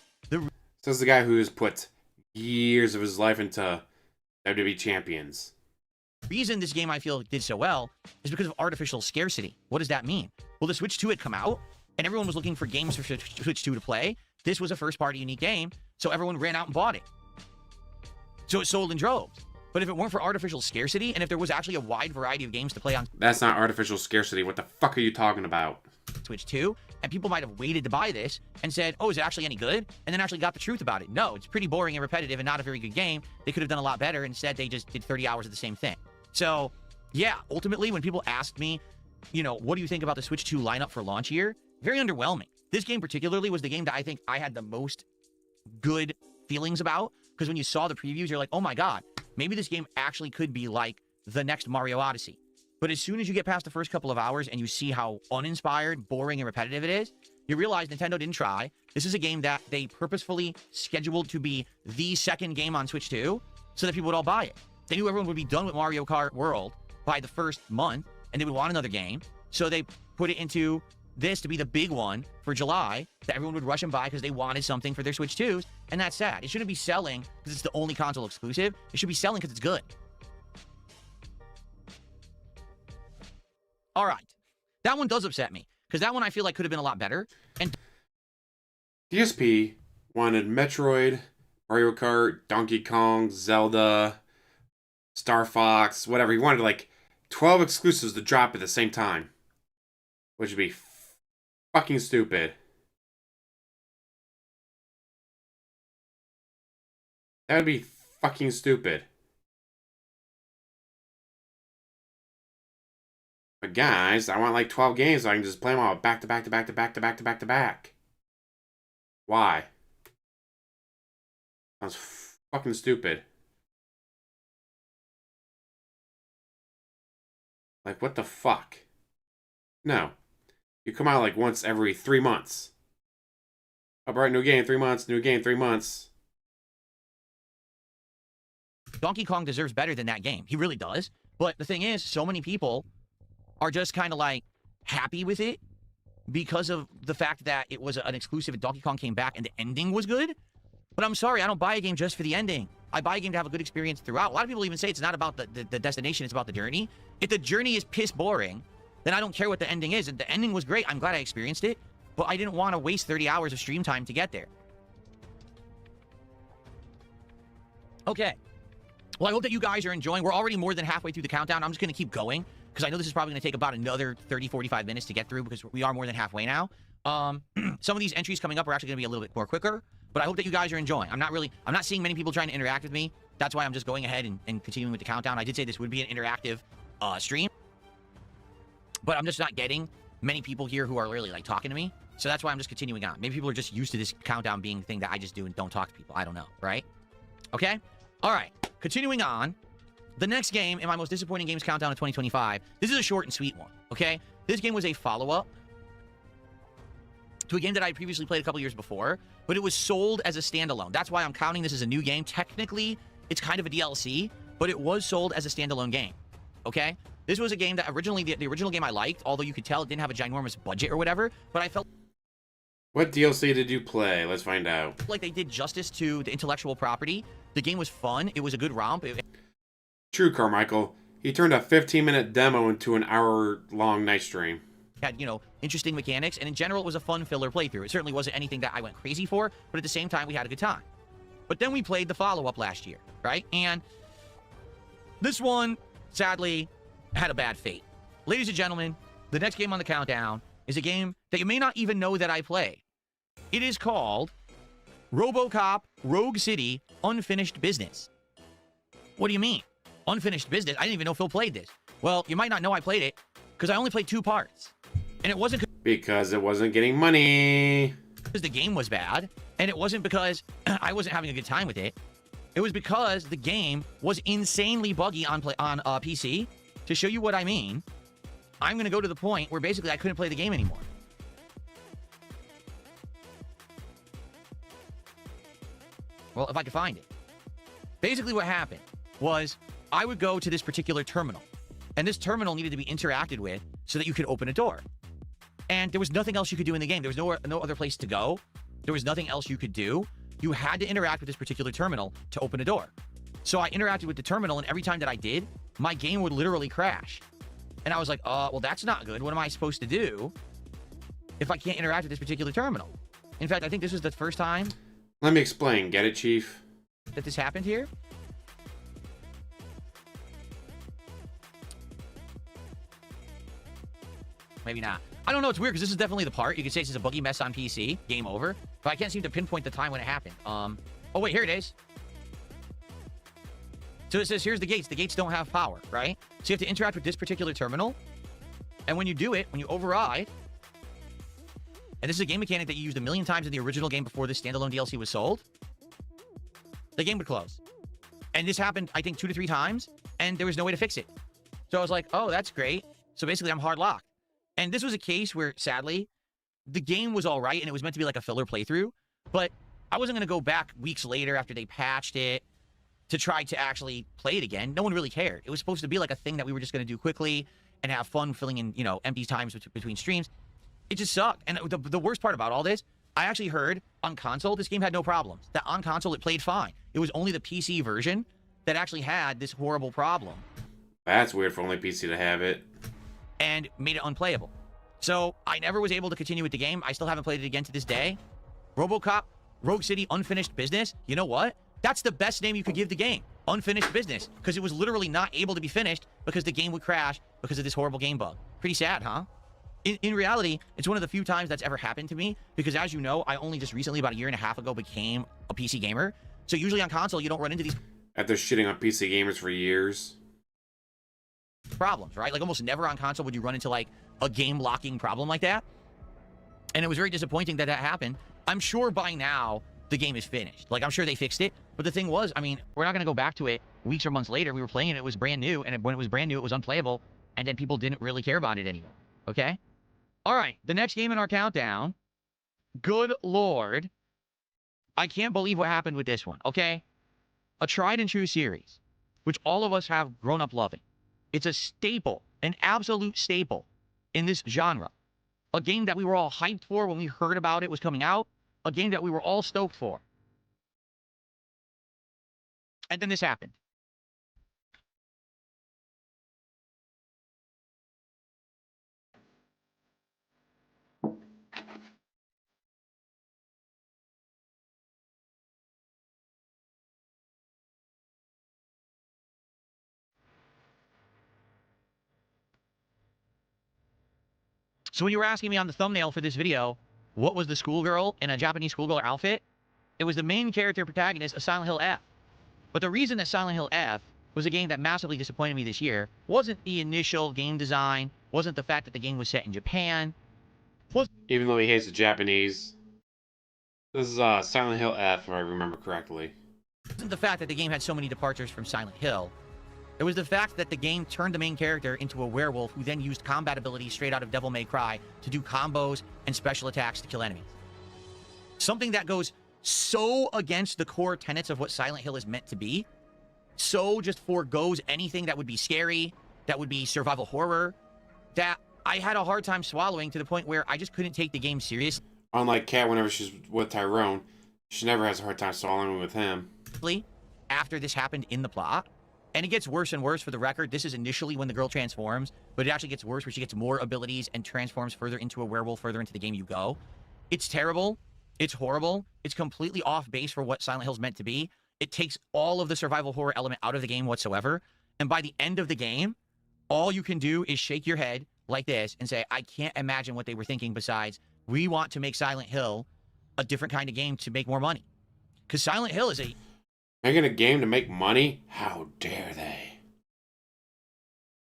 says the guy who has put years of his life into WWE champions. The reason this game, I feel, did so well is because of artificial scarcity. What does that mean? Well, the Switch 2 had come out, and everyone was looking for games for Switch 2 to play. This was a first-party unique game, so everyone ran out and bought it. So it sold in droves. But if it weren't for artificial scarcity, and if there was actually a wide variety of games to play on... That's not artificial scarcity. What the fuck are you talking about? Switch 2, and people might have waited to buy this and said, oh, is it actually any good? And then actually got the truth about it. No, it's pretty boring and repetitive and not a very good game. They could have done a lot better. Instead, they just did 30 hours of the same thing. So, yeah, ultimately, when people asked me, you know, what do you think about the Switch 2 lineup for launch year? Very underwhelming. This game particularly was the game that I think I had the most good feelings about, because when you saw the previews, you're like, oh my god, maybe this game actually could be like the next Mario Odyssey. But as soon as you get past the first couple of hours and you see how uninspired, boring, and repetitive it is, you realize Nintendo didn't try. This is a game that they purposefully scheduled to be the second game on Switch 2 so that people would all buy it. They knew everyone would be done with Mario Kart World by the first month, and they would want another game. So they put it into this to be the big one for July that everyone would rush and buy because they wanted something for their Switch 2s, and that's sad. It shouldn't be selling because it's the only console exclusive. It should be selling because it's good. All right. That one does upset me, because that one I feel like could have been a lot better. And DSP wanted Metroid, Mario Kart, Donkey Kong, Zelda, Star Fox, whatever. He wanted like 12 exclusives to drop at the same time, which would be fucking stupid. That would be fucking stupid. But guys, I want like 12 games so I can just play them all back to back to back to back to back to back to back. Why? Sounds fucking stupid. Like, what the fuck? No. You come out like once every 3 months. Alright, new game 3 months, new game 3 months. Donkey Kong deserves better than that game. He really does. But the thing is, so many people are just kind of like happy with it because of the fact that it was an exclusive and Donkey Kong came back and the ending was good. But I'm sorry, I don't buy a game just for the ending. I buy a game to have a good experience throughout. A lot of people even say it's not about the destination, it's about the journey. If the journey is piss boring, then I don't care what the ending is. And the ending was great. I'm glad I experienced it. But I didn't want to waste 30 hours of stream time to get there. Okay. Well, I hope that you guys are enjoying. We're already more than halfway through the countdown. I'm just going to keep going because I know this is probably going to take about another 30, 45 minutes to get through because we are more than halfway now. Some of these entries coming up are actually going to be a little bit more quicker, but I hope that you guys are enjoying. I'm not seeing many people trying to interact with me. That's why I'm just going ahead and continuing with the countdown. I did say this would be an interactive stream, but I'm just not getting many people here who are really like talking to me. So that's why I'm just continuing on. Maybe people are just used to this countdown being the thing that I just do and don't talk to people. I don't know, right? Okay? All right. Continuing on. The next game in my most disappointing games countdown of 2025. This is a short and sweet one, okay? This game was a follow-up to a game that I previously played a couple years before, but it was sold as a standalone. That's why I'm counting this as a new game. Technically, it's kind of a DLC, but it was sold as a standalone game, okay? This was a game that originally, the original game I liked, although you could tell it didn't have a ginormous budget or whatever, but I felt... What DLC did you play? Let's find out. Like they did justice to the intellectual property. The game was fun. It was a good romp. True, Carmichael. He turned a 15-minute demo into an hour-long night stream. Had, you know, interesting mechanics, and in general, it was a fun filler playthrough. It certainly wasn't anything that I went crazy for, but at the same time, we had a good time. But then we played the follow-up last year, right? And this one, sadly, had a bad fate. Ladies and gentlemen, the next game on the countdown is a game that you may not even know that I play. It is called RoboCop Rogue City Unfinished Business. What do you mean? Unfinished Business? I didn't even know Phil played this. Well, you might not know I played it because I only played 2 parts. And it wasn't because it wasn't getting money. Because the game was bad, and it wasn't because I wasn't having a good time with it. It was because the game was insanely buggy on PC. To show you what I mean, I'm going to go to the point where basically I couldn't play the game anymore. Well, if I could find it. Basically what happened was I would go to this particular terminal, and this terminal needed to be interacted with so that you could open a door. And there was nothing else you could do in the game. There was no other place to go. There was nothing else you could do. You had to interact with this particular terminal to open a door. So I interacted with the terminal, and every time that I did, my game would literally crash. And I was like, well, that's not good. What am I supposed to do if I can't interact with this particular terminal? In fact, I think this was the first time. Let me explain. Get it, Chief? That this happened here. Maybe not. I don't know. It's weird because this is definitely the part. You could say this is a buggy mess on PC. Game over. But I can't seem to pinpoint the time when it happened. Oh, wait. Here it is. So it says, here's the gates. The gates don't have power, right? So you have to interact with this particular terminal. And when you do it, when you override, and this is a game mechanic that you used a million times in the original game before this standalone DLC was sold, the game would close. And this happened, I think, 2 to 3 times, and there was no way to fix it. So I was like, oh, that's great. So basically, I'm hard locked. And this was a case where, sadly, the game was all right, and it was meant to be like a filler playthrough, but I wasn't going to go back weeks later after they patched it to try to actually play it again. No one really cared. It was supposed to be like a thing that we were just going to do quickly and have fun filling in, you know, empty times between streams. It just sucked. And the worst part about all this, I actually heard on console, this game had no problems. That on console, it played fine. It was only the PC version that actually had this horrible problem. That's weird for only PC to have it. And made it unplayable. So I never was able to continue with the game. I still haven't played it again to this day. RoboCop Rogue City Unfinished Business. You know what? That's the best name you could give the game. Unfinished Business. Because it was literally not able to be finished because the game would crash because of this horrible game bug. Pretty sad, huh? In reality, it's one of the few times that's ever happened to me because, as you know, I only just recently, about a year and a half ago, became a PC gamer. So usually on console, you don't run into these... After shitting on PC gamers for years. problems, right? Like almost never on console would you run into like a game locking problem like that. And it was very disappointing that that happened. I'm sure by now the game is finished. Like I'm sure they fixed it. But the thing was, I mean, we're not going to go back to it weeks or months later. We were playing it. It was brand new. And when it was brand new, it was unplayable. And then people didn't really care about it anymore. Okay? All right. The next game in our countdown. Good Lord. I can't believe what happened with this one. Okay? A tried and true series, which all of us have grown up loving. It's a staple, an absolute staple in this genre. A game that we were all hyped for when we heard about it was coming out. A game that we were all stoked for. And then this happened. So when you were asking me on the thumbnail for this video, what was the schoolgirl in a Japanese schoolgirl outfit? It was the main character protagonist of Silent Hill F. But the reason that Silent Hill F was a game that massively disappointed me this year wasn't the initial game design, wasn't the fact that the game was set in Japan. Even though he hates the Japanese. This is Silent Hill F, if I remember correctly. Wasn't the fact that the game had so many departures from Silent Hill. It was the fact that the game turned the main character into a werewolf who then used combat abilities straight out of Devil May Cry to do combos and special attacks to kill enemies. Something that goes so against the core tenets of what Silent Hill is meant to be, so just forgoes anything that would be scary, that would be survival horror, that I had a hard time swallowing to the point where I just couldn't take the game seriously. Unlike Kat, whenever she's with Tyrone, she never has a hard time swallowing with him. After this happened in the plot, and it gets worse and worse for the record. This is initially when the girl transforms, but it actually gets worse where she gets more abilities and transforms further into a werewolf further into the game you go. It's terrible. It's horrible. It's completely off base for what Silent Hill's meant to be. It takes all of the survival horror element out of the game whatsoever. And by the end of the game, all you can do is shake your head like this and say, I can't imagine what they were thinking besides, we want to make Silent Hill a different kind of game to make more money. Because Silent Hill is a... Making a game to make money? How dare they?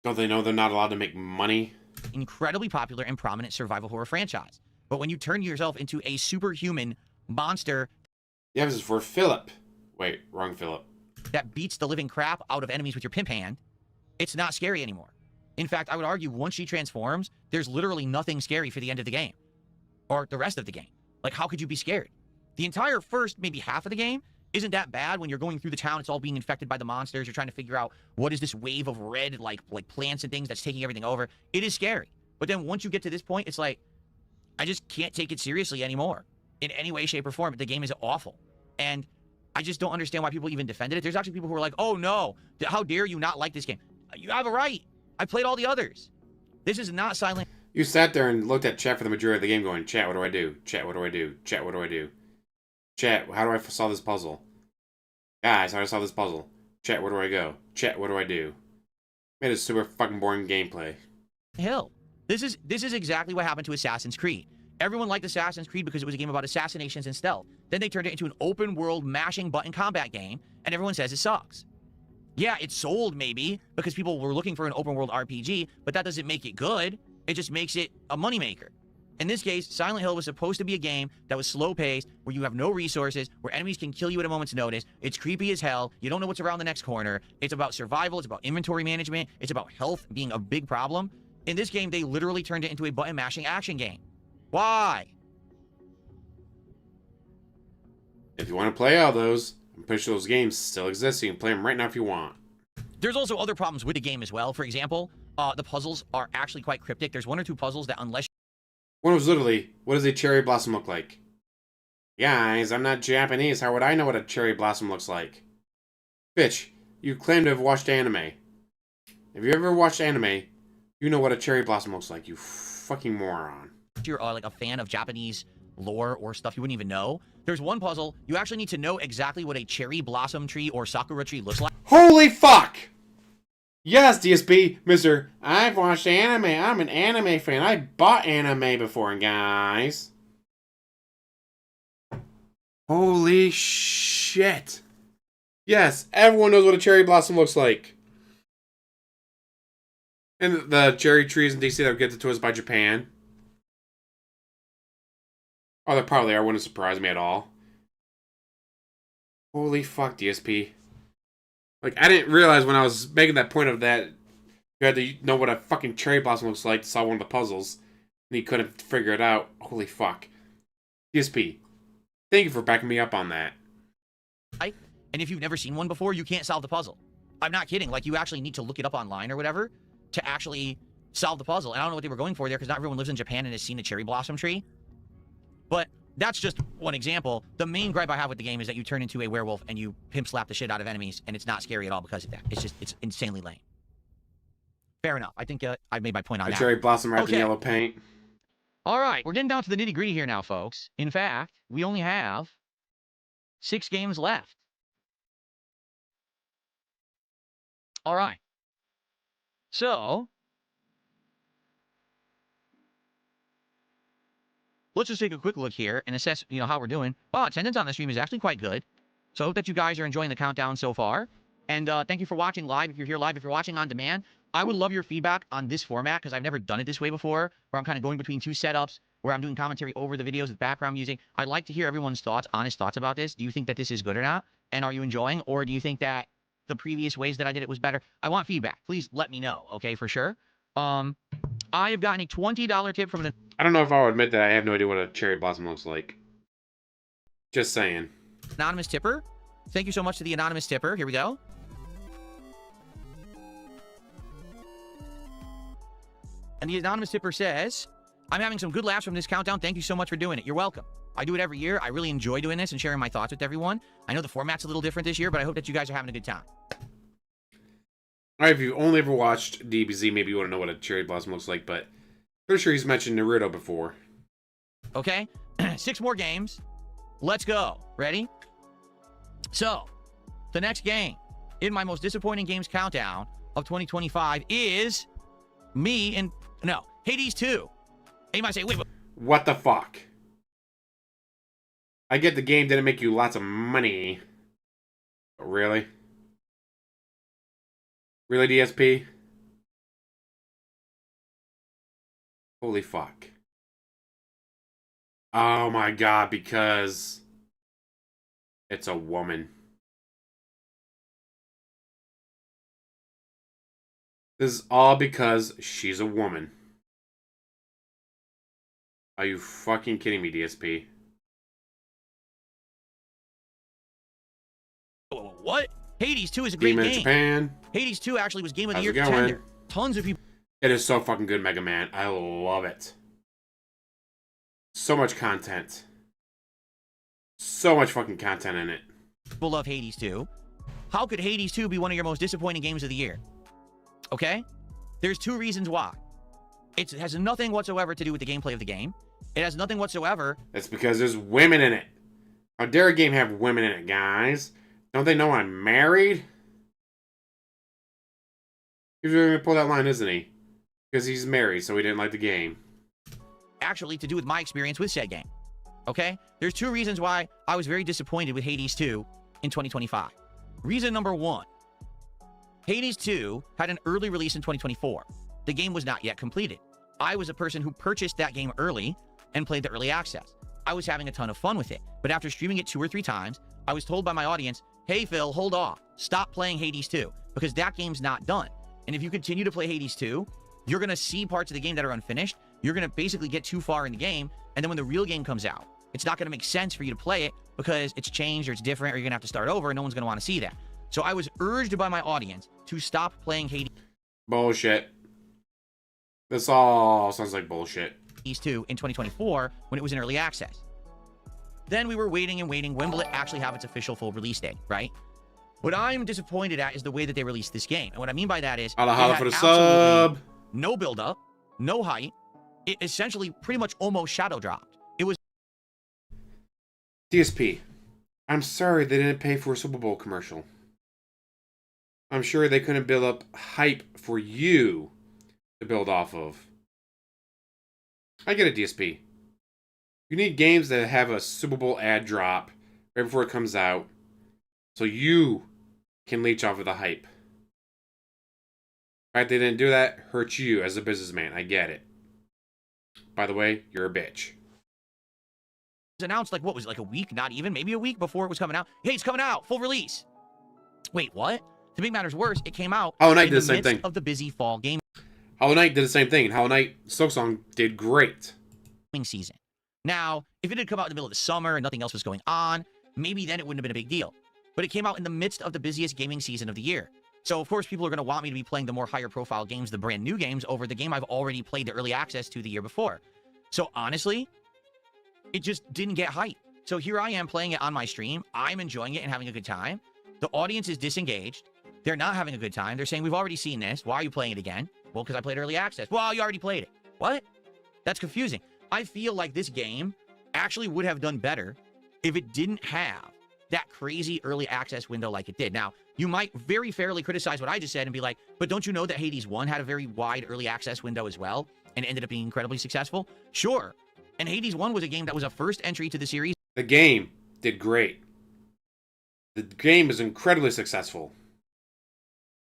Don't they know they're not allowed to make money? Incredibly popular and prominent survival horror franchise. But when you turn yourself into a superhuman monster... Yeah, this is for Philip. Wait, wrong Philip. ...that beats the living crap out of enemies with your pimp hand, it's not scary anymore. In fact, I would argue once she transforms, there's literally nothing scary for the end of the game. Or the rest of the game. Like, how could you be scared? The entire first, maybe half of the game, isn't that bad. When you're going through the town, it's all being infected by the monsters. You're trying to figure out what is this wave of red, like plants and things that's taking everything over. It is scary. But then once you get to this point, it's like, I just can't take it seriously anymore. In any way, shape, or form. The game is awful. And I just don't understand why people even defended it. There's actually people who are like, oh no, how dare you not like this game? You have a right. I played all the others. This is not Silent... You sat there and looked at chat for the majority of the game going, chat, what do I do? Chat, what do I do? Chat, what do I do? Chat, how do I solve this puzzle? Guys, how do I solve this puzzle? Chat, where do I go? Chat, what do I do? Made a super fucking boring gameplay. Hill. This is exactly what happened to Assassin's Creed. Everyone liked Assassin's Creed because it was a game about assassinations and stealth. Then they turned it into an open world mashing button combat game, and everyone says it sucks. Yeah, it sold maybe because people were looking for an open world RPG, but that doesn't make it good. It just makes it a moneymaker. In this case, Silent Hill was supposed to be a game that was slow-paced, where you have no resources, where enemies can kill you at a moment's notice. It's creepy as hell. You don't know what's around the next corner. It's about survival. It's about inventory management. It's about health being a big problem. In this game, they literally turned it into a button-mashing action game. Why? If you want to play all those, I'm pretty sure those games still exist, so you can play them right now if you want. There's also other problems with the game as well. For example, the puzzles are actually quite cryptic. There's one or two puzzles that unless... One was literally, what does a cherry blossom look like? Guys, I'm not Japanese. How would I know what a cherry blossom looks like? Bitch, you claim to have watched anime. If you ever watched anime, you know what a cherry blossom looks like, you fucking moron. You're like a fan of Japanese lore or stuff you wouldn't even know. There's one puzzle, you actually need to know exactly what a cherry blossom tree or sakura tree looks like. Holy fuck! Yes, DSP, Mr. I've watched anime. I'm an anime fan. I bought anime before, guys. Holy shit. Yes, everyone knows what a cherry blossom looks like. And the cherry trees in DC that would get to us by Japan. Oh, they probably are. Wouldn't surprise me at all. Holy fuck, DSP. Like, I didn't realize when I was making that point of that, you had to know what a fucking cherry blossom looks like to solve one of the puzzles. And you couldn't figure it out. Holy fuck. DSP, thank you for backing me up on that. And if you've never seen one before, you can't solve the puzzle. I'm not kidding. Like, you actually need to look it up online or whatever to actually solve the puzzle. And I don't know what they were going for there, because not everyone lives in Japan and has seen a cherry blossom tree. But that's just one example. The main gripe I have with the game is that you turn into a werewolf and you pimp slap the shit out of enemies, and it's not scary at all because of that. It's insanely lame. Fair enough. I think I made my point on A that. cherry blossom wrapped in yellow paint. All right, we're getting down to the nitty-gritty here now, folks. In fact, we only have 6 games left. All right. So, let's just take a quick look here and assess, how we're doing. Wow, attendance on the stream is actually quite good. So I hope that you guys are enjoying the countdown so far. And thank you for watching live. If you're here live, if you're watching on demand, I would love your feedback on this format, because I've never done it this way before, where I'm kind of going between 2 setups, where I'm doing commentary over the videos with background music. I'd like to hear everyone's thoughts, honest thoughts about this. Do you think that this is good or not? And are you enjoying? Or do you think that the previous ways that I did it was better? I want feedback. Please let me know, okay, for sure. I have gotten a $20 tip from an... I don't know if I'll admit that I have no idea what a cherry blossom looks like. Just saying. Anonymous tipper. Thank you so much to the anonymous tipper. Here we go. And the anonymous tipper says, I'm having some good laughs from this countdown. Thank you so much for doing it. You're welcome. I do it every year. I really enjoy doing this and sharing my thoughts with everyone. I know the format's a little different this year, but I hope that you guys are having a good time. Alright, if you've only ever watched DBZ, maybe you want to know what a cherry blossom looks like, but pretty sure he's mentioned Naruto before. Okay, 6 more games. Let's go. Ready? So, the next game in my most disappointing games countdown of 2025 is Hades 2. And you might say, wait, what the fuck? I get the game didn't make you lots of money. But really? Really, DSP? Holy fuck. Oh my god, because it's a woman. This is all because she's a woman. Are you fucking kidding me, DSP? what? Hades 2 is a great Demon game. in Japan. Hades 2 actually was Game of the How's Year it going? contender. Tons of people... It is so fucking good, Mega Man. I love it. So much content. So much fucking content in it. People love Hades 2. How could Hades 2 be one of your most disappointing games of the year? Okay? There's 2 reasons why. It has nothing whatsoever to do with the gameplay of the game. It has nothing whatsoever... That's because there's women in it. How dare a game have women in it, guys? Don't they know I'm married? He's really gonna pull that line, isn't he? Because he's married, so he didn't like the game. Actually, to do with my experience with said game. Okay? There's 2 reasons why I was very disappointed with Hades 2 in 2025. Reason number 1. Hades 2 had an early release in 2024. The game was not yet completed. I was a person who purchased that game early and played the early access. I was having a ton of fun with it. But after streaming it 2 or 3 times, I was told by my audience, hey Phil, hold off. Stop playing Hades 2, because that game's not done. And if you continue to play Hades 2, you're going to see parts of the game that are unfinished. You're going to basically get too far in the game, and then when the real game comes out, it's not going to make sense for you to play it because it's changed or it's different, or you're going to have to start over, and no one's going to want to see that. So I was urged by my audience to stop playing Hades Bullshit. This all sounds like bullshit. 2 in 2024 when it was in early access. Then we were waiting and waiting. When will it actually have its official full release date, right? What I'm disappointed at is the way that they released this game. And what I mean by that is... Holla it holla had for the absolutely sub. no build-up, no hype. It essentially pretty much almost shadow dropped. It was... DSP, I'm sorry they didn't pay for a Super Bowl commercial. I'm sure they couldn't build up hype for you to build off of. I get it, DSP. You need games that have a Super Bowl ad drop right before it comes out, so you can leech off of the hype. The fact they didn't do that hurts you as a businessman. I get it. By the way, you're a bitch. Announced like what was it, like a week, not even, maybe a week before it was coming out. Hey, it's coming out, full release. Wait, what? To make matters worse, it came out Hollow Knight in did the same midst thing. of the busy fall gaming Hollow Knight did the same thing. Hollow Knight Silksong did great. season. Now, if it had come out in the middle of the summer and nothing else was going on, maybe then it wouldn't have been a big deal. But it came out in the midst of the busiest gaming season of the year. So, of course, people are going to want me to be playing the more higher profile games, the brand new games, over the game I've already played the early access to the year before. So, honestly, it just didn't get hype. So here I am playing it on my stream. I'm enjoying it and having a good time. The audience is disengaged. They're not having a good time. They're saying, we've already seen this. Why are you playing it again? Well, because I played early access. Well, you already played it. What? That's confusing. I feel like this game actually would have done better if it didn't have that crazy early access window like it did. Now, you might very fairly criticize what I just said and be like, but don't you know that Hades 1 had a very wide early access window as well and ended up being incredibly successful? Sure. And Hades 1 was a game that was a first entry to the series. The game did great. The game is incredibly successful.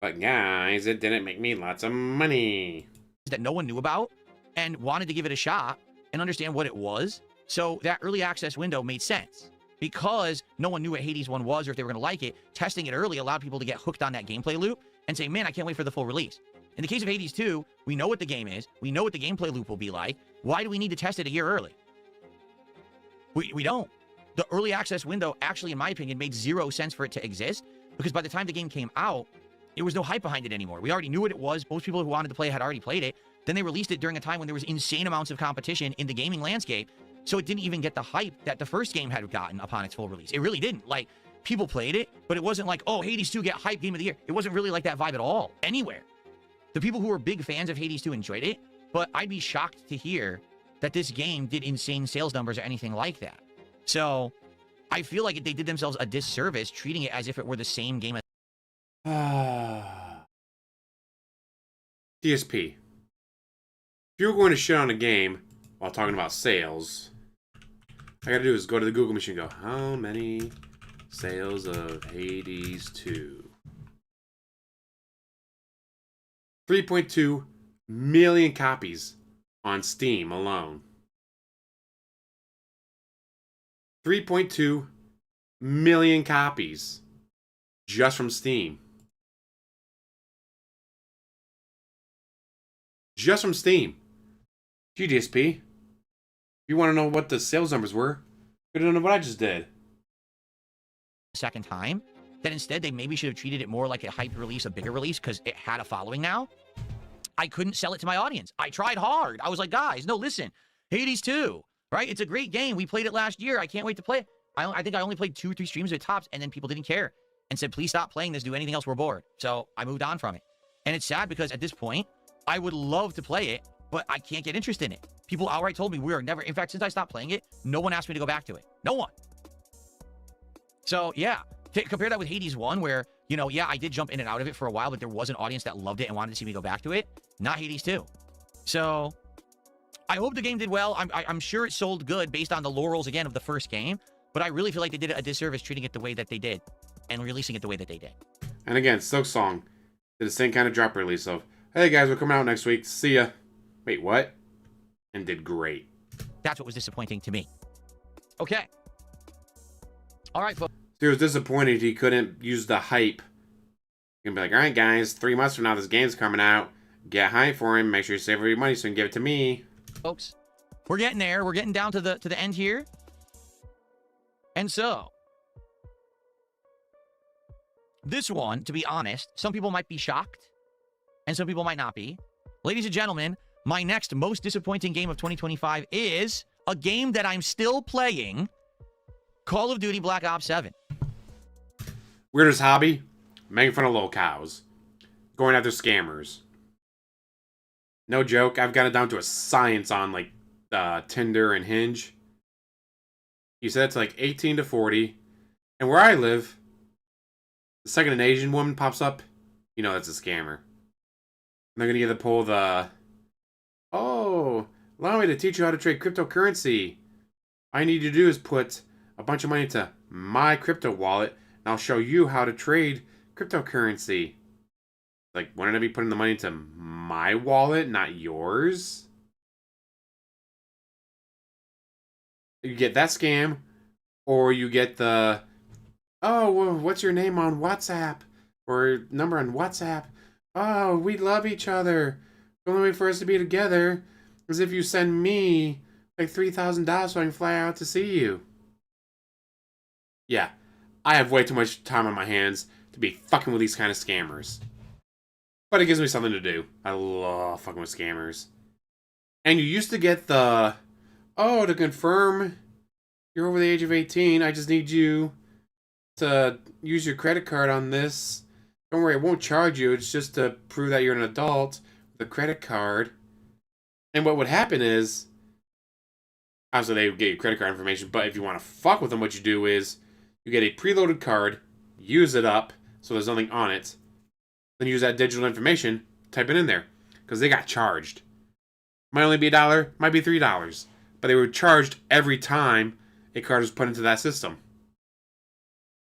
But guys, it didn't make me lots of money. That no one knew about and wanted to give it a shot and understand what it was. So that early access window made sense. Because no one knew what Hades 1 was or if they were going to like it, testing it early allowed people to get hooked on that gameplay loop and say, man, I can't wait for the full release. In the case of Hades 2, we know what the game is. We know what the gameplay loop will be like. Why do we need to test it a year early? We don't. The early access window actually, in my opinion, made zero sense for it to exist because by the time the game came out, there was no hype behind it anymore. We already knew what it was. Most people who wanted to play it had already played it. Then they released it during a time when there was insane amounts of competition in the gaming landscape. So it didn't even get the hype that the first game had gotten upon its full release. It really didn't. Like, people played it, but it wasn't like, oh, Hades 2 get hype game of the year. It wasn't really like that vibe at all, anywhere. The people who were big fans of Hades 2 enjoyed it, but I'd be shocked to hear that this game did insane sales numbers or anything like that. So I feel like they did themselves a disservice treating it as if it were the same game as DSP. If you were going to shit on a game while talking about sales, all I gotta do is go to the Google machine and go, how many sales of Hades 2? 3.2 million copies on Steam alone. 3.2 million copies just from Steam. Just from Steam. GDSP. If you want to know what the sales numbers were, you don't know what I just did. second time, that instead they maybe should have treated it more like a hype release, a bigger release, because it had a following now. I couldn't sell it to my audience. I tried hard. I was like, guys, no, listen. Hades 2, right? It's a great game. We played it last year. I can't wait to play it. I think I only played 2 or 3 streams at tops, and then people didn't care and said, please stop playing this. Do anything else. We're bored. So I moved on from it. And it's sad because at this point, I would love to play it, but I can't get interest in it. People outright told me we are never... In fact, since I stopped playing it, no one asked me to go back to it. No one. So, yeah. Compare that with Hades 1, where, you know, yeah, I did jump in and out of it for a while, but there was an audience that loved it and wanted to see me go back to it. Not Hades 2. So, I hope the game did well. I'm sure it sold good based on the laurels, again, of the first game. But I really feel like they did a disservice treating it the way that they did and releasing it the way that they did. And again, Silksong did the same kind of drop release of, hey guys, we're coming out next week. See ya. Wait, what? And did great. That's what was disappointing to me. Okay. All right, folks. He was disappointed he couldn't use the hype. He can be like, all right, guys, 3 months from now, this game's coming out. Get hype for him. Make sure you save every money so you can give it to me. Folks, we're getting there. We're getting down to the end here. And so, this one, to be honest, some people might be shocked, and some people might not be. Ladies and gentlemen, my next most disappointing game of 2025 is a game that I'm still playing, Call of Duty Black Ops 7. Weirdest hobby? Making fun of little cows. Going after scammers. No joke, I've got it down to a science on, like, Tinder and Hinge. You said it's like 18 to 40. And where I live, the second an Asian woman pops up, you know that's a scammer. And they're going to either pull the, oh, allow me to teach you how to trade cryptocurrency. All you need to do is put a bunch of money into my crypto wallet, and I'll show you how to trade cryptocurrency. Like, wouldn't I be putting the money into my wallet, not yours? You get that scam, or you get the, oh, well, what's your name on WhatsApp? Or number on WhatsApp? Oh, we love each other. The only way for us to be together is if you send me like $3,000 so I can fly out to see you. Yeah, I have way too much time on my hands to be fucking with these kind of scammers. But it gives me something to do. I love fucking with scammers. And you used to get the, oh, to confirm you're over the age of 18, I just need you to use your credit card on this. Don't worry, it won't charge you. It's just to prove that you're an adult with a credit card. And what would happen is, obviously they would get your credit card information, but if you want to fuck with them, what you do is you get a preloaded card, use it up, so there's nothing on it, then use that digital information, type it in there. Because they got charged. Might only be $1, might be $3. But they were charged every time a card was put into that system.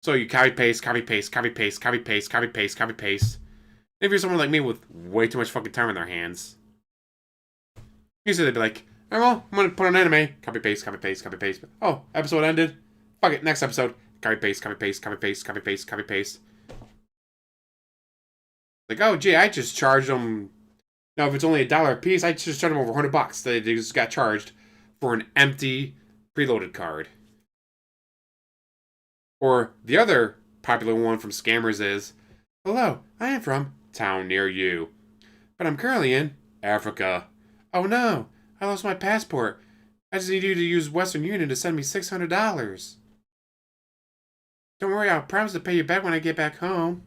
So you copy paste, copy paste, copy paste, copy paste, copy paste, copy paste. And if you're someone like me with way too much fucking time on their hands, usually they'd be like, oh, well, I'm gonna put on anime. Copy paste, copy paste, copy paste. Oh, episode ended. Fuck it, next episode. Copy paste, copy paste, copy paste, copy paste, copy paste. Like, oh, gee, I just charged them. Now, if it's only $1 a piece, I just charged them over $100. They just got charged for an empty preloaded card. Or the other popular one from scammers is, hello, I am from town near you, but I'm currently in Africa. Oh no, I lost my passport. I just need you to use Western Union to send me $600. Don't worry, I'll promise to pay you back when I get back home.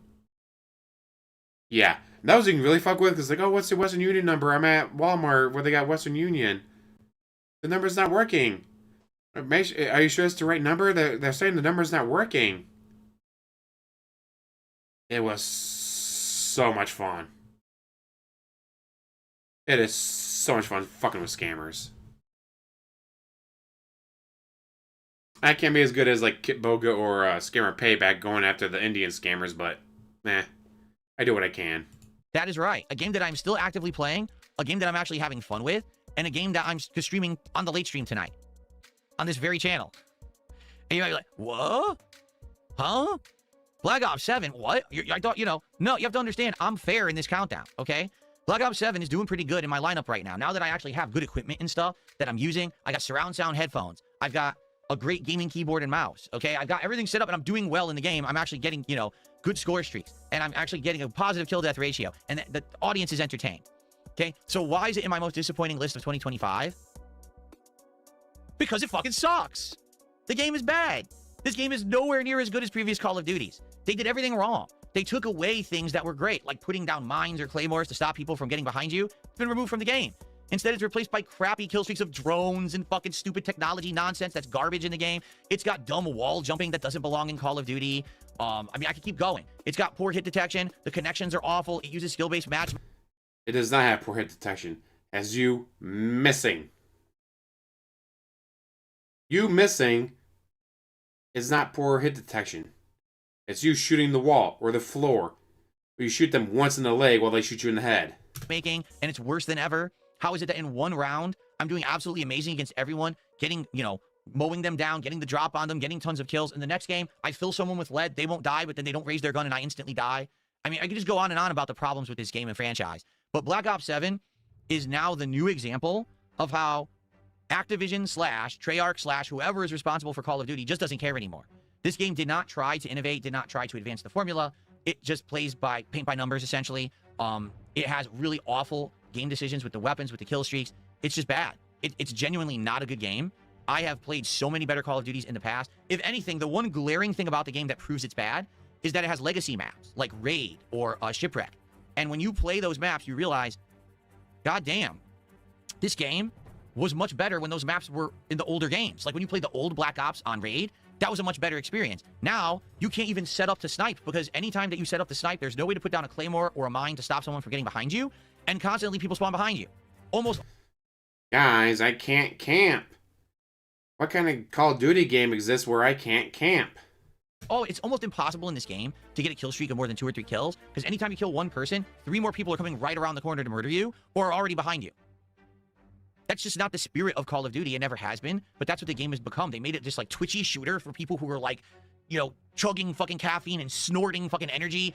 Yeah, that was you can really fuck with, because like, oh, what's your Western Union number? I'm at Walmart where they got Western Union. The number's not working. Are you sure it's the right number? They're saying the number's not working. It was so much fun. It is so much fun fucking with scammers. I can't be as good as like Kitboga or Scammer Payback going after the Indian scammers, but I do what I can. That is right. A game that I'm still actively playing, a game that I'm actually having fun with, and a game that I'm streaming on the late stream tonight. On this very channel. And you might be like, what? Huh? Black Ops 7? What? I thought, no, you have to understand, I'm fair in this countdown, okay? Black Ops 7 is doing pretty good in my lineup right now. Now that I actually have good equipment and stuff that I'm using, I got surround sound headphones. I've got a great gaming keyboard and mouse, okay? I've got everything set up and I'm doing well in the game. I'm actually getting, good score streaks. And I'm actually getting a positive kill-death ratio. And the audience is entertained, okay? So why is it in my most disappointing list of 2025? Because it fucking sucks. The game is bad. This game is nowhere near as good as previous Call of Duties. They did everything wrong. They took away things that were great, like putting down mines or claymores to stop people from getting behind you. It's been removed from the game. Instead, it's replaced by crappy kill streaks of drones and fucking stupid technology nonsense that's garbage in the game. It's got dumb wall jumping that doesn't belong in Call of Duty. I could keep going. It's got poor hit detection. The connections are awful. It uses skill-based match. It does not have poor hit detection. It has you missing. You missing is not poor hit detection. It's you shooting the wall or the floor. Or you shoot them once in the leg while they shoot you in the head. And it's worse than ever. How is it that in one round, I'm doing absolutely amazing against everyone, getting, mowing them down, getting the drop on them, getting tons of kills. In the next game, I fill someone with lead, they won't die, but then they don't raise their gun and I instantly die. I mean, I could just go on and on about the problems with this game and franchise. But Black Ops 7 is now the new example of how Activision / Treyarch / whoever is responsible for Call of Duty just doesn't care anymore. This game did not try to innovate, did not try to advance the formula. It just plays by paint by numbers, essentially. It has really awful game decisions with the weapons, with the kill streaks. It's just bad. It's genuinely not a good game. I have played so many better Call of Duties in the past. If anything, the one glaring thing about the game that proves it's bad is that it has legacy maps, like Raid or Shipwreck. And when you play those maps, you realize, god damn, this game was much better when those maps were in the older games. Like when you played the old Black Ops on Raid, that was a much better experience. Now, you can't even set up to snipe because anytime that you set up to snipe, there's no way to put down a claymore or a mine to stop someone from getting behind you, and constantly people spawn behind you. Almost. Guys, I can't camp. What kind of Call of Duty game exists where I can't camp? Oh, it's almost impossible in this game to get a kill streak of more than 2 or 3 kills, because anytime you kill one person, 3 more people are coming right around the corner to murder you, or are already behind you. That's just not the spirit of Call of Duty. It never has been, but that's what the game has become. They made it just like twitchy shooter for people who are like, you know, chugging fucking caffeine and snorting fucking energy.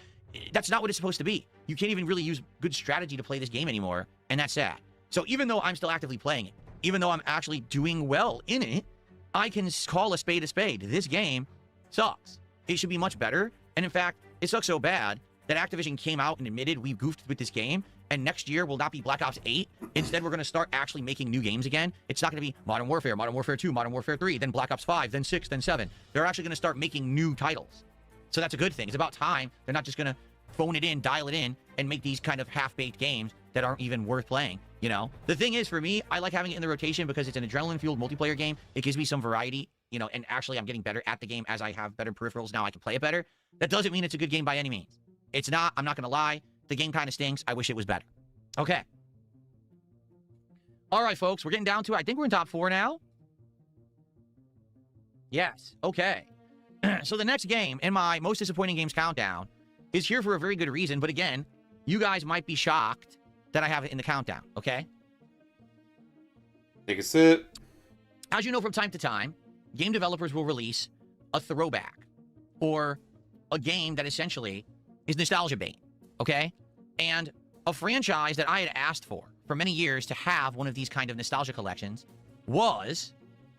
That's not what it's supposed to be. You can't even really use good strategy to play this game anymore, and that's sad. So even though I'm still actively playing it, even though I'm actually doing well in it, I can call a spade a spade. This game sucks. It should be much better. And in fact, it sucks so bad that Activision came out and admitted we goofed with this game, and next year will not be Black Ops 8. Instead, we're going to start actually making new games again. It's not going to be Modern Warfare, Modern Warfare 2, Modern Warfare 3, then Black Ops 5, then 6, then 7. They're actually going to start making new titles. So that's a good thing. It's about time. They're not just going to phone it in, dial it in, and make these kind of half-baked games that aren't even worth playing, you know? The thing is, for me, I like having it in the rotation because it's an adrenaline-fueled multiplayer game. It gives me some variety, you know, and actually I'm getting better at the game as I have better peripherals now. I can play it better. That doesn't mean it's a good game by any means. It's not. I'm not going to lie. The game kind of stinks. I wish it was better. Okay. All right, folks. We're getting down to, I think we're in top 4 now. Yes. Okay. So the next game in my most disappointing games countdown is here for a very good reason. But again, you guys might be shocked that I have it in the countdown. Okay. Take a sip. As you know, from time to time, game developers will release a throwback or a game that essentially is nostalgia bait, okay? And a franchise that I had asked for many years to have one of these kind of nostalgia collections was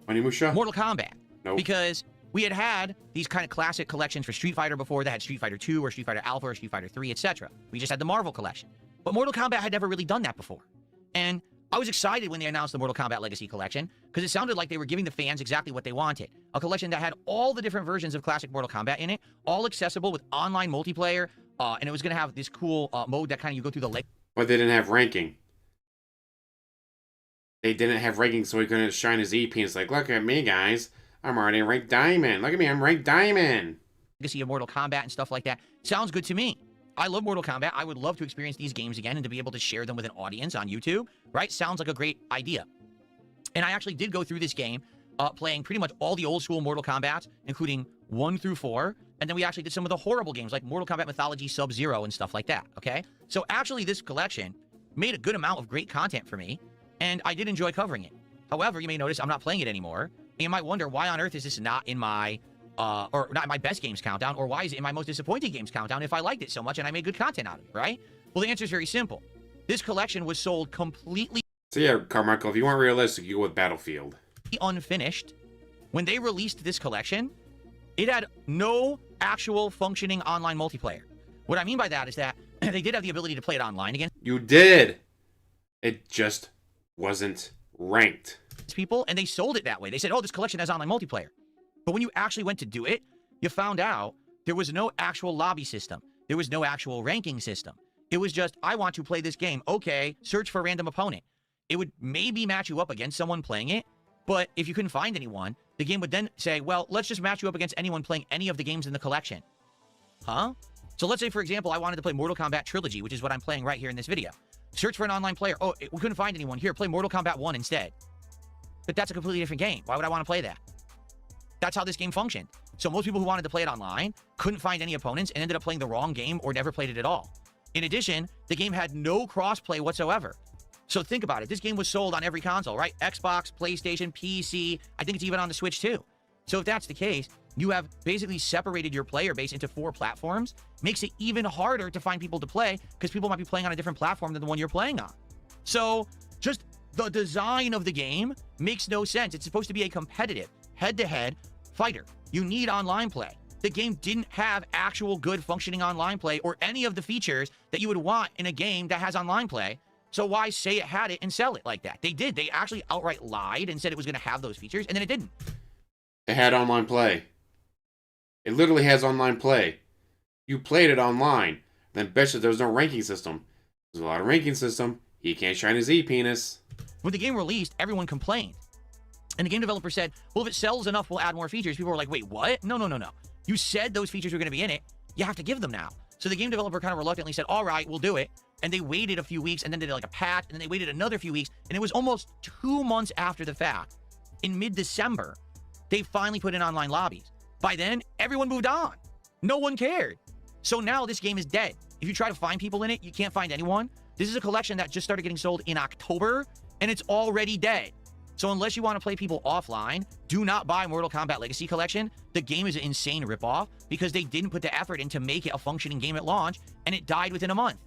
Onimusha? Mortal Kombat. Nope. Because we had these kind of classic collections for Street Fighter before that had Street Fighter 2 or Street Fighter Alpha or Street Fighter 3, etc. We just had the Marvel collection. But Mortal Kombat had never really done that before. And I was excited when they announced the Mortal Kombat Legacy Collection because it sounded like they were giving the fans exactly what they wanted. A collection that had all the different versions of classic Mortal Kombat in it, all accessible with online multiplayer, and it was going to have this cool mode that kind of you go through the lake. But they didn't have ranking. They didn't have ranking, so he couldn't shine his EP. It's like, look at me, guys. I'm already ranked diamond. Look at me, I'm ranked diamond. Legacy of Mortal Kombat and stuff like that. Sounds good to me. I love Mortal Kombat. I would love to experience these games again and to be able to share them with an audience on YouTube, right? Sounds like a great idea. And I actually did go through this game, playing pretty much all the old school Mortal Kombats, including 1 through 4. And then we actually did some of the horrible games like Mortal Kombat Mythology Sub-Zero and stuff like that, okay? So actually this collection made a good amount of great content for me, and I did enjoy covering it. However, you may notice I'm not playing it anymore. And you might wonder, why on earth is this not in my or not in my best games countdown, or why is it in my most disappointing games countdown if I liked it so much and I made good content out of it, right? Well, the answer is very simple. This collection was sold completely... So yeah, Carmichael, if you want realistic, you go with Battlefield. ...unfinished. When they released this collection, it had no actual functioning online multiplayer. What I mean by that is that they did have the ability to play it online again. You did! It just wasn't ranked. People, and they sold it that way. They said, oh, this collection has online multiplayer. But when you actually went to do it, you found out there was no actual lobby system. There was no actual ranking system. It was just, I want to play this game. Okay, search for a random opponent. It would maybe match you up against someone playing it, but if you couldn't find anyone, the game would then say, well, let's just match you up against anyone playing any of the games in the collection. Huh? So let's say, for example, I wanted to play Mortal Kombat Trilogy, which is what I'm playing right here in this video. Search for an online player. Oh, we couldn't find anyone. Here, play Mortal Kombat 1 instead. But that's a completely different game. Why would I want to play that? That's how this game functioned. So most people who wanted to play it online couldn't find any opponents and ended up playing the wrong game or never played it at all. In addition, the game had no cross-play whatsoever. So think about it. This game was sold on every console, right? Xbox, PlayStation, PC. I think it's even on the Switch too. So if that's the case, you have basically separated your player base into 4 platforms. Makes it even harder to find people to play because people might be playing on a different platform than the one you're playing on. So just the design of the game makes no sense. It's supposed to be a competitive, head-to-head fighter. You need online play. The game didn't have actual good functioning online play or any of the features that you would want in a game that has online play. So why say it had it and sell it like that? They did. They actually outright lied and said it was going to have those features, and then it didn't. It had online play. It literally has online play. You played it online. Then bet you there was no ranking system. There's a lot of ranking system. He can't shine his E-penis. When the game released, everyone complained. And the game developer said, well, if it sells enough, we'll add more features. People were like, wait, what? No. You said those features were going to be in it. You have to give them now. So the game developer kind of reluctantly said, all right, we'll do it. And they waited a few weeks and then did like a patch. And then they waited another few weeks. And it was almost 2 months after the fact. In mid-December, they finally put in online lobbies. By then, everyone moved on. No one cared. So now this game is dead. If you try to find people in it, you can't find anyone. This is a collection that just started getting sold in October, and it's already dead. So unless you want to play people offline, do not buy Mortal Kombat Legacy Collection. The game is an insane ripoff because they didn't put the effort in to make it a functioning game at launch, and it died within a month.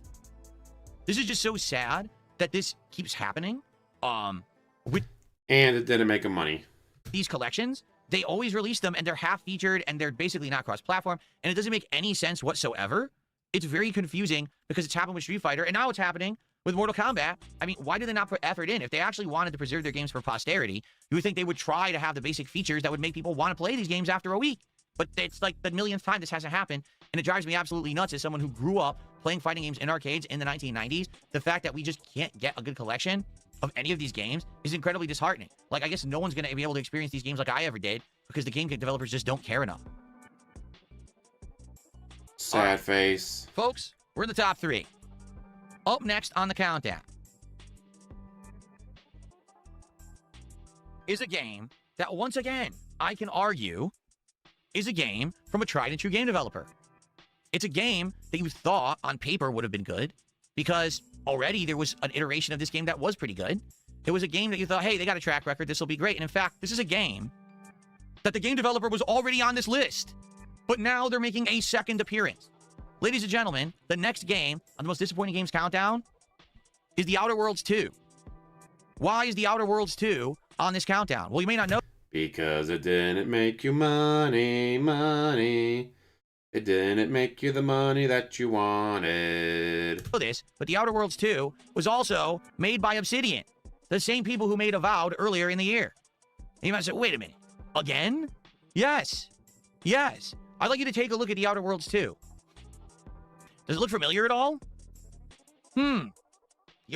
This is just so sad that this keeps happening. With And it didn't make them money. these collections, they always release them, and they're half-featured, and they're basically not cross-platform, and it doesn't make any sense whatsoever. It's very confusing because it's happened with Street Fighter, and now it's happening with Mortal Kombat. I mean, why do they not put effort in? If they actually wanted to preserve their games for posterity, you would think they would try to have the basic features that would make people want to play these games after a week. But it's like the millionth time this hasn't happened, and it drives me absolutely nuts as someone who grew up playing fighting games in arcades in the 1990s. The fact that we just can't get a good collection of any of these games is incredibly disheartening. Like, I guess no one's going to be able to experience these games like I ever did because the game developers just don't care enough. Sad face. Folks, we're in the top 3. Up next on the countdown is a game that, once again, I can argue is a game from a tried and true game developer. It's a game that you thought on paper would have been good because already there was an iteration of this game that was pretty good. It was a game that you thought, hey, they got a track record, this will be great. And in fact, this is a game that the game developer was already on this list, but now they're making a second appearance. Ladies and gentlemen, the next game on the most disappointing games countdown is The Outer Worlds 2. Why is The Outer Worlds 2 on this countdown? Well, you may not know. Because it didn't make you money. It didn't make you the money that you wanted. This, but The Outer Worlds 2 was also made by Obsidian, the same people who made Avowed earlier in the year. And you might say, wait a minute, again? Yes. Yes. I'd like you to take a look at The Outer Worlds 2. Does it look familiar at all? The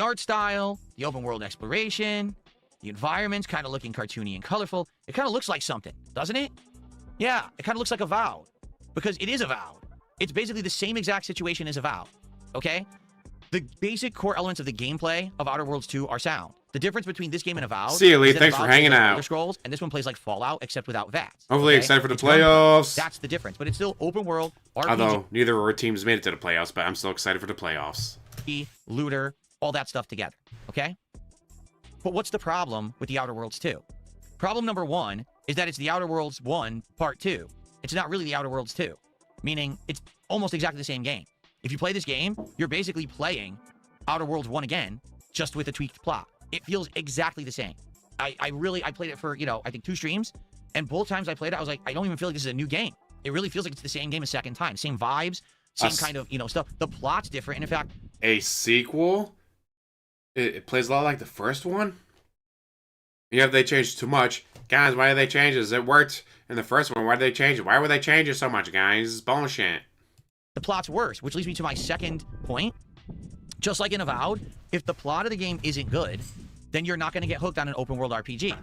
art style, the open world exploration, the environment's kind of looking cartoony and colorful. It kind of looks like something, doesn't it? Yeah, it kind of looks like Avowed. Because it is Avowed. It's basically the same exact situation as Avowed, okay? The basic core elements of the gameplay of Outer Worlds 2 are sound. The difference between this game and Avowed... See you, Lee. Thanks for hanging out. Elder Scrolls, and this one plays like Fallout, except without VATS. Hopefully okay? excited for the playoffs. That's the difference. But it's still open world, RPG, Although neither of our teams made it to the playoffs, but I'm still excited for the playoffs. looter, all that stuff together, okay? But what's the problem with The Outer Worlds 2? Problem number 1 is that it's The Outer Worlds 1 Part 2. It's not really The Outer Worlds 2. Meaning, it's almost exactly the same game. If you play this game, you're basically playing Outer Worlds 1 again, just with a tweaked plot. It feels exactly the same. I played it for, I think 2 streams, and both times I played it, I was like, I don't even feel like this is a new game. It really feels like it's the same game a second time. Same vibes, same kind of, stuff. The plot's different, and in fact... A sequel? It plays a lot like the first one? Yeah, they changed too much. Guys, why did they change this? It worked in the first one. Why did they change it? Why would they change it so much, guys? It's bullshit. The plot's worse, which leads me to my second point. Just like in Avowed, if the plot of the game isn't good, then you're not going to get hooked on an open world RPG.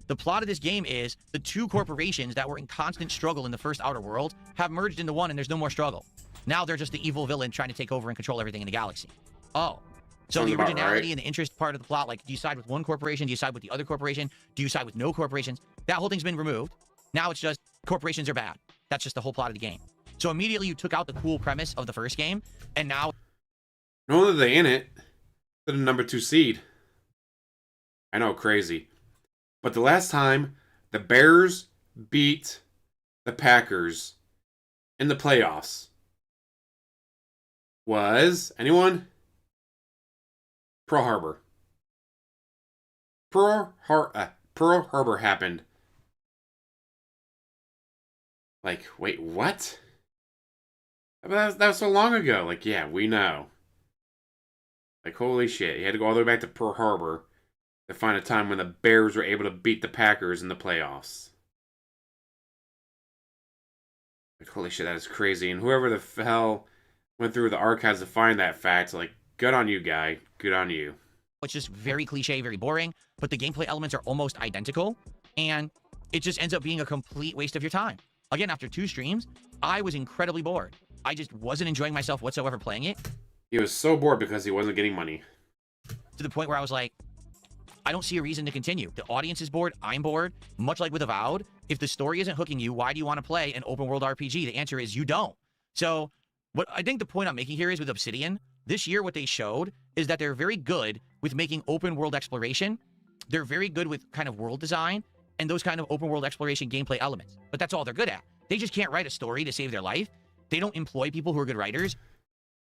The plot of this game is the 2 corporations that were in constant struggle in the first Outer World have merged into one, and there's no more struggle. Now they're just the evil villain trying to take over and control everything in the galaxy. Oh. So Sounds the originality right. and the interest part of the plot, like, do you side with one corporation? Do you side with the other corporation? Do you side with no corporations? That whole thing's been removed. Now it's just corporations are bad. That's just the whole plot of the game. So immediately you took out the cool premise of the first game, and now... Not only are they in it, they're the number 2 seed. I know, crazy. But the last time the Bears beat the Packers in the playoffs was... Anyone? Pearl Harbor. Pearl Harbor happened. Like, wait, what? That was so long ago. Like, yeah, we know. Like, holy shit. You had to go all the way back to Pearl Harbor to find a time when the Bears were able to beat the Packers in the playoffs. Like, holy shit, that is crazy. And whoever the hell went through the archives to find that fact, like, good on you, guy. Good on you. It's just very cliche, very boring, but the gameplay elements are almost identical, and it just ends up being a complete waste of your time. Again, after 2 streams, I was incredibly bored. I just wasn't enjoying myself whatsoever playing it. He was so bored because he wasn't getting money. To the point where I was like, I don't see a reason to continue. The audience is bored. I'm bored. Much like with Avowed, if the story isn't hooking you, why do you want to play an open world RPG? The answer is you don't. So what I think the point I'm making here is with Obsidian, this year what they showed is that they're very good with making open world exploration. They're very good with kind of world design and those kind of open world exploration gameplay elements. But that's all they're good at. They just can't write a story to save their life. They don't employ people who are good writers.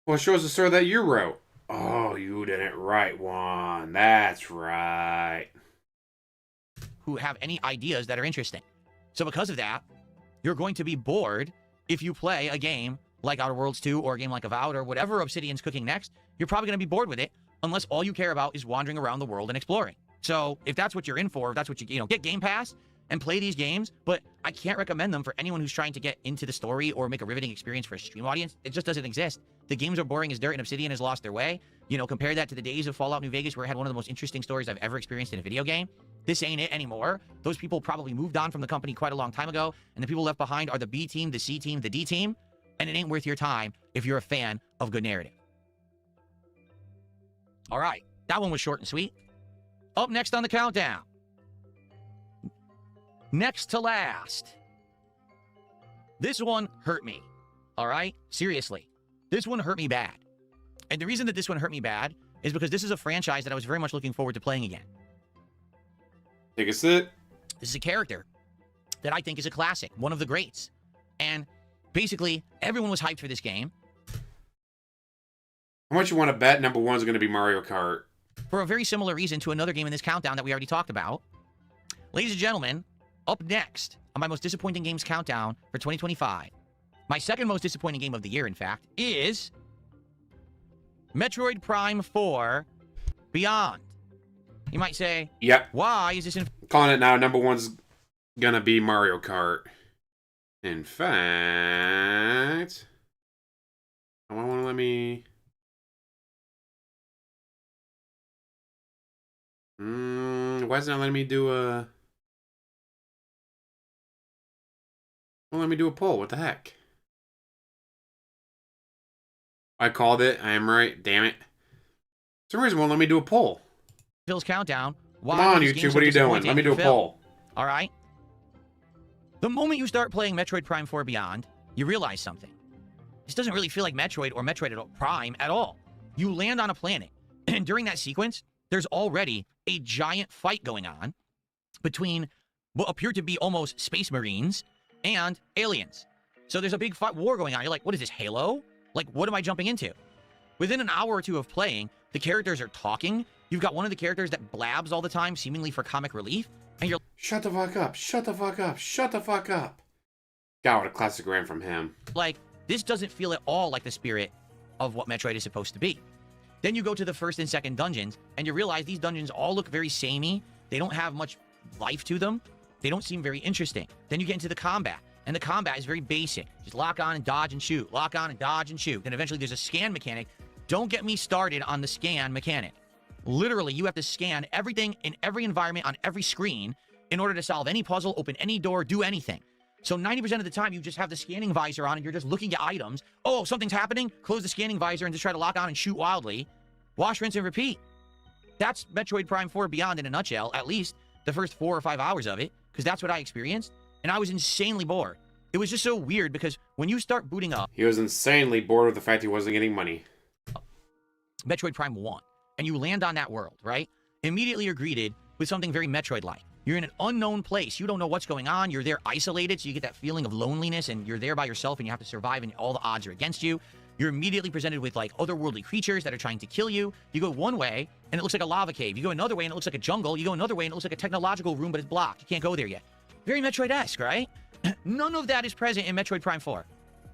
Well, show us the story that you wrote. Oh, you didn't write one. That's right. Who have any ideas that are interesting. So because of that, you're going to be bored if you play a game like Outer Worlds 2 or a game like Avowed or whatever Obsidian's cooking next. You're probably going to be bored with it unless all you care about is wandering around the world and exploring. So if that's what you're in for, if that's what you know, get Game Pass and play these games, but I can't recommend them for anyone who's trying to get into the story or make a riveting experience for a stream audience. It just doesn't exist. The games are boring as dirt, and Obsidian has lost their way. You know, compare that to the days of Fallout New Vegas, where it had one of the most interesting stories I've ever experienced in a video game. This ain't it anymore. Those people probably moved on from the company quite a long time ago, and the people left behind are the B team, the C team, the D team, and it ain't worth your time if you're a fan of good narrative. All right, that one was short and sweet. Up next on the countdown. Next to last. This one hurt me. All right? Seriously. This one hurt me bad. And the reason that this one hurt me bad is because this is a franchise that I was very much looking forward to playing again. Take a sit. This is a character that I think is a classic, one of the greats. And basically, everyone was hyped for this game. How much you want to bet number one is going to be Mario Kart? For a very similar reason to another game in this countdown that we already talked about. Ladies and gentlemen, up next on my most disappointing games countdown for 2025, my second most disappointing game of the year, in fact, is Metroid Prime 4 Beyond. You might say, yep. Why is this in... Calling it now, number one's gonna be Mario Kart. In fact... I want to let me... why is it not letting me do a... Well, let me do a poll. What the heck? I called it. I am right. Damn it. For some reason, won't let me do a poll. Phil's countdown. Come on, YouTube. What are you doing? Let me do a poll. All right. The moment you start playing Metroid Prime 4 Beyond, you realize something. This doesn't really feel like Metroid or Metroid Prime at all. You land on a planet, and during that sequence, there's already a giant fight going on between what appear to be almost space marines and aliens. So there's a big fight war going on. You're like, what is this, Halo? Like, what am I jumping into? Within an hour or two of playing, the characters are talking. You've got one of the characters that blabs all the time, seemingly for comic relief. And you're shut the fuck up, shut the fuck up, shut the fuck up. God, what a classic ran from him. Like, this doesn't feel at all like the spirit of what Metroid is supposed to be. Then you go to the first and second dungeons, and you realize these dungeons all look very samey. They don't have much life to them. They don't seem very interesting. Then you get into the combat, and the combat is very basic. Just lock on and dodge and shoot. Lock on and dodge and shoot. Then eventually there's a scan mechanic. Don't get me started on the scan mechanic. Literally, you have to scan everything in every environment on every screen in order to solve any puzzle, open any door, do anything. So 90% of the time, you just have the scanning visor on and you're just looking at items. Oh, something's happening? Close the scanning visor and just try to lock on and shoot wildly. Wash, rinse, and repeat. That's Metroid Prime 4 Beyond in a nutshell, at least the first 4 or 5 hours of it, because that's what I experienced, and I was insanely bored. It was just so weird, because when you start booting up... He was insanely bored with the fact he wasn't getting money. Metroid Prime 1, and you land on that world, right? Immediately you're greeted with something very Metroid-like. You're in an unknown place. You don't know what's going on. You're there isolated, so you get that feeling of loneliness, and you're there by yourself, and you have to survive, and all the odds are against you. You're immediately presented with, like, otherworldly creatures that are trying to kill you. You go one way, and it looks like a lava cave. You go another way, and it looks like a jungle. You go another way, and it looks like a technological room, but it's blocked. You can't go there yet. Very Metroid-esque, right? None of that is present in Metroid Prime 4.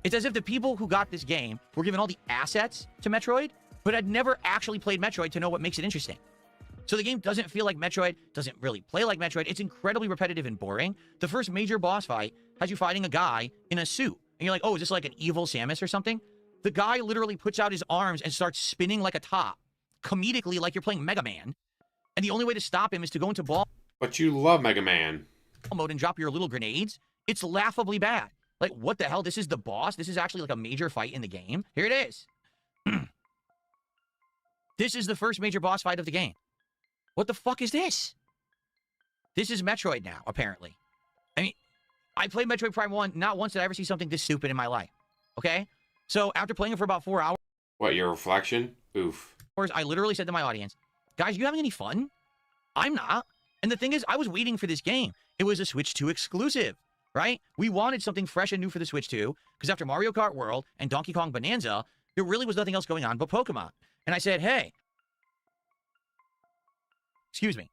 It's as if the people who got this game were given all the assets to Metroid, but had never actually played Metroid to know what makes it interesting. So the game doesn't feel like Metroid, doesn't really play like Metroid. It's incredibly repetitive and boring. The first major boss fight has you fighting a guy in a suit. And you're like, oh, is this like an evil Samus or something? The guy literally puts out his arms and starts spinning like a top, comedically like you're playing Mega Man. And the only way to stop him is to go into ball... But you love Mega Man. ...mode and drop your little grenades. It's laughably bad. Like, what the hell? This is the boss? This is actually like a major fight in the game? Here it is. This is the first major boss fight of the game. What the fuck is this? This is Metroid now, apparently. I mean, I played Metroid Prime 1. Not once did I ever see something this stupid in my life. Okay? So after playing it for about 4 hours... What, your reflection? Oof. I literally said to my audience, guys, you having any fun? I'm not. And the thing is, I was waiting for this game. It was a Switch 2 exclusive, right? We wanted something fresh and new for the Switch 2, because after Mario Kart World and Donkey Kong Bonanza, there really was nothing else going on but Pokemon. And I said, hey, excuse me,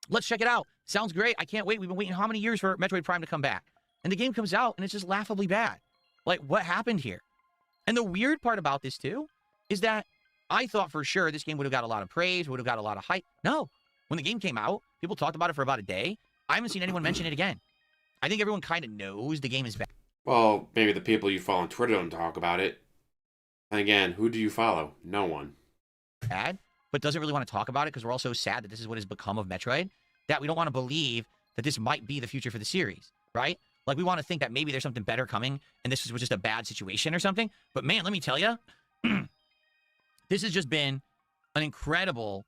let's check it out. Sounds great. I can't wait. We've been waiting how many years for Metroid Prime to come back? And the game comes out, and it's just laughably bad. Like, what happened here? And the weird part about this, too, is that I thought for sure this game would have got a lot of praise, would have got a lot of hype. No. When the game came out, people talked about it for about a day. I haven't seen anyone mention it again. I think everyone kind of knows the game is bad. Well, maybe the people you follow on Twitter don't talk about it. And again, who do you follow? No one. Bad, but doesn't really want to talk about it because we're all so sad that this is what has become of Metroid, that we don't want to believe that this might be the future for the series, right? Like, we want to think that maybe there's something better coming, and this was just a bad situation or something. But man, let me tell you, this has just been an incredible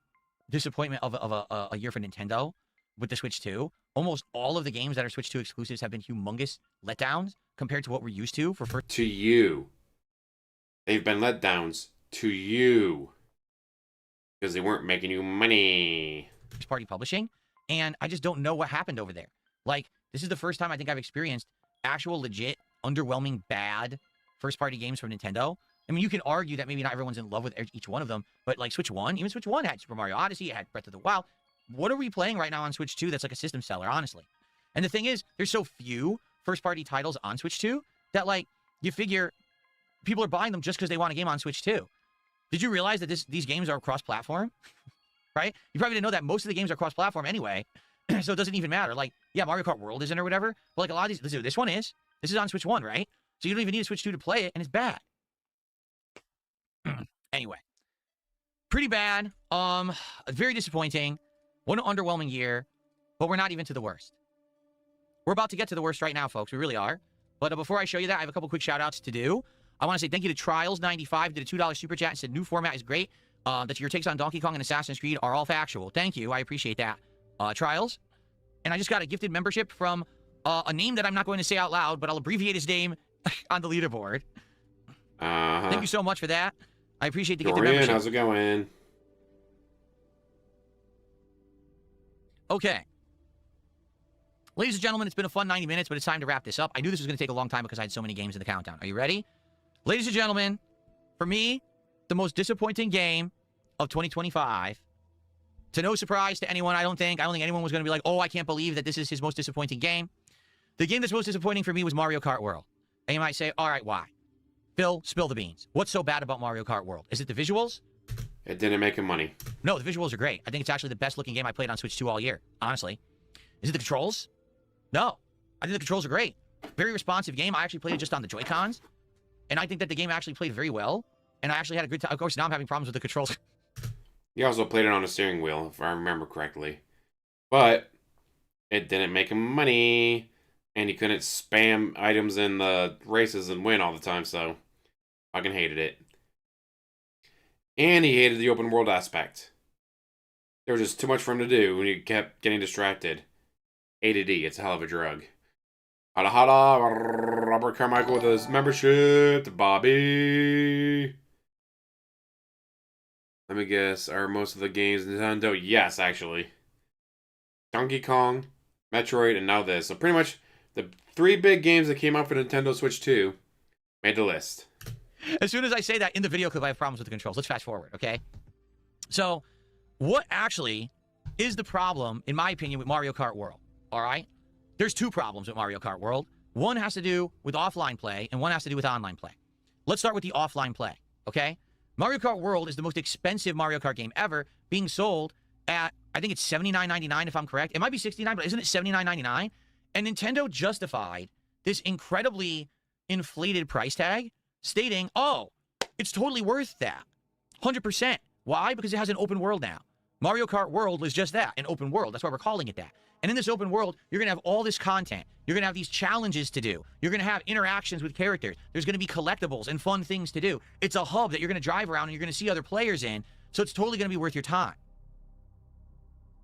disappointment of a year for Nintendo with the Switch 2. Almost all of the games that are Switch 2 exclusives have been humongous letdowns compared to what we're used to for first... To you. They've been letdowns to you. Because they weren't making you money. Party publishing. And I just don't know what happened over there. Like, this is the first time I think I've experienced actual legit, underwhelming, bad first-party games from Nintendo. I mean, you can argue that maybe not everyone's in love with each one of them, but like Switch 1, even Switch 1 had Super Mario Odyssey, it had Breath of the Wild. What are we playing right now on Switch 2 that's like a system seller, honestly? And the thing is, there's so few first-party titles on Switch 2 that, like, you figure people are buying them just because they want a game on Switch 2. Did you realize that these games are cross-platform? Right? You probably didn't know that most of the games are cross-platform anyway, so it doesn't even matter. Like, yeah, Mario Kart World isn't or whatever, but like a lot of these, this one is. This is on Switch 1, right? So you don't even need a Switch 2 to play it, and it's bad. Anyway, pretty bad. Very disappointing. What an underwhelming year, but we're not even to the worst. We're about to get to the worst right now, folks. We really are. But before I show you that, I have a couple quick shout-outs to do. I want to say thank you to Trials95, did a $2 super chat and said, new format is great. That your takes on Donkey Kong and Assassin's Creed are all factual. Thank you. I appreciate that. Trials. And I just got a gifted membership from a name that I'm not going to say out loud, but I'll abbreviate his name on the leaderboard. Thank you so much for that. I appreciate the gifted membership. How's it going? Okay. Ladies and gentlemen, it's been a fun 90 minutes, but it's time to wrap this up. I knew this was going to take a long time because I had so many games in the countdown. Are you ready? Ladies and gentlemen, for me, the most disappointing game of 2025. To no surprise to anyone, I don't think anyone was going to be like, oh, I can't believe that this is his most disappointing game. The game that's most disappointing for me was Mario Kart World. And you might say, all right, why? Phil, spill the beans. What's so bad about Mario Kart World? Is it the visuals? It didn't make him money. No, the visuals are great. I think it's actually the best looking game I played on Switch 2 all year, honestly. Is it the controls? No. I think the controls are great. Very responsive game. I actually played it just on the Joy-Cons. And I think that the game actually played very well. And I actually had a good time. Of course, now I'm having problems with the controls. He also played it on a steering wheel, if I remember correctly. But it didn't make him money. And he couldn't spam items in the races and win all the time, so fucking hated it. And he hated the open world aspect. There was just too much for him to do when he kept getting distracted. ADD, it's a hell of a drug. Holla holla, Robert Carmichael with his membership to Bobby. Let me guess, are most of the games Nintendo? Yes, actually. Donkey Kong, Metroid, and now this. So pretty much the 3 big games that came out for Nintendo Switch 2 made the list. As soon as I say that in the video clip, I have problems with the controls. Let's fast forward, okay? So, what actually is the problem, in my opinion, with Mario Kart World? All right? There's 2 problems with Mario Kart World. One has to do with offline play, and one has to do with online play. Let's start with the offline play, okay? Mario Kart World is the most expensive Mario Kart game ever, being sold at, I think it's $79.99 if I'm correct. It might be $69, but isn't it $79.99? And Nintendo justified this incredibly inflated price tag, stating, oh, it's totally worth that. 100%. Why? Because it has an open world now. Mario Kart World is just that, an open world. That's why we're calling it that. And in this open world, you're going to have all this content. You're going to have these challenges to do. You're going to have interactions with characters. There's going to be collectibles and fun things to do. It's a hub that you're going to drive around and you're going to see other players in, so it's totally going to be worth your time.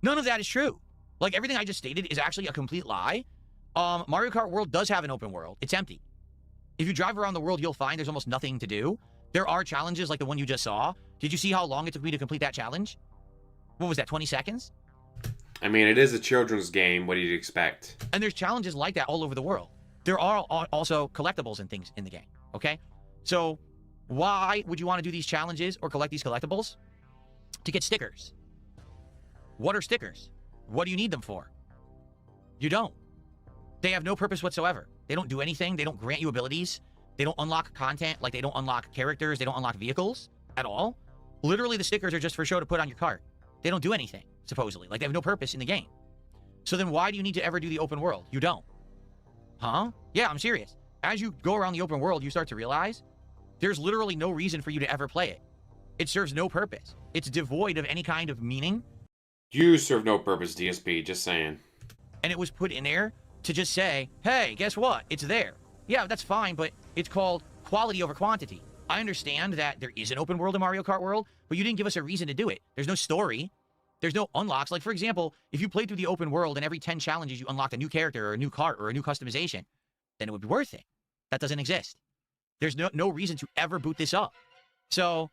None of that is true. Like, everything I just stated is actually a complete lie. Mario Kart World does have an open world. It's empty. If you drive around the world, you'll find there's almost nothing to do. There are challenges like the one you just saw. Did you see how long it took me to complete that challenge? What was that, 20 seconds? I mean, it is a children's game. What do you expect? And there's challenges like that all over the world. There are also collectibles and things in the game, okay? So why would you want to do these challenges or collect these collectibles? To get stickers. What are stickers? What do you need them for? You don't. They have no purpose whatsoever. They don't do anything. They don't grant you abilities. They don't unlock content. Like, they don't unlock characters. They don't unlock vehicles at all. Literally, the stickers are just for show to put on your cart. They don't do anything, supposedly. Like, they have no purpose in the game. So then why do you need to ever do the open world? You don't. Huh? Yeah, I'm serious. As you go around the open world, you start to realize there's literally no reason for you to ever play it. It serves no purpose. It's devoid of any kind of meaning. You serve no purpose, DSP. Just saying. And it was put in there to just say, hey, guess what? It's there. Yeah, that's fine, but it's called quality over quantity. I understand that there is an open world in Mario Kart World, but you didn't give us a reason to do it. There's no story. There's no unlocks. Like, for example, if you played through the open world and every 10 challenges you unlocked a new character or a new cart or a new customization, then it would be worth it. That doesn't exist. There's no reason to ever boot this up. So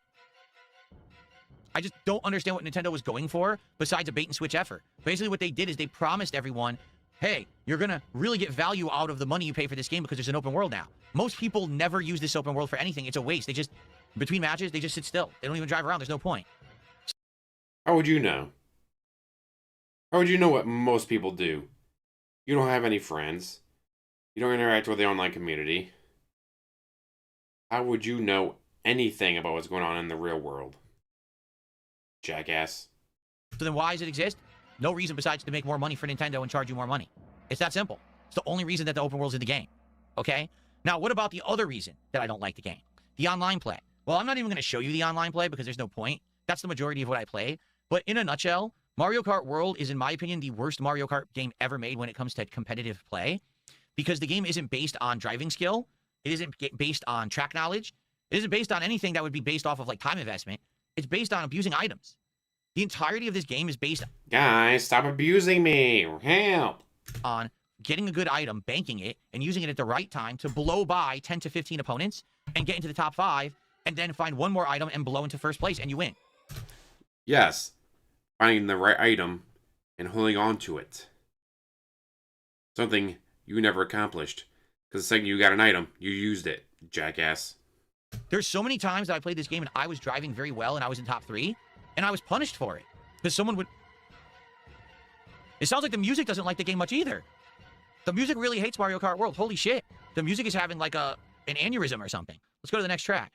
I just don't understand what Nintendo was going for besides a bait and switch effort. Basically what they did is they promised everyone, hey, you're going to really get value out of the money you pay for this game because there's an open world now. Most people never use this open world for anything. It's a waste. They just, between matches, they just sit still. They don't even drive around. There's no point. How would you know? How would you know what most people do? You don't have any friends. You don't interact with the online community. How would you know anything about what's going on in the real world? Jackass. So then why does it exist? No reason besides to make more money for Nintendo and charge you more money. It's that simple. It's the only reason that the open world's in the game. Okay? Now, what about the other reason that I don't like the game? The online play. Well, I'm not even going to show you the online play because there's no point. That's the majority of what I play. But in a nutshell, Mario Kart World is, in my opinion, the worst Mario Kart game ever made when it comes to competitive play. Because the game isn't based on driving skill. It isn't based on track knowledge. It isn't based on anything that would be based off of, like, time investment. It's based on abusing items. The entirety of this game is based... Guys, stop abusing me. Help. ...on getting a good item, banking it, and using it at the right time to blow by 10 to 15 opponents and get into the top 5, and then find one more item and blow into first place, and you win. Yes. Finding the right item and holding on to it. Something you never accomplished. Because the second you got an item, you used it, jackass. There's so many times that I played this game and I was driving very well and I was in top 3, and I was punished for it. Because someone would... It sounds like the music doesn't like the game much either. The music really hates Mario Kart World. Holy shit. The music is having like an aneurysm or something. Let's go to the next track.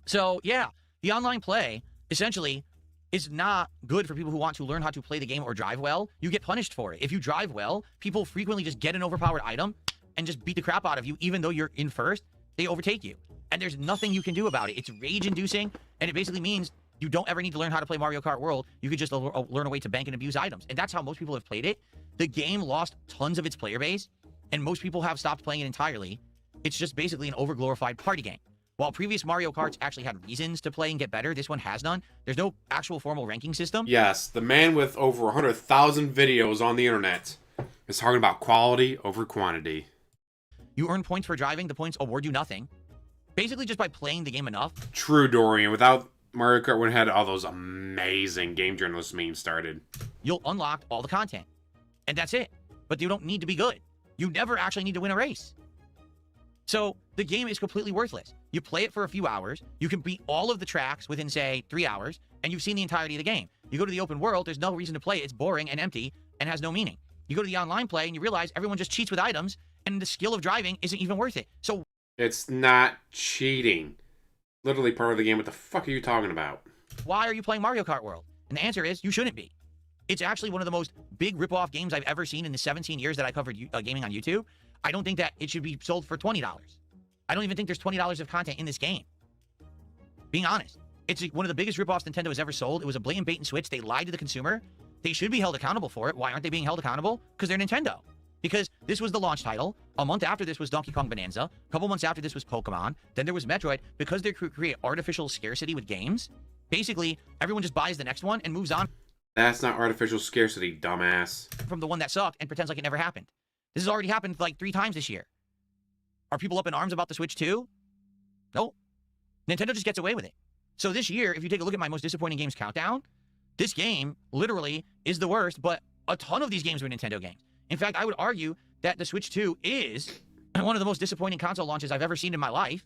So, yeah. The online play, essentially, is not good for people who want to learn how to play the game or drive well. You get punished for it. If you drive well, people frequently just get an overpowered item and just beat the crap out of you, even though you're in first. They overtake you. And there's nothing you can do about it. It's rage-inducing, and it basically means you don't ever need to learn how to play Mario Kart World. You could just learn a way to bank and abuse items. And that's how most people have played it. The game lost tons of its player base, and most people have stopped playing it entirely. It's just basically an overglorified party game. While previous Mario Karts actually had reasons to play and get better, this one has none. There's no actual formal ranking system. Yes, the man with over 100,000 videos on the internet is talking about quality over quantity. You earn points for driving. The points award you nothing. Basically just by playing the game enough. True, Dorian. Without Mario Kart, would have had all those amazing game journalist memes started. You'll unlock all the content. And that's it. But you don't need to be good. You never actually need to win a race. So the game is completely worthless. You play it for a few hours. You can beat all of the tracks within, say, 3 hours. And you've seen the entirety of the game. You go to the open world. There's no reason to play it. It's boring and empty and has no meaning. You go to the online play and you realize everyone just cheats with items. And the skill of driving isn't even worth it. So it's not cheating. Literally part of the game. What the fuck are you talking about? Why are you playing Mario Kart World? And the answer is you shouldn't be. It's actually one of the most big rip-off games I've ever seen in the 17 years that I covered gaming on YouTube. I don't think that it should be sold for $20. I don't even think there's $20 of content in this game. Being honest. It's one of the biggest rip-offs Nintendo has ever sold. It was a blatant bait and switch. They lied to the consumer. They should be held accountable for it. Why aren't they being held accountable? Because they're Nintendo. Because this was the launch title. A month after this was Donkey Kong Bonanza. A couple months after this was Pokemon. Then there was Metroid. Because they create artificial scarcity with games, basically, everyone just buys the next one and moves on. That's not artificial scarcity, dumbass. From the one that sucked and pretends like it never happened. This has already happened like 3 times this year. Are people up in arms about the Switch 2? Nope. Nintendo just gets away with it. So this year, if you take a look at my most disappointing games countdown, this game literally is the worst, but a ton of these games were Nintendo games. In fact, I would argue that the Switch 2 is one of the most disappointing console launches I've ever seen in my life.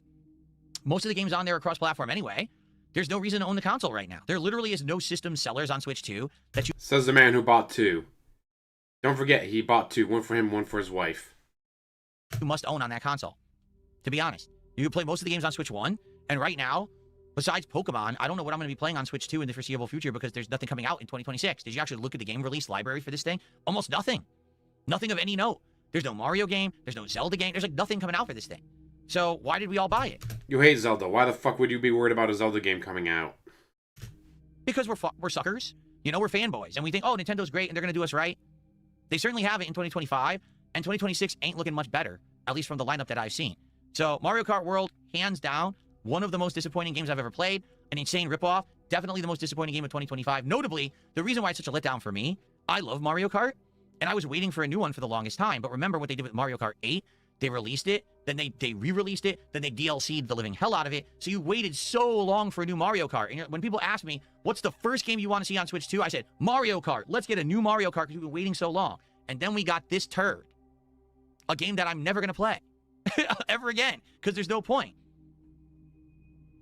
Most of the games on there are cross-platform anyway. There's no reason to own the console right now. There literally is no system sellers on Switch 2 that you... Says the man who bought 2. Don't forget, he bought 2. One for him, one for his wife. You must own on that console. To be honest, you can play most of the games on Switch 1, and right now, besides Pokemon, I don't know what I'm going to be playing on Switch 2 in the foreseeable future because there's nothing coming out in 2026. Did you actually look at the game release library for this thing? Almost nothing. Nothing of any note. There's no Mario game. There's no Zelda game. There's like nothing coming out for this thing. So why did we all buy it? You hate Zelda. Why the fuck would you be worried about a Zelda game coming out? Because we're suckers. You know, we're fanboys. And we think, oh, Nintendo's great and they're going to do us right. They certainly have it in 2025. And 2026 ain't looking much better, at least from the lineup that I've seen. So Mario Kart World, hands down, one of the most disappointing games I've ever played. An insane ripoff. Definitely the most disappointing game of 2025. Notably, the reason why it's such a letdown for me, I love Mario Kart. And I was waiting for a new one for the longest time. But remember what they did with Mario Kart 8? They released it, then they re-released it, then they DLC'd the living hell out of it. So you waited so long for a new Mario Kart. And when people ask me, what's the first game you want to see on Switch 2? I said, Mario Kart. Let's get a new Mario Kart because we've been waiting so long. And then we got this turd. A game that I'm never going to play. Ever again. Because there's no point.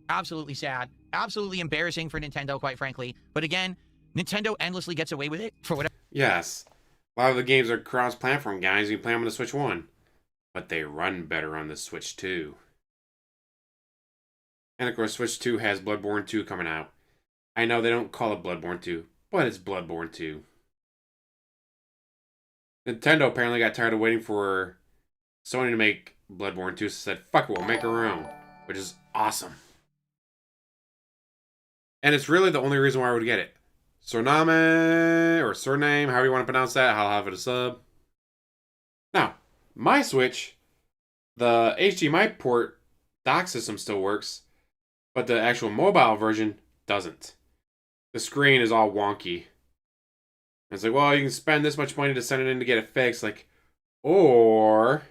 Absolutely sad. Absolutely embarrassing for Nintendo, quite frankly. But again, Nintendo endlessly gets away with it for whatever. Yes. A lot of the games are cross-platform, guys. You can play them on the Switch 1. But they run better on the Switch 2. And of course, Switch 2 has Bloodborne 2 coming out. I know they don't call it Bloodborne 2, but it's Bloodborne 2. Nintendo apparently got tired of waiting for Sony to make Bloodborne 2, so said, fuck it, we'll make our own. Which is awesome. And it's really the only reason why I would get it. Surname, or surname, however you want to pronounce that, I'll have it a sub. Now, my Switch, the HDMI port dock system still works, but the actual mobile version doesn't. The screen is all wonky. And it's like, well, you can spend this much money to send it in to get it fixed, like, or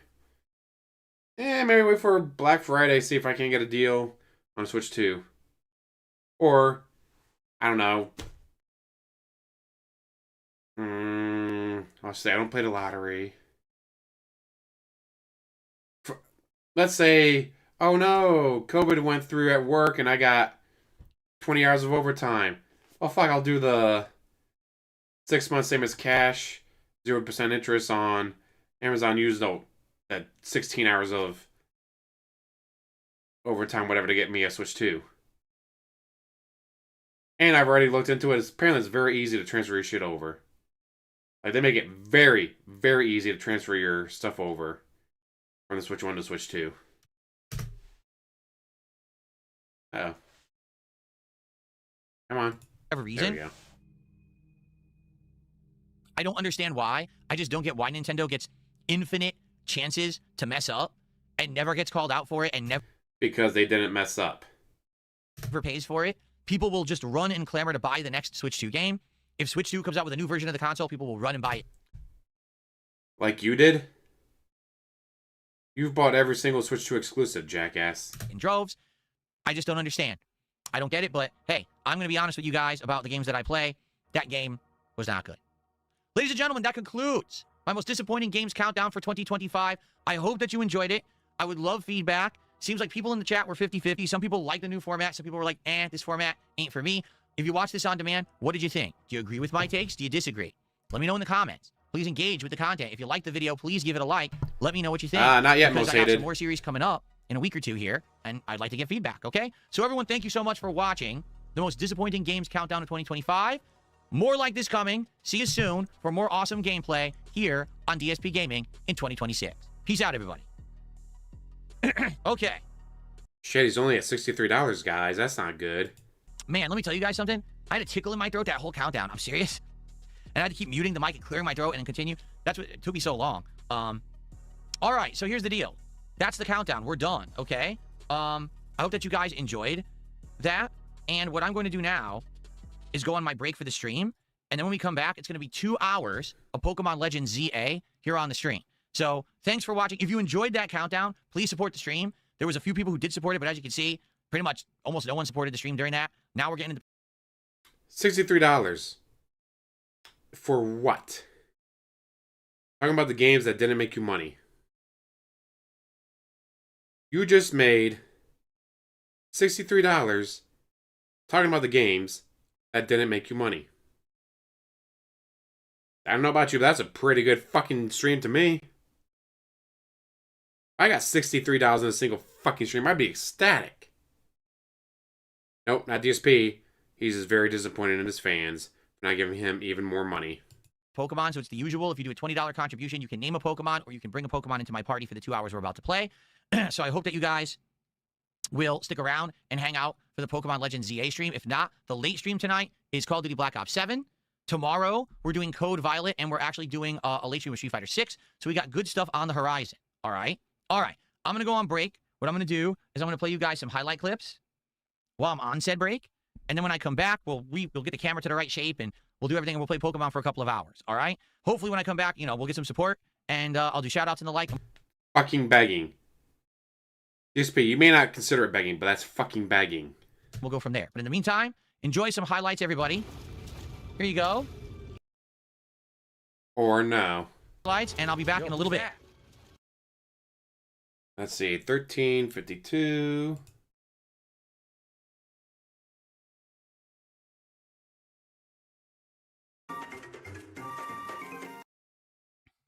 maybe wait for Black Friday, see if I can get a deal on Switch 2. Or, I don't know. I'll say I don't play the lottery. Let's say, oh no, COVID went through at work and I got 20 hours of overtime. Oh fuck, I'll do the 6 months same as cash, 0% interest on Amazon used that 16 hours of overtime, whatever, to get me a Switch 2. And I've already looked into it. Apparently it's very easy to transfer your shit over. Like, they make it very, very easy to transfer your stuff over from the Switch 1 to Switch 2. Uh-oh. Come on. Whatever reason. There we go. I don't understand why. I just don't get why Nintendo gets infinite chances to mess up and never gets called out for it and never... Because they didn't mess up. ...never pays for it. People will just run and clamor to buy the next Switch 2 game. If Switch 2 comes out with a new version of the console, people will run and buy it. Like you did? You've bought every single Switch 2 exclusive, jackass. In droves. I just don't understand. I don't get it, but hey, I'm going to be honest with you guys about the games that I play. That game was not good. Ladies and gentlemen, that concludes my most disappointing games countdown for 2025. I hope that you enjoyed it. I would love feedback. Seems like people in the chat were 50-50. Some people like the new format. Some people were like, this format ain't for me. If you watch this on demand, what did you think? Do you agree with my takes? Do you disagree? Let me know in the comments. Please engage with the content. If you like the video, please give it a like. Let me know what you think. Not yet, because most I got hated. some more series coming up in a week or two here, and I'd like to get feedback, okay? So everyone, thank you so much for watching the most disappointing games countdown of 2025. More like this coming. See you soon for more awesome gameplay here on DSP Gaming in 2026. Peace out, everybody. Okay. Shit, he's only at $63, guys. That's not good. Man, let me tell you guys something. I had a tickle in my throat that whole countdown. I'm serious. And I had to keep muting the mic and clearing my throat and then continue. That's what it took me so long. All right, so here's the deal. That's the countdown. We're done, okay? I hope that you guys enjoyed that. And what I'm going to do now is go on my break for the stream And then when we come back, it's going to be 2 hours of Pokemon Legends ZA here on the stream. So thanks for watching. If you enjoyed that countdown, please support the stream. There was a few people who did support it, but as you can see, pretty much almost no one supported the stream during that. Now we're getting into $63. For what? Talking about the games that didn't make you money. You just made $63 talking about the games that didn't make you money. I don't know about you, but that's a pretty good fucking stream to me. I got $63 in a single fucking stream. I'd be ecstatic. Nope, not DSP. He's just very disappointed in his fans for not giving him even more money. Pokemon, so it's the usual. If you do a $20 contribution, you can name a Pokemon, or you can bring a Pokemon into my party for the 2 hours we're about to play. So I hope that you guys will stick around and hang out for the Pokemon Legends ZA stream. If not, the late stream tonight is Call of Duty Black Ops 7. Tomorrow, we're doing Code Violet, and we're actually doing a late stream with Street Fighter 6. So we got good stuff on the horizon. All right? All right. I'm going to go on break. What I'm going to do is I'm going to play you guys some highlight clips while I'm on said break. And then when I come back, we'll get the camera to the right shape, and we'll do everything, and we'll play Pokemon for a couple of hours. All right? Hopefully, when I come back, we'll get some support, and I'll do shout-outs and the like. Fucking begging. DSP, you may not consider it begging, but that's fucking begging. We'll go from there. But in the meantime, enjoy some highlights, everybody. Here you go. Or no. Highlights, and I'll be back in a little bit. Let's see, 1352.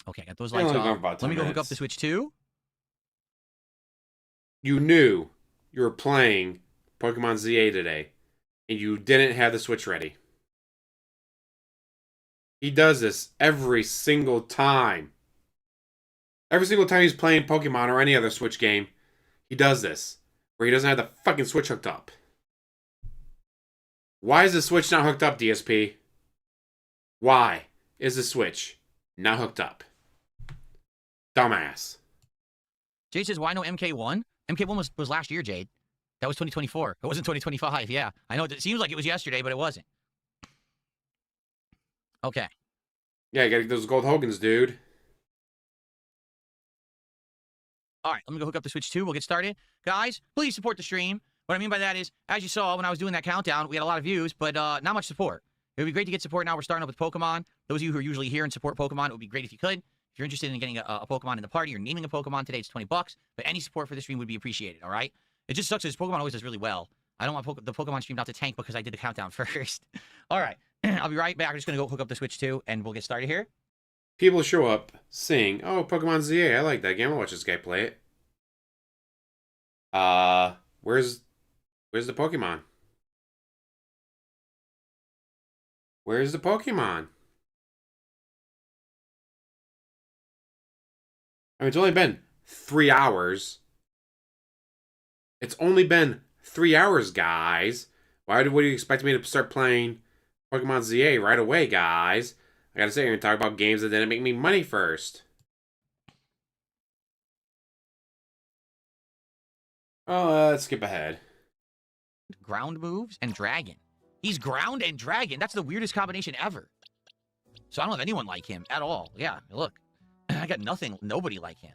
Okay, got those lights on. Let me go hook up the Switch 2. You knew you were playing Pokemon ZA today, and you didn't have the Switch ready. He does this every single time. Every single time he's playing Pokemon or any other Switch game, he does this, where he doesn't have the fucking Switch hooked up. Why is the Switch not hooked up, DSP? Why is the Switch not hooked up? Dumbass. Jade says, why no MK1? MK1 was last year, Jade. That was 2024. It wasn't 2025, yeah. I know it seems like it was yesterday, but it wasn't. Okay. Yeah, you gotta get those gold Hogans, dude. All right, let me go hook up the Switch 2. We'll get started. Guys, please support the stream. What I mean by that is, as you saw when I was doing that countdown, we had a lot of views, but not much support. It would be great to get support now. We're starting up with Pokemon. Those of you who are usually here and support Pokemon, it would be great if you could. If you're interested in getting a Pokemon in the party or naming a Pokemon today, it's $20. But any support for the stream would be appreciated, all right? It just sucks because Pokemon always does really well. I don't want the Pokemon stream not to tank because I did the countdown first. All right. I'll be right back. I'm just going to go hook up the Switch 2, and we'll get started here. People show up, sing, oh, Pokemon ZA, I like that game. I'll watch this guy play it. Where's the Pokemon? Where's the Pokemon? I mean, it's only been 3 hours. It's only been 3 hours, guys. Would you expect me to start playing Pokemon ZA right away, guys? I gotta sit here and talk about games that didn't make me money first. Oh, let's skip ahead. Ground moves and dragon. He's ground and dragon. That's the weirdest combination ever. So I don't have anyone like him at all. Yeah, look. I got nobody like him.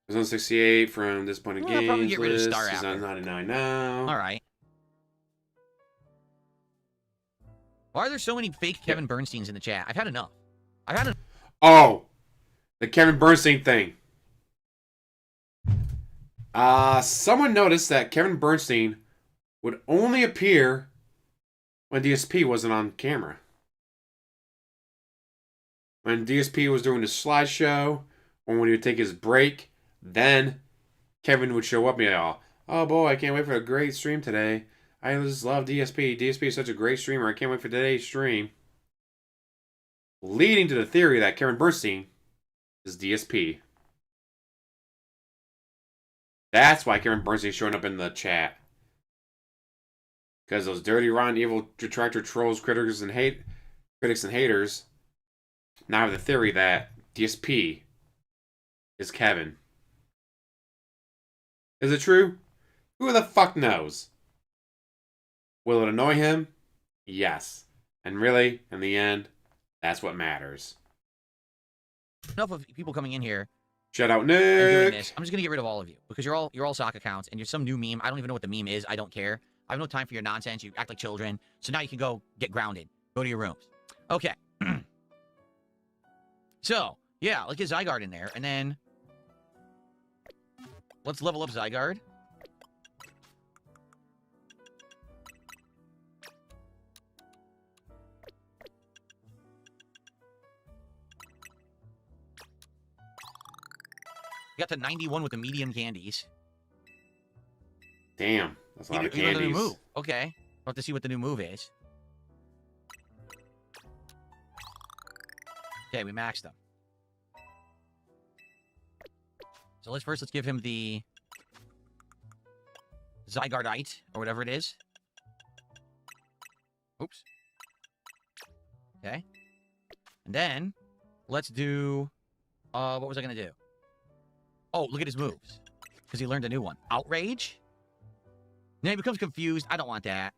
He's on 68 from Disappointed Games probably get rid of Star He's after. on 99 now. All right. Why are there so many fake Kevin Bernsteins in the chat? I've had enough. Oh! The Kevin Bernstein thing. Someone noticed that Kevin Bernstein would only appear when DSP wasn't on camera. When DSP was doing the slideshow, or when he would take his break, then Kevin would show up and be like, oh boy, I can't wait for a great stream today. I just love DSP. DSP is such a great streamer. I can't wait for today's stream. Leading to the theory that Kevin Bernstein is DSP. That's why Kevin Bernstein's showing up in the chat. Because those dirty, rotten, evil detractor trolls, critics and haters now have the theory that DSP is Kevin. Is it true? Who the fuck knows? Will it annoy him? Yes. And really, in the end, that's what matters. Enough of people coming in here Shout out and doing Nick. this. I'm just gonna get rid of all of you because you're all sock accounts and you're some new meme. I don't even know what the meme is. I don't care. I have no time for your nonsense. You act like children. So now you can go get grounded. Go to your rooms. Okay. So yeah, let's get Zygarde in there, and then let's level up Zygarde. Got to 91 with the medium candies. Damn, that's a lot of You know the new candies. move. Okay. We'll have to see what the new move is. Okay, we maxed him. So let's give him the Zygardeite, or whatever it is. Oops. Okay. And then, let's do... what was I going to do? Oh, look at his moves. Because he learned a new one. Outrage? Now he becomes confused. I don't want that.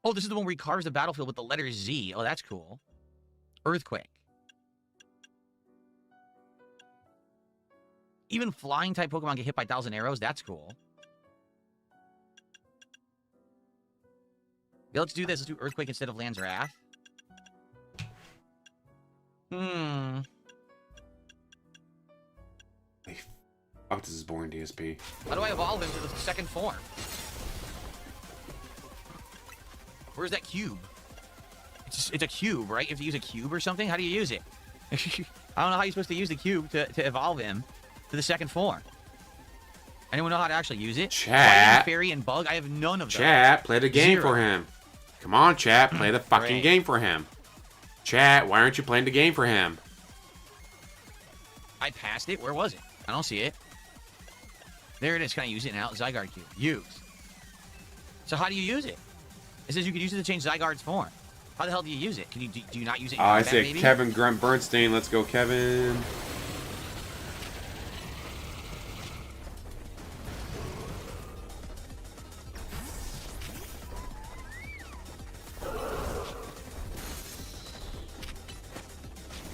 Oh, this is the one where he carves the battlefield with the letter Z. Oh, that's cool. Earthquake. Even flying-type Pokemon get hit by 1,000 arrows. That's cool. Yeah, let's do this. Let's do Earthquake instead of Land's Wrath. Oh, this is boring, DSP. How do I evolve him to the second form? Where's that cube? It's a cube, right? You have to use a cube or something? How do you use it? I don't know how you're supposed to use the cube to evolve him to the second form. Anyone know how to actually use it? Chat. Fairy and Bug? I have none of those. Chat, play the game Zero. for him. Come on, chat, play the fucking Great. game for him. Chat, why aren't you playing the game for him? I passed it. Where was it? I don't see it. There it is. Can I use it now? Zygarde cube. Use. So how do you use it? It says you can use it to change Zygarde's form. How the hell do you use it? Can you do you not use it? In I combat, say maybe? Kevin Grunt Bernstein. Let's go, Kevin.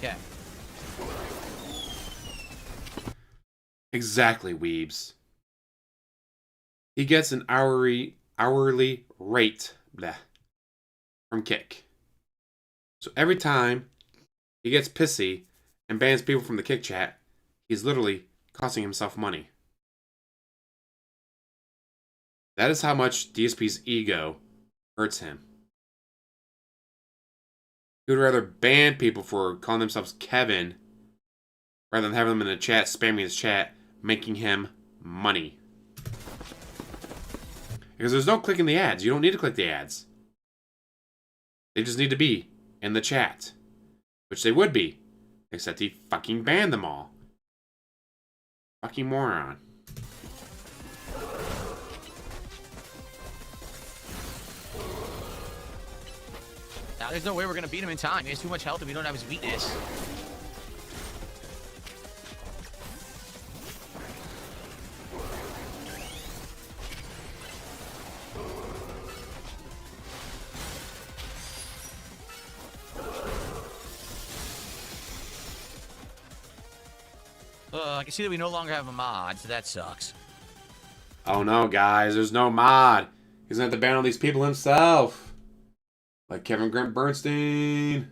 Yeah. Exactly, weebs. He gets an hourly rate from Kick. So every time he gets pissy and bans people from the Kick chat, he's literally costing himself money. That is how much DSP's ego hurts him. He would rather ban people for calling themselves Kevin rather than having them in the chat, spamming his chat, making him money. Because there's no clicking the ads. You don't need to click the ads. They just need to be in the chat. Which they would be. Except he fucking banned them all. Fucking moron. Now, there's no way we're going to beat him in time. He has too much health and we don't have his weakness. I can see that we no longer have a mod, so that sucks. Oh no, guys. There's no mod. He's going to have to ban all these people himself. Like Kevin Grant Bernstein.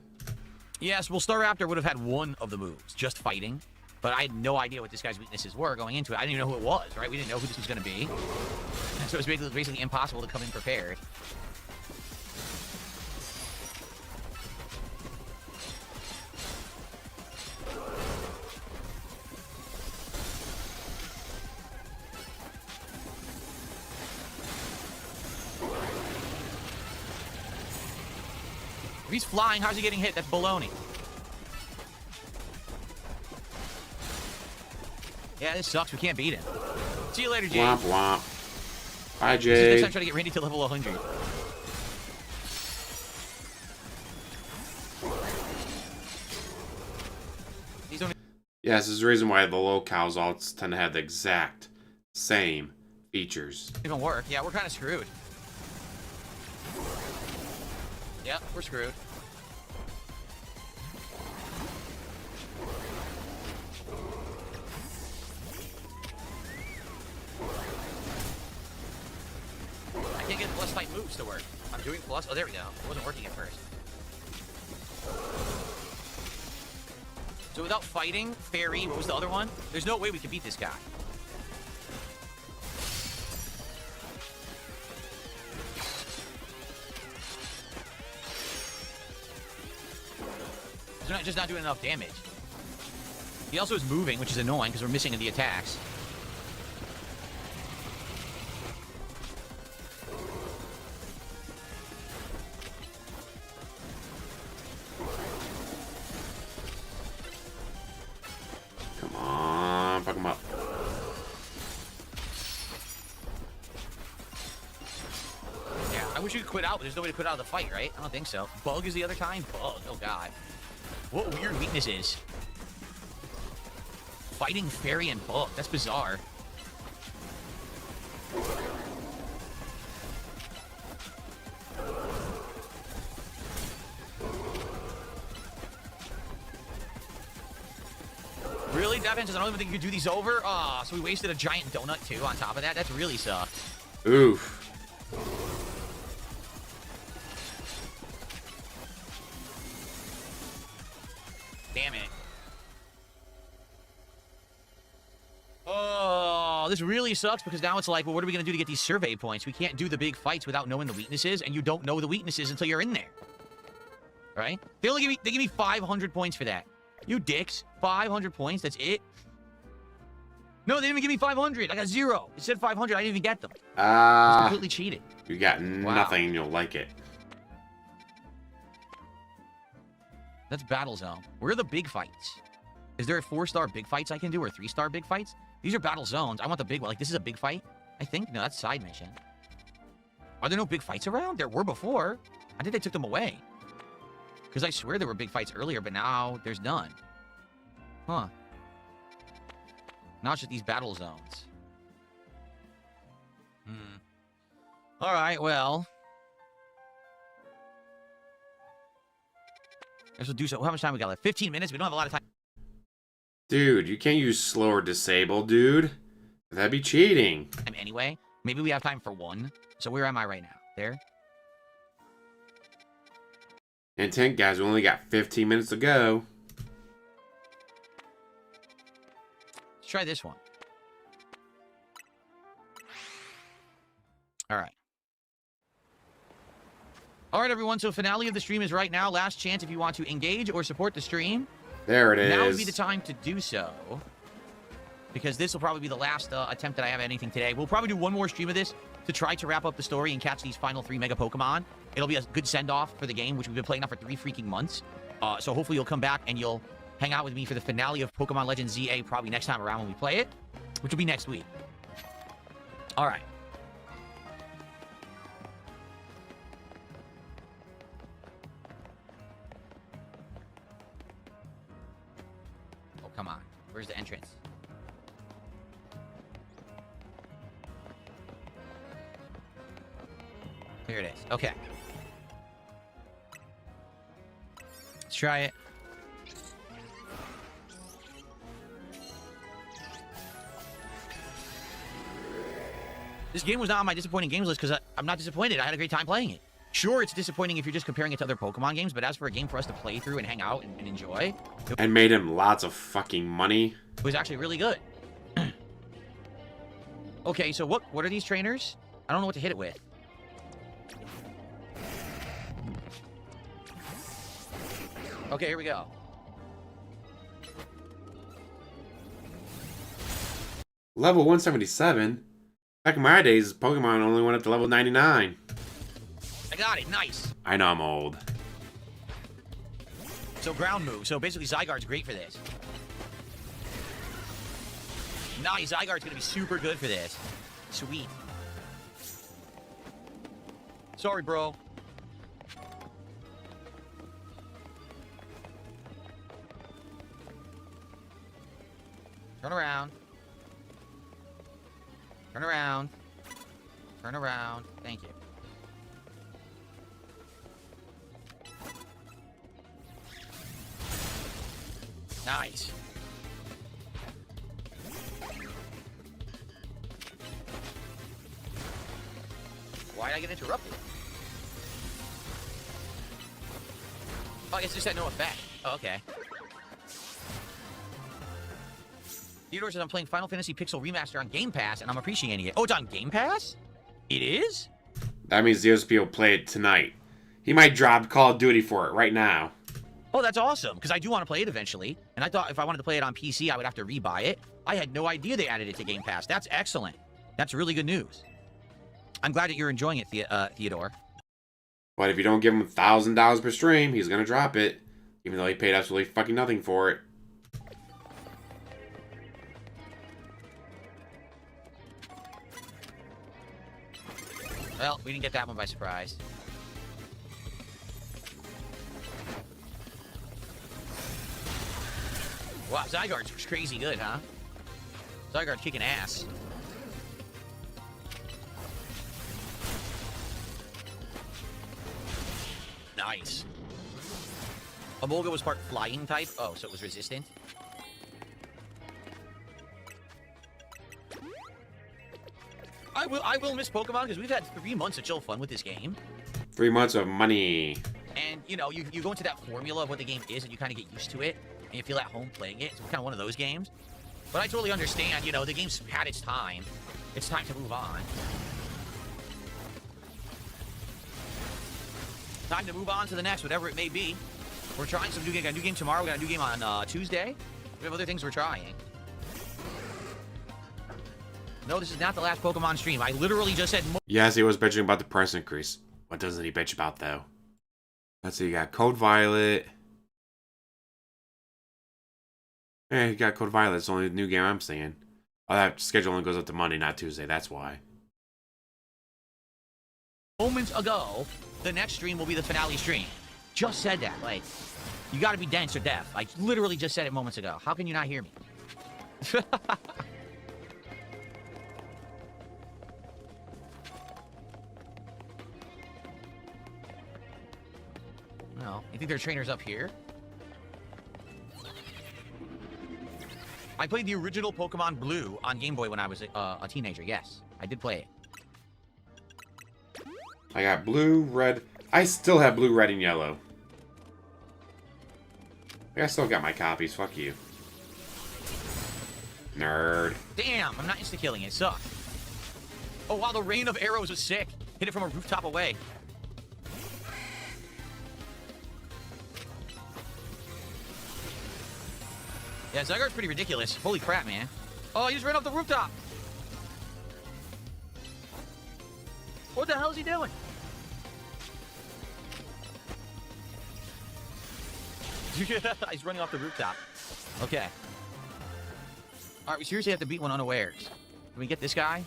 Yes, well, Staraptor would have had one of the moves, just fighting. But I had no idea what this guy's weaknesses were going into it. I didn't even know who it was, right? We didn't know who this was going to be. So it was basically impossible to come in prepared. If he's flying, how's he getting hit? That's baloney. Yeah, this sucks. We can't beat him. See you later, Jade. Womp womp. Bye, Next Jade. time, try to get Randy to level 100. He's only... Yes, there's a reason why the locales all tend to have the exact same features. even work. Yeah, we're kind of screwed. Yep, we're screwed. plus type moves to work. I'm doing plus. Oh, there we go. It wasn't working at first. So without fighting, Fairy, what was the other one? There's no way we can beat this guy. He's just not doing enough damage. He also is moving, which is annoying because we're missing the attacks. Come on, fuck him up. Yeah, I wish we could quit out, but there's no way to quit out of the fight, right? I don't think so. Bug is the other kind? Bug, oh god. What weird weaknesses. Fighting Fairy and Bug, that's bizarre. Really, Devin? I don't even think you could do these over? Ah, so we wasted a giant donut too on top of that? That's really sucks. Oof. Damn it. Oh, this really sucks because now it's like, well, what are we going to do to get these survey points? We can't do the big fights without knowing the weaknesses, and you don't know the weaknesses until you're in there. Right? They give me 500 points for that. You dicks. 500 points, that's it? No, they didn't even give me 500. I got 0. It said 500. I didn't even get them. It's completely cheated. You got nothing and you'll like it. That's Battle Zone. Where are the big fights? Is there a 4-star big fights I can do or 3-star big fights? These are Battle Zones. I want the big one. Like, this is a big fight, I think? No, that's side mission. Are there no big fights around? There were before. I think they took them away. Because I swear there were big fights earlier, but now there's none. Huh. Now it's just these Battle Zones. Alright, well. I guess we'll do so. How much time we got left? 15 minutes? We don't have a lot of time. Dude, you can't use slow or disable, dude. That'd be cheating. Anyway, maybe we have time for one. So where am I right now? There? Intent, guys, we only got 15 minutes to go. Let's try this one. Alright. Alright, everyone. So finale of the stream is right now. Last chance if you want to engage or support the stream. There it is. Now would be the time to do so. Because this will probably be the last attempt that I have at anything today. We'll probably do one more stream of this to try to wrap up the story and catch these final 3 Mega Pokemon. It'll be a good send-off for the game, which we've been playing now for 3 freaking months. So hopefully you'll come back and you'll hang out with me for the finale of Pokemon Legends ZA probably next time around when we play it, which will be next week. All right. Oh, come on. Where's the entrance? Here it is. Okay. Let's try it. This game was not on my disappointing games list because I'm not disappointed. I had a great time playing it. Sure, it's disappointing if you're just comparing it to other Pokemon games, but as for a game for us to play through and hang out and enjoy... And made him lots of fucking money. It was actually really good. Okay, so what are these trainers? I don't know what to hit it with. Okay, here we go. Level 177? Back in my days, Pokemon only went up to level 99. I got it, nice. I know I'm old. So ground move. So basically Zygarde's great for this. Nice, Zygarde's gonna be super good for this. Sweet. Sorry, bro. Turn around. Turn around. Turn around. Thank you. Nice. Why did I get interrupted? Oh, I guess it just had no effect. Oh, okay. Theodore says I'm playing Final Fantasy Pixel Remaster on Game Pass, and I'm appreciating it. Oh, it's on Game Pass? It is? That means DSP will play it tonight. He might drop Call of Duty for it right now. Oh, that's awesome, because I do want to play it eventually. And I thought if I wanted to play it on PC, I would have to rebuy it. I had no idea they added it to Game Pass. That's excellent. That's really good news. I'm glad that you're enjoying it, Theodore. But if you don't give him $1,000 per stream, he's gonna drop it. Even though he paid absolutely fucking nothing for it. Well, we didn't get that one by surprise. Wow, Zygarde's crazy good, huh? Zygarde kicking ass. Nice. Emolga was part flying type? Oh, so it was resistant? I will miss Pokemon because we've had 3 months of chill fun with this game. 3 months of money. And, you know, you go into that formula of what the game is and you kind of get used to it. And you feel at home playing it. It's kind of one of those games. But I totally understand, you know, the game's had its time. It's time to move on. Time to move on to the next, whatever it may be. We're trying some new game. We got a new game tomorrow. We got a new game on Tuesday. We have other things we're trying. No, this is not the last Pokemon stream. I literally just said... Yes, he was bitching about the price increase. What doesn't he bitch about, though? Let's see, you got Code Violet. Hey, you got Code Violet. It's the only new game I'm seeing. Oh, that schedule only goes up to Monday, not Tuesday. That's why. Moments ago, the next stream will be the finale stream. Just said that. Like, you gotta be dense or deaf. I literally just said it moments ago. How can you not hear me? No. You think there are trainers up here? I played the original Pokemon Blue on Game Boy when I was a teenager. Yes, I did play it. I got blue, red. I still have blue, red, and yellow. I still got my copies. Fuck you. Nerd. Damn, I'm not insta-killing it. Suck. Oh, wow, the rain of arrows was sick. Hit it from a rooftop away. Yeah, Zygarde's pretty ridiculous. Holy crap, man. Oh, he just ran off the rooftop. What the hell is he doing? He's running off the rooftop. Okay. Alright, we seriously have to beat one unawares. Can we get this guy?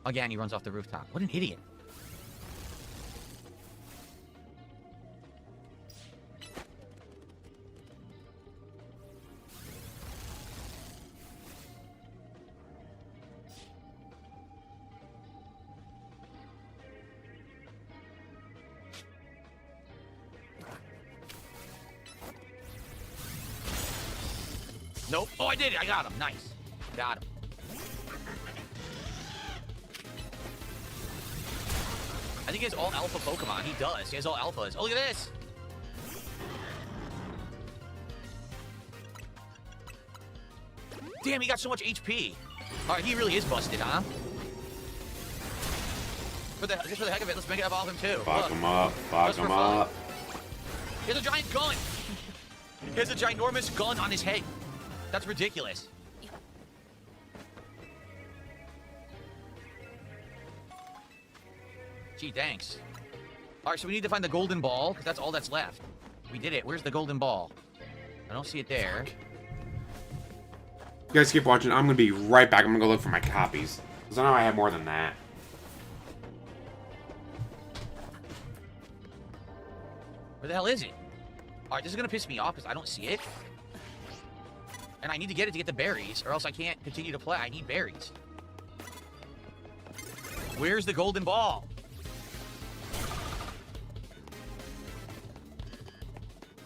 Again, he runs off the rooftop. What an idiot. Nope. Oh, I did it. I got him. Nice. Got him. I think he has all alpha Pokemon. He does. He has all alphas. Oh, look at this. Damn, he got so much HP. All right, he really is busted, huh? Just for the heck of it, let's make it evolve him too. Fuck him up. Fuck him up. He has a giant gun. He has a ginormous gun on his head. That's ridiculous. Gee, thanks. All right, so we need to find the golden ball, because that's all that's left. We did it. Where's the golden ball? I don't see it there. You guys keep watching. I'm going to be right back. I'm going to go look for my copies. Because I know I have more than that. Where the hell is it? All right, this is going to piss me off, because I don't see it. And I need to get it to get the berries, or else I can't continue to play. I need berries. Where's the golden ball?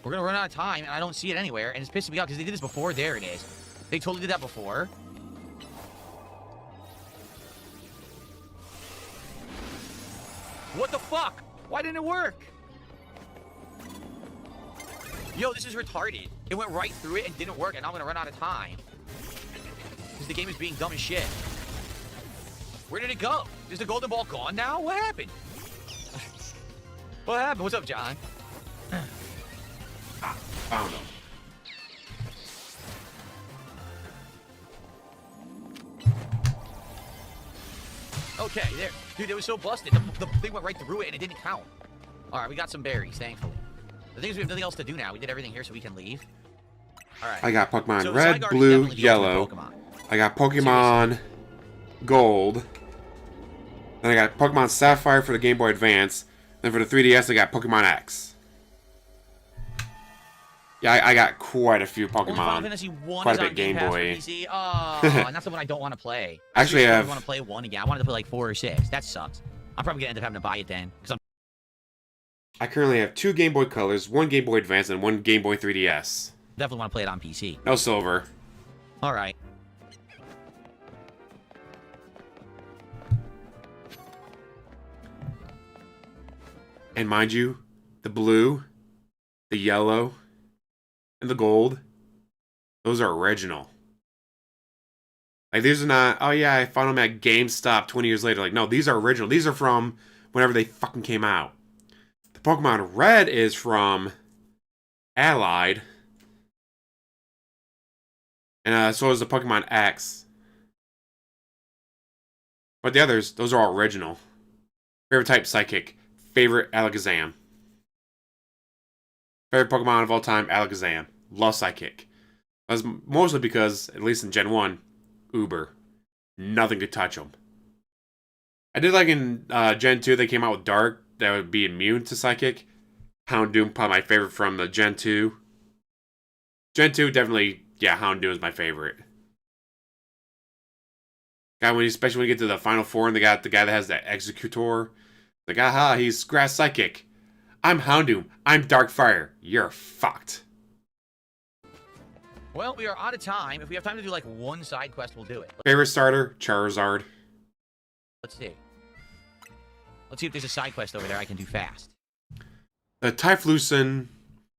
We're gonna run out of time, and I don't see it anywhere, and it's pissing me off because they did this before. There it is. They totally did that before. What the fuck? Why didn't it work? Yo, this is retarded. It went right through it and didn't work, and now I'm gonna run out of time. Because the game is being dumb as shit. Where did it go? Is the golden ball gone now? What happened? What happened? What's up, John? I don't know. Okay, there. Dude, it was so busted. The thing went right through it and it didn't count. Alright, we got some berries, thankfully. The thing is, we have nothing else to do now. We did everything here so we can leave. Alright. I got Pokemon So Red, Zygarde is Blue, definitely the ultimate Yellow. Pokemon. I got Pokemon Gold. Then I got Pokemon Sapphire for the Game Boy Advance. Then for the 3DS, I got Pokemon X. Yeah, I got quite a few Only Final Pokemon. Fantasy 1 Quite is a bit on Game Pass for Boy. PC. Oh, and that's the one I don't want to play. Actually, I I don't have. want to play 1 again. I wanted to play like 4 or 6. That sucks. I'm probably going to end up having to buy it then. Because I currently have 2 Game Boy Colors, 1 Game Boy Advance, and 1 Game Boy 3DS. definitely want to play it on PC. No silver. Alright. And mind you, the blue, the yellow, and the gold, those are original. Like, these are not, oh yeah, I found them at GameStop 20 years later. Like, no, these are original. These are from whenever they fucking came out. The Pokemon Red is from Allied. And so is the Pokemon X. But the others, those are all original. Favorite type, Psychic. Favorite, Alakazam. Favorite Pokemon of all time, Alakazam. Love Psychic. That's mostly because, at least in Gen 1, Uber. Nothing could touch them. I did like in Gen 2, they came out with Dark that would be immune to Psychic. Houndoom, probably my favorite from the Gen 2. Gen 2, definitely, yeah, Houndoom is my favorite. Guy, especially when you get to the Final Four and they got the guy that has the Executor. Like, aha, he's Grass Psychic. I'm Houndoom. I'm Darkfire. You're fucked. Well, we are out of time. If we have time to do like one side quest, we'll do it. Favorite starter, Charizard. Let's see. Let's see if there's a side quest over there I can do fast. The Typhlosion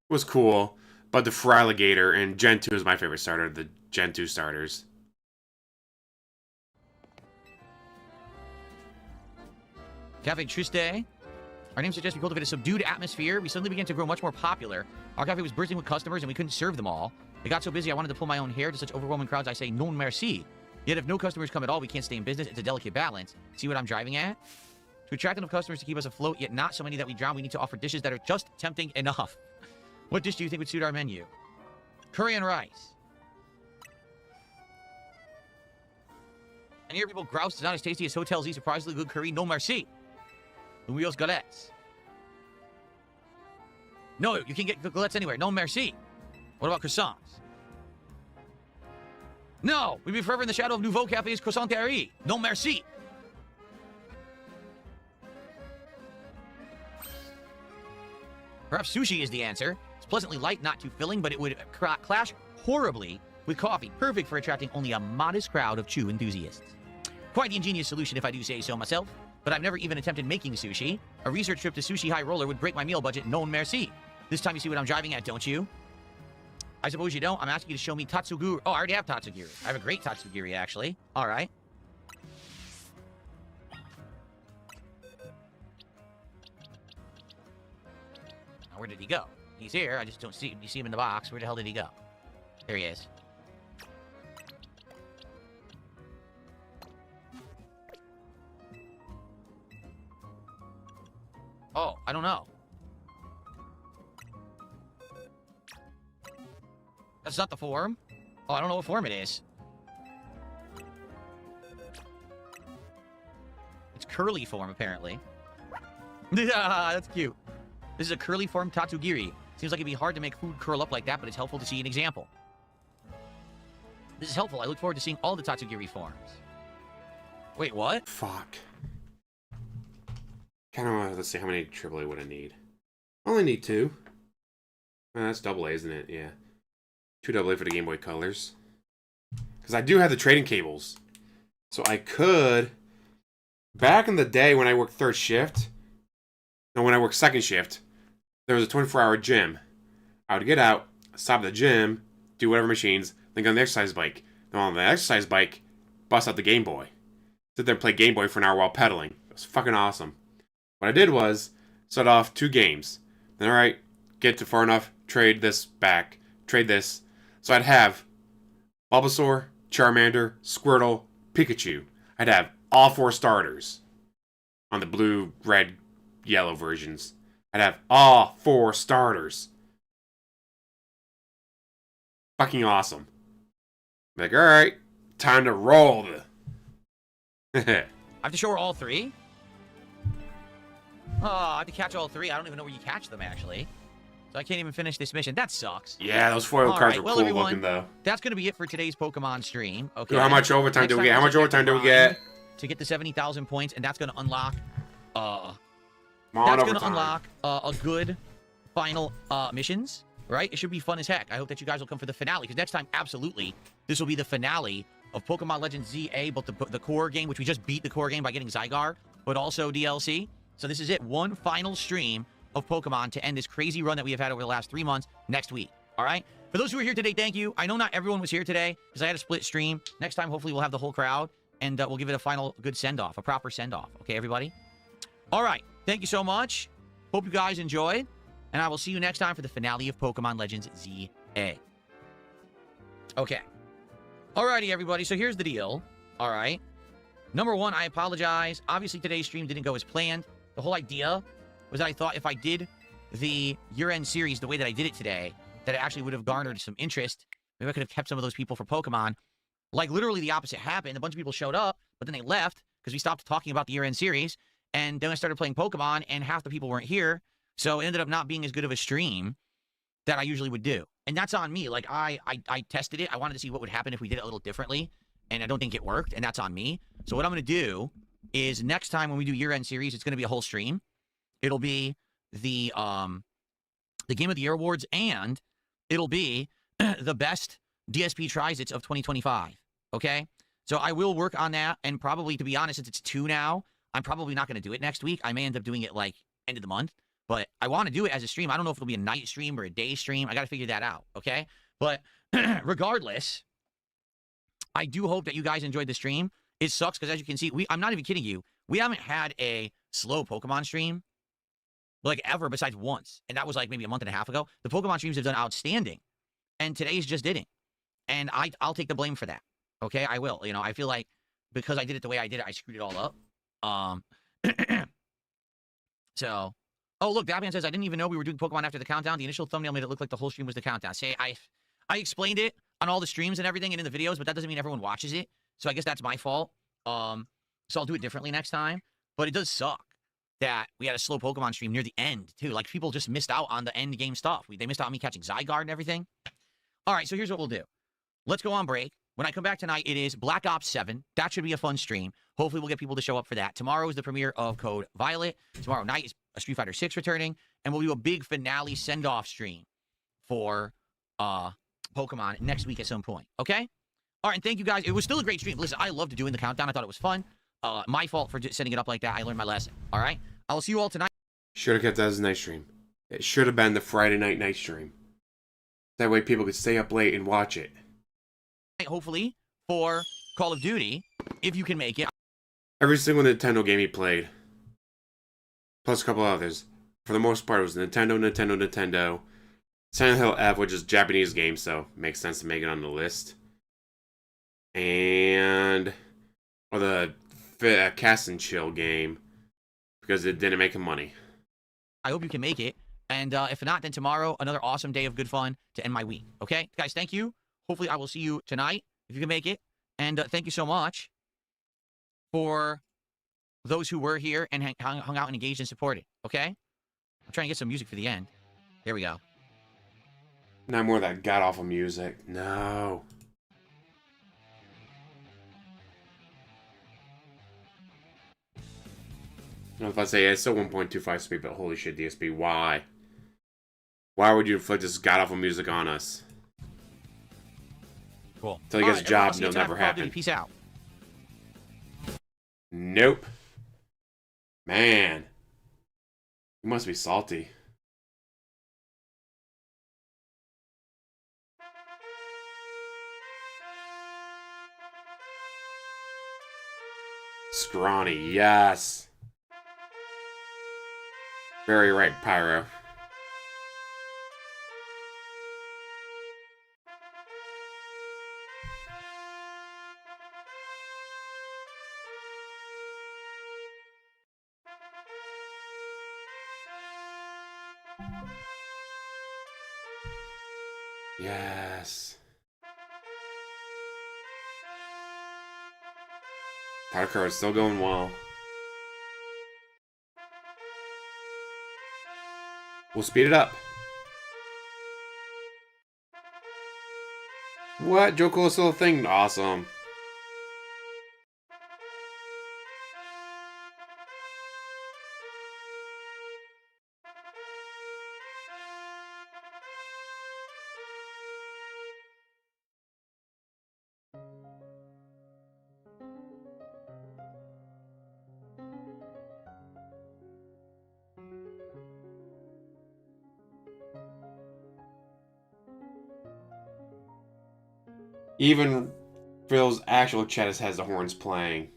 was cool, but the Feraligatr in Gen 2 is my favorite starter, the Gen 2 starters. Cafe Triste. Our name suggests we cultivate a subdued atmosphere. We suddenly began to grow much more popular. Our cafe was bursting with customers and we couldn't serve them all. It got so busy I wanted to pull my own hair. To such overwhelming crowds I say non merci. Yet if no customers come at all, we can't stay in business. It's a delicate balance. See what I'm driving at? To attract enough customers to keep us afloat, yet not so many that we drown, we need to offer dishes that are just tempting enough. What dish do you think would suit our menu? Curry and rice. And here people grouse is not as tasty as Hotel Z surprisingly good curry. No merci. Louis galettes. No, you can get galettes anywhere. No merci. What about croissants? No, we'd be forever in the shadow of Nouveau Café's croissanterie. No merci. Perhaps sushi is the answer. It's pleasantly light, not too filling, but it would clash horribly with coffee. Perfect for attracting only a modest crowd of chew enthusiasts. Quite the ingenious solution if I do say so myself. But I've never even attempted making sushi. A research trip to Sushi High Roller would break my meal budget. Non merci. This time you see what I'm driving at, don't you? I suppose you don't. I'm asking you to show me Tatsugiri. Oh, I already have Tatsugiri. I have a great Tatsugiri, actually. All right. Now, where did he go? He's here. I just don't see him. You see him in the box. Where the hell did he go? There he is. Oh, I don't know. That's not the form. Oh, I don't know what form it is. It's curly form, apparently. That's cute. This is a curly form Tatsugiri. Seems like it'd be hard to make food curl up like that, but it's helpful to see an example. This is helpful. I look forward to seeing all the Tatsugiri forms. Wait, what? Fuck. Kind of want to, let's see how many AAA would I need. Only need 2. That's AA, isn't it? Yeah. 2 AA for the Game Boy Colors. Because I do have the trading cables. So I could... Back in the day when I worked third shift... No, when I worked second shift... There was a 24-hour gym. I would get out, stop at the gym, do whatever machines, then go on the exercise bike. Then on the exercise bike, bust out the Game Boy. Sit there and play Game Boy for an hour while pedaling. It was fucking awesome. What I did was, start off 2 games. Then, alright, get to far enough, trade this back, trade this. So I'd have Bulbasaur, Charmander, Squirtle, Pikachu. I'd have all 4 starters on the blue, red, yellow versions. I'd have all 4 starters. Fucking awesome. Like, alright, time to roll. I have to show her all 3? Oh, I have to catch all 3. I don't even know where you catch them, actually. So I can't even finish this mission. That sucks. Yeah, those foil cards are cool looking, though. That's going to be it for today's Pokemon stream. Okay. Dude, how much overtime do we get? How much overtime do we get? To get the 70,000 points, and that's going to unlock... That's going to unlock a good final missions, right? It should be fun as heck. I hope that you guys will come for the finale, because next time, absolutely, this will be the finale of Pokemon Legends ZA, both the core game, which we just beat the core game by getting Zygarde, but also DLC. So this is it. One final stream of Pokemon to end this crazy run that we have had over the last 3 months next week. All right? For those who are here today, thank you. I know not everyone was here today, because I had a split stream. Next time, hopefully, we'll have the whole crowd, and we'll give it a final good send-off, a proper send-off. Okay, everybody? All right. Thank you so much. Hope you guys enjoyed. And I will see you next time for the finale of Pokemon Legends ZA. Okay. Alrighty, everybody. So here's the deal. All right. Number 1, I apologize. Obviously, today's stream didn't go as planned. The whole idea was that I thought if I did the year-end series the way that I did it today, that it actually would have garnered some interest. Maybe I could have kept some of those people for Pokemon. Like, literally the opposite happened. A bunch of people showed up, but then they left because we stopped talking about the year-end series. And then I started playing Pokemon, and half the people weren't here. So it ended up not being as good of a stream that I usually would do. And that's on me. Like, I tested it. I wanted to see what would happen if we did it a little differently. And I don't think it worked, and that's on me. So what I'm going to do is next time when we do year-end series, it's going to be a whole stream. It'll be the Game of the Year Awards, and it'll be the best DSP Trizits of 2025. Okay? So I will work on that, and probably, to be honest, since it's 2 now, I'm probably not going to do it next week. I may end up doing it, like, end of the month. But I want to do it as a stream. I don't know if it'll be a night stream or a day stream. I got to figure that out, okay? But regardless, I do hope that you guys enjoyed the stream. It sucks because, as you can see, I'm not even kidding you. We haven't had a slow Pokemon stream, like, ever besides once. And that was, like, maybe a month and a half ago. The Pokemon streams have done outstanding. And today's just didn't. And I'll take the blame for that, okay? I will. You know, I feel like because I did it the way I did it, I screwed it all up. So, oh, look, Batman says, I didn't even know we were doing Pokemon after the countdown. The initial thumbnail made it look like the whole stream was the countdown. Say, I explained it on all the streams and everything and in the videos, but that doesn't mean everyone watches it. So I guess that's my fault. So I'll do it differently next time. But it does suck that we had a slow Pokemon stream near the end, too. Like, people just missed out on the end game stuff. They missed out on me catching Zygarde and everything. All right, so here's what we'll do. Let's go on break. When I come back tonight, it is Black Ops 7. That should be a fun stream. Hopefully, we'll get people to show up for that. Tomorrow is the premiere of Code Violet. Tomorrow night is a Street Fighter 6 returning. And we'll do a big finale send-off stream for Pokemon next week at some point. Okay? All right, and thank you guys. It was still a great stream. Listen, I loved doing the countdown. I thought it was fun. My fault for setting it up like that. I learned my lesson. All right? I will see you all tonight. Should have kept that as a night stream. It should have been the Friday night stream. That way people could stay up late and watch it. Hopefully, for Call of Duty, if you can make it. Every single Nintendo game he played. Plus a couple others. For the most part, it was Nintendo. Silent Hill F, which is a Japanese game, so makes sense to make it on the list. And... or the Cast and Chill game. Because it didn't make him money. I hope you can make it. And if not, then tomorrow, another awesome day of good fun to end my week. Okay? Guys, thank you. Hopefully, I will see you tonight, if you can make it. And thank you so much for those who were here and hung out and engaged and supported. Okay? I'm trying to get some music for the end. There we go. Not more of that god-awful music. No. I was about to say, yeah, it's still 1.25 speed, but holy shit, DSP, why? Why would you inflict this god-awful music on us? Cool. Till he gets a Alright, everyone, I'll job, see you it'll tonight never for Call of Duty. happen. Peace out. Nope. Man. You must be salty. Scrawny, yes. Very right, Pyro. Yes. Title card is still going well. We'll speed it up. What? Joe Cool is still a thing? Awesome. Even Phil's actual chat has the horns playing.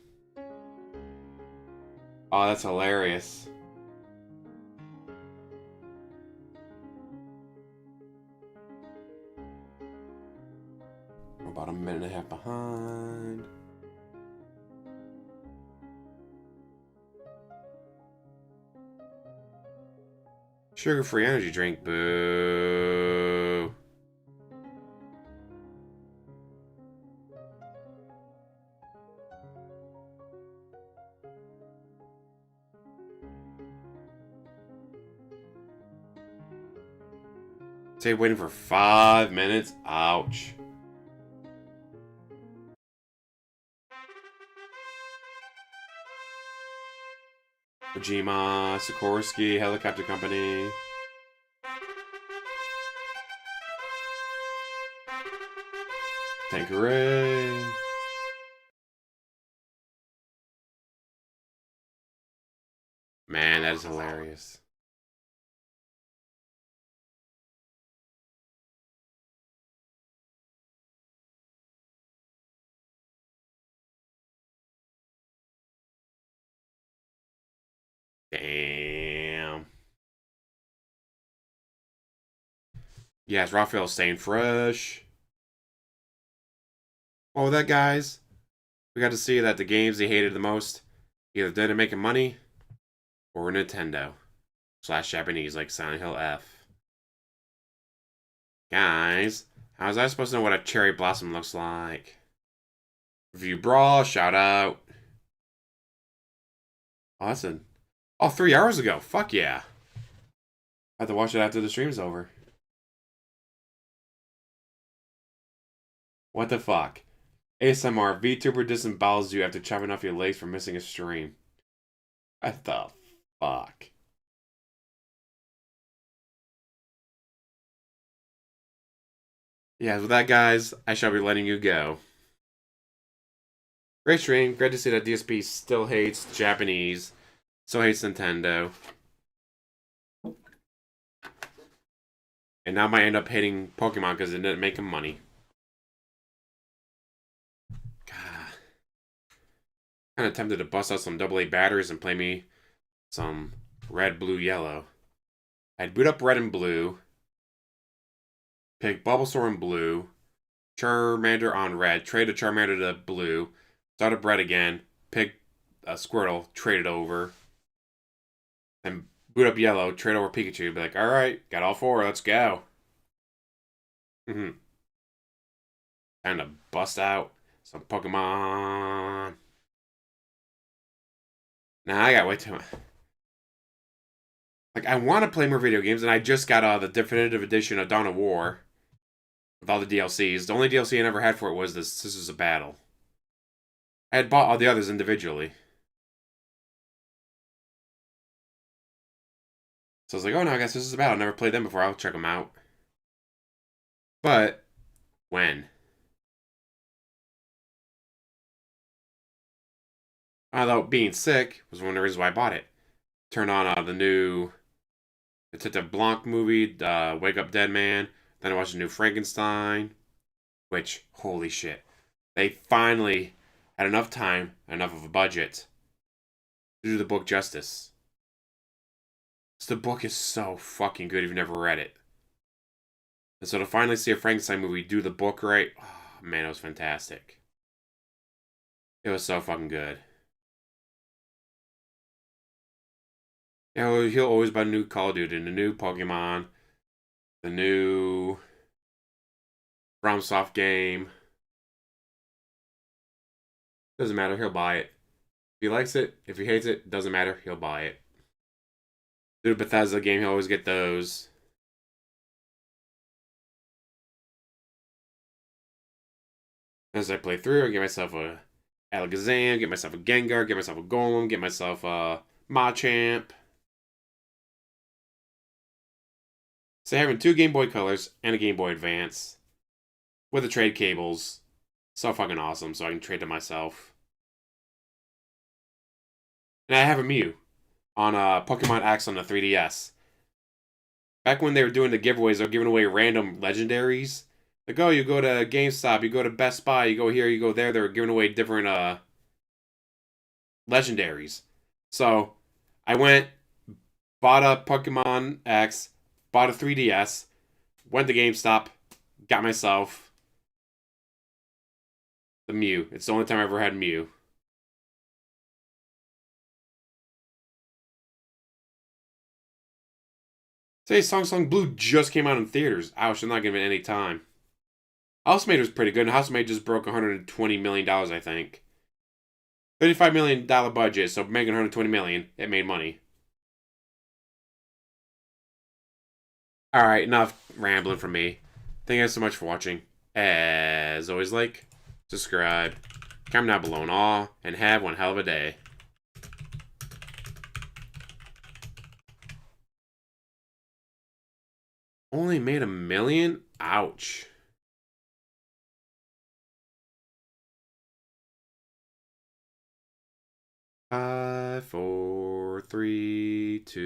Oh, that's hilarious. We're about a minute and a half behind. Sugar-free energy drink, boo. Stay waiting for 5 minutes? Ouch. Kojima, Sikorsky, Helicopter Company. Tanqueray. Man, that is hilarious. Damn. Yes, Raphael's staying fresh. Oh, with that, guys, we got to see that the games they hated the most either didn't make money or Nintendo / Japanese like Silent Hill F. Guys, how was I supposed to know what a cherry blossom looks like? Review Brawl, shout out. Oh, that's a... Oh, 3 hours ago. Fuck yeah. I have to watch it after the stream's over. What the fuck? ASMR, VTuber disembowels you after chopping off your legs for missing a stream. What the fuck? Yeah, with that, guys, I shall be letting you go. Great stream. Great to see that DSP still hates Japanese. Still hates Nintendo. And now might end up hating Pokemon because it didn't make him money. God. Kind of tempted to bust out some AA batteries and play me some red, blue, yellow. I'd boot up red and blue. Pick Bulbasaur in blue. Charmander on red. Trade a Charmander to blue. Start up red again. Pick a Squirtle. Trade it over. And boot up yellow. Trade over Pikachu. Be like, alright, got all 4. Let's go. Time to bust out some Pokemon. Nah, I got way too much. Like, I want to play more video games, and I just got the definitive edition of Dawn of War with all the DLCs. The only DLC I never had for it was this Sisters of Battle. I had bought all the others individually. So I was like, oh no, I guess Sisters of Battle. I never played them before. I'll check them out. But, when? Although being sick was one of the reasons why I bought it. Turned on the new Detective Blanc movie, Wake Up Dead Man. Then I watched the new Frankenstein, which, holy shit. They finally had enough time, enough of a budget to do the book justice. So the book is so fucking good if you've never read it. And so to finally see a Frankenstein movie do the book right, oh, man, it was fantastic. It was so fucking good. Yeah, he'll always buy a new Call of Duty, the new Pokemon, the new FromSoft game. Doesn't matter, he'll buy it. If he likes it, if he hates it, doesn't matter, he'll buy it. The Bethesda game, he'll always get those. As I play through, I get myself a Alakazam, get myself a Gengar, get myself a Golem, get myself a Machamp. So having 2 Game Boy Colors and a Game Boy Advance with the trade cables, so fucking awesome. So I can trade to myself. And I have a Mew on Pokemon X on the 3DS. Back when they were doing the giveaways, they were giving away random legendaries. Like, oh, you go to GameStop, you go to Best Buy, you go here, you go there. They were giving away different legendaries. So I went, bought a Pokemon X, bought a 3DS, went to GameStop, got myself the Mew. It's the only time I ever had Mew. Say Silksong Blue just came out in theaters. Ouch, I'm not giving it any time. Housemaid was pretty good, and Housemaid just broke $120 million, I think. $35 million budget, so making $120 million, it made money. Alright, enough rambling from me. Thank you guys so much for watching. As always, like, subscribe, comment down below and all, and have one hell of a day. Only made $1 million? Ouch. 5, 4, 3, 2.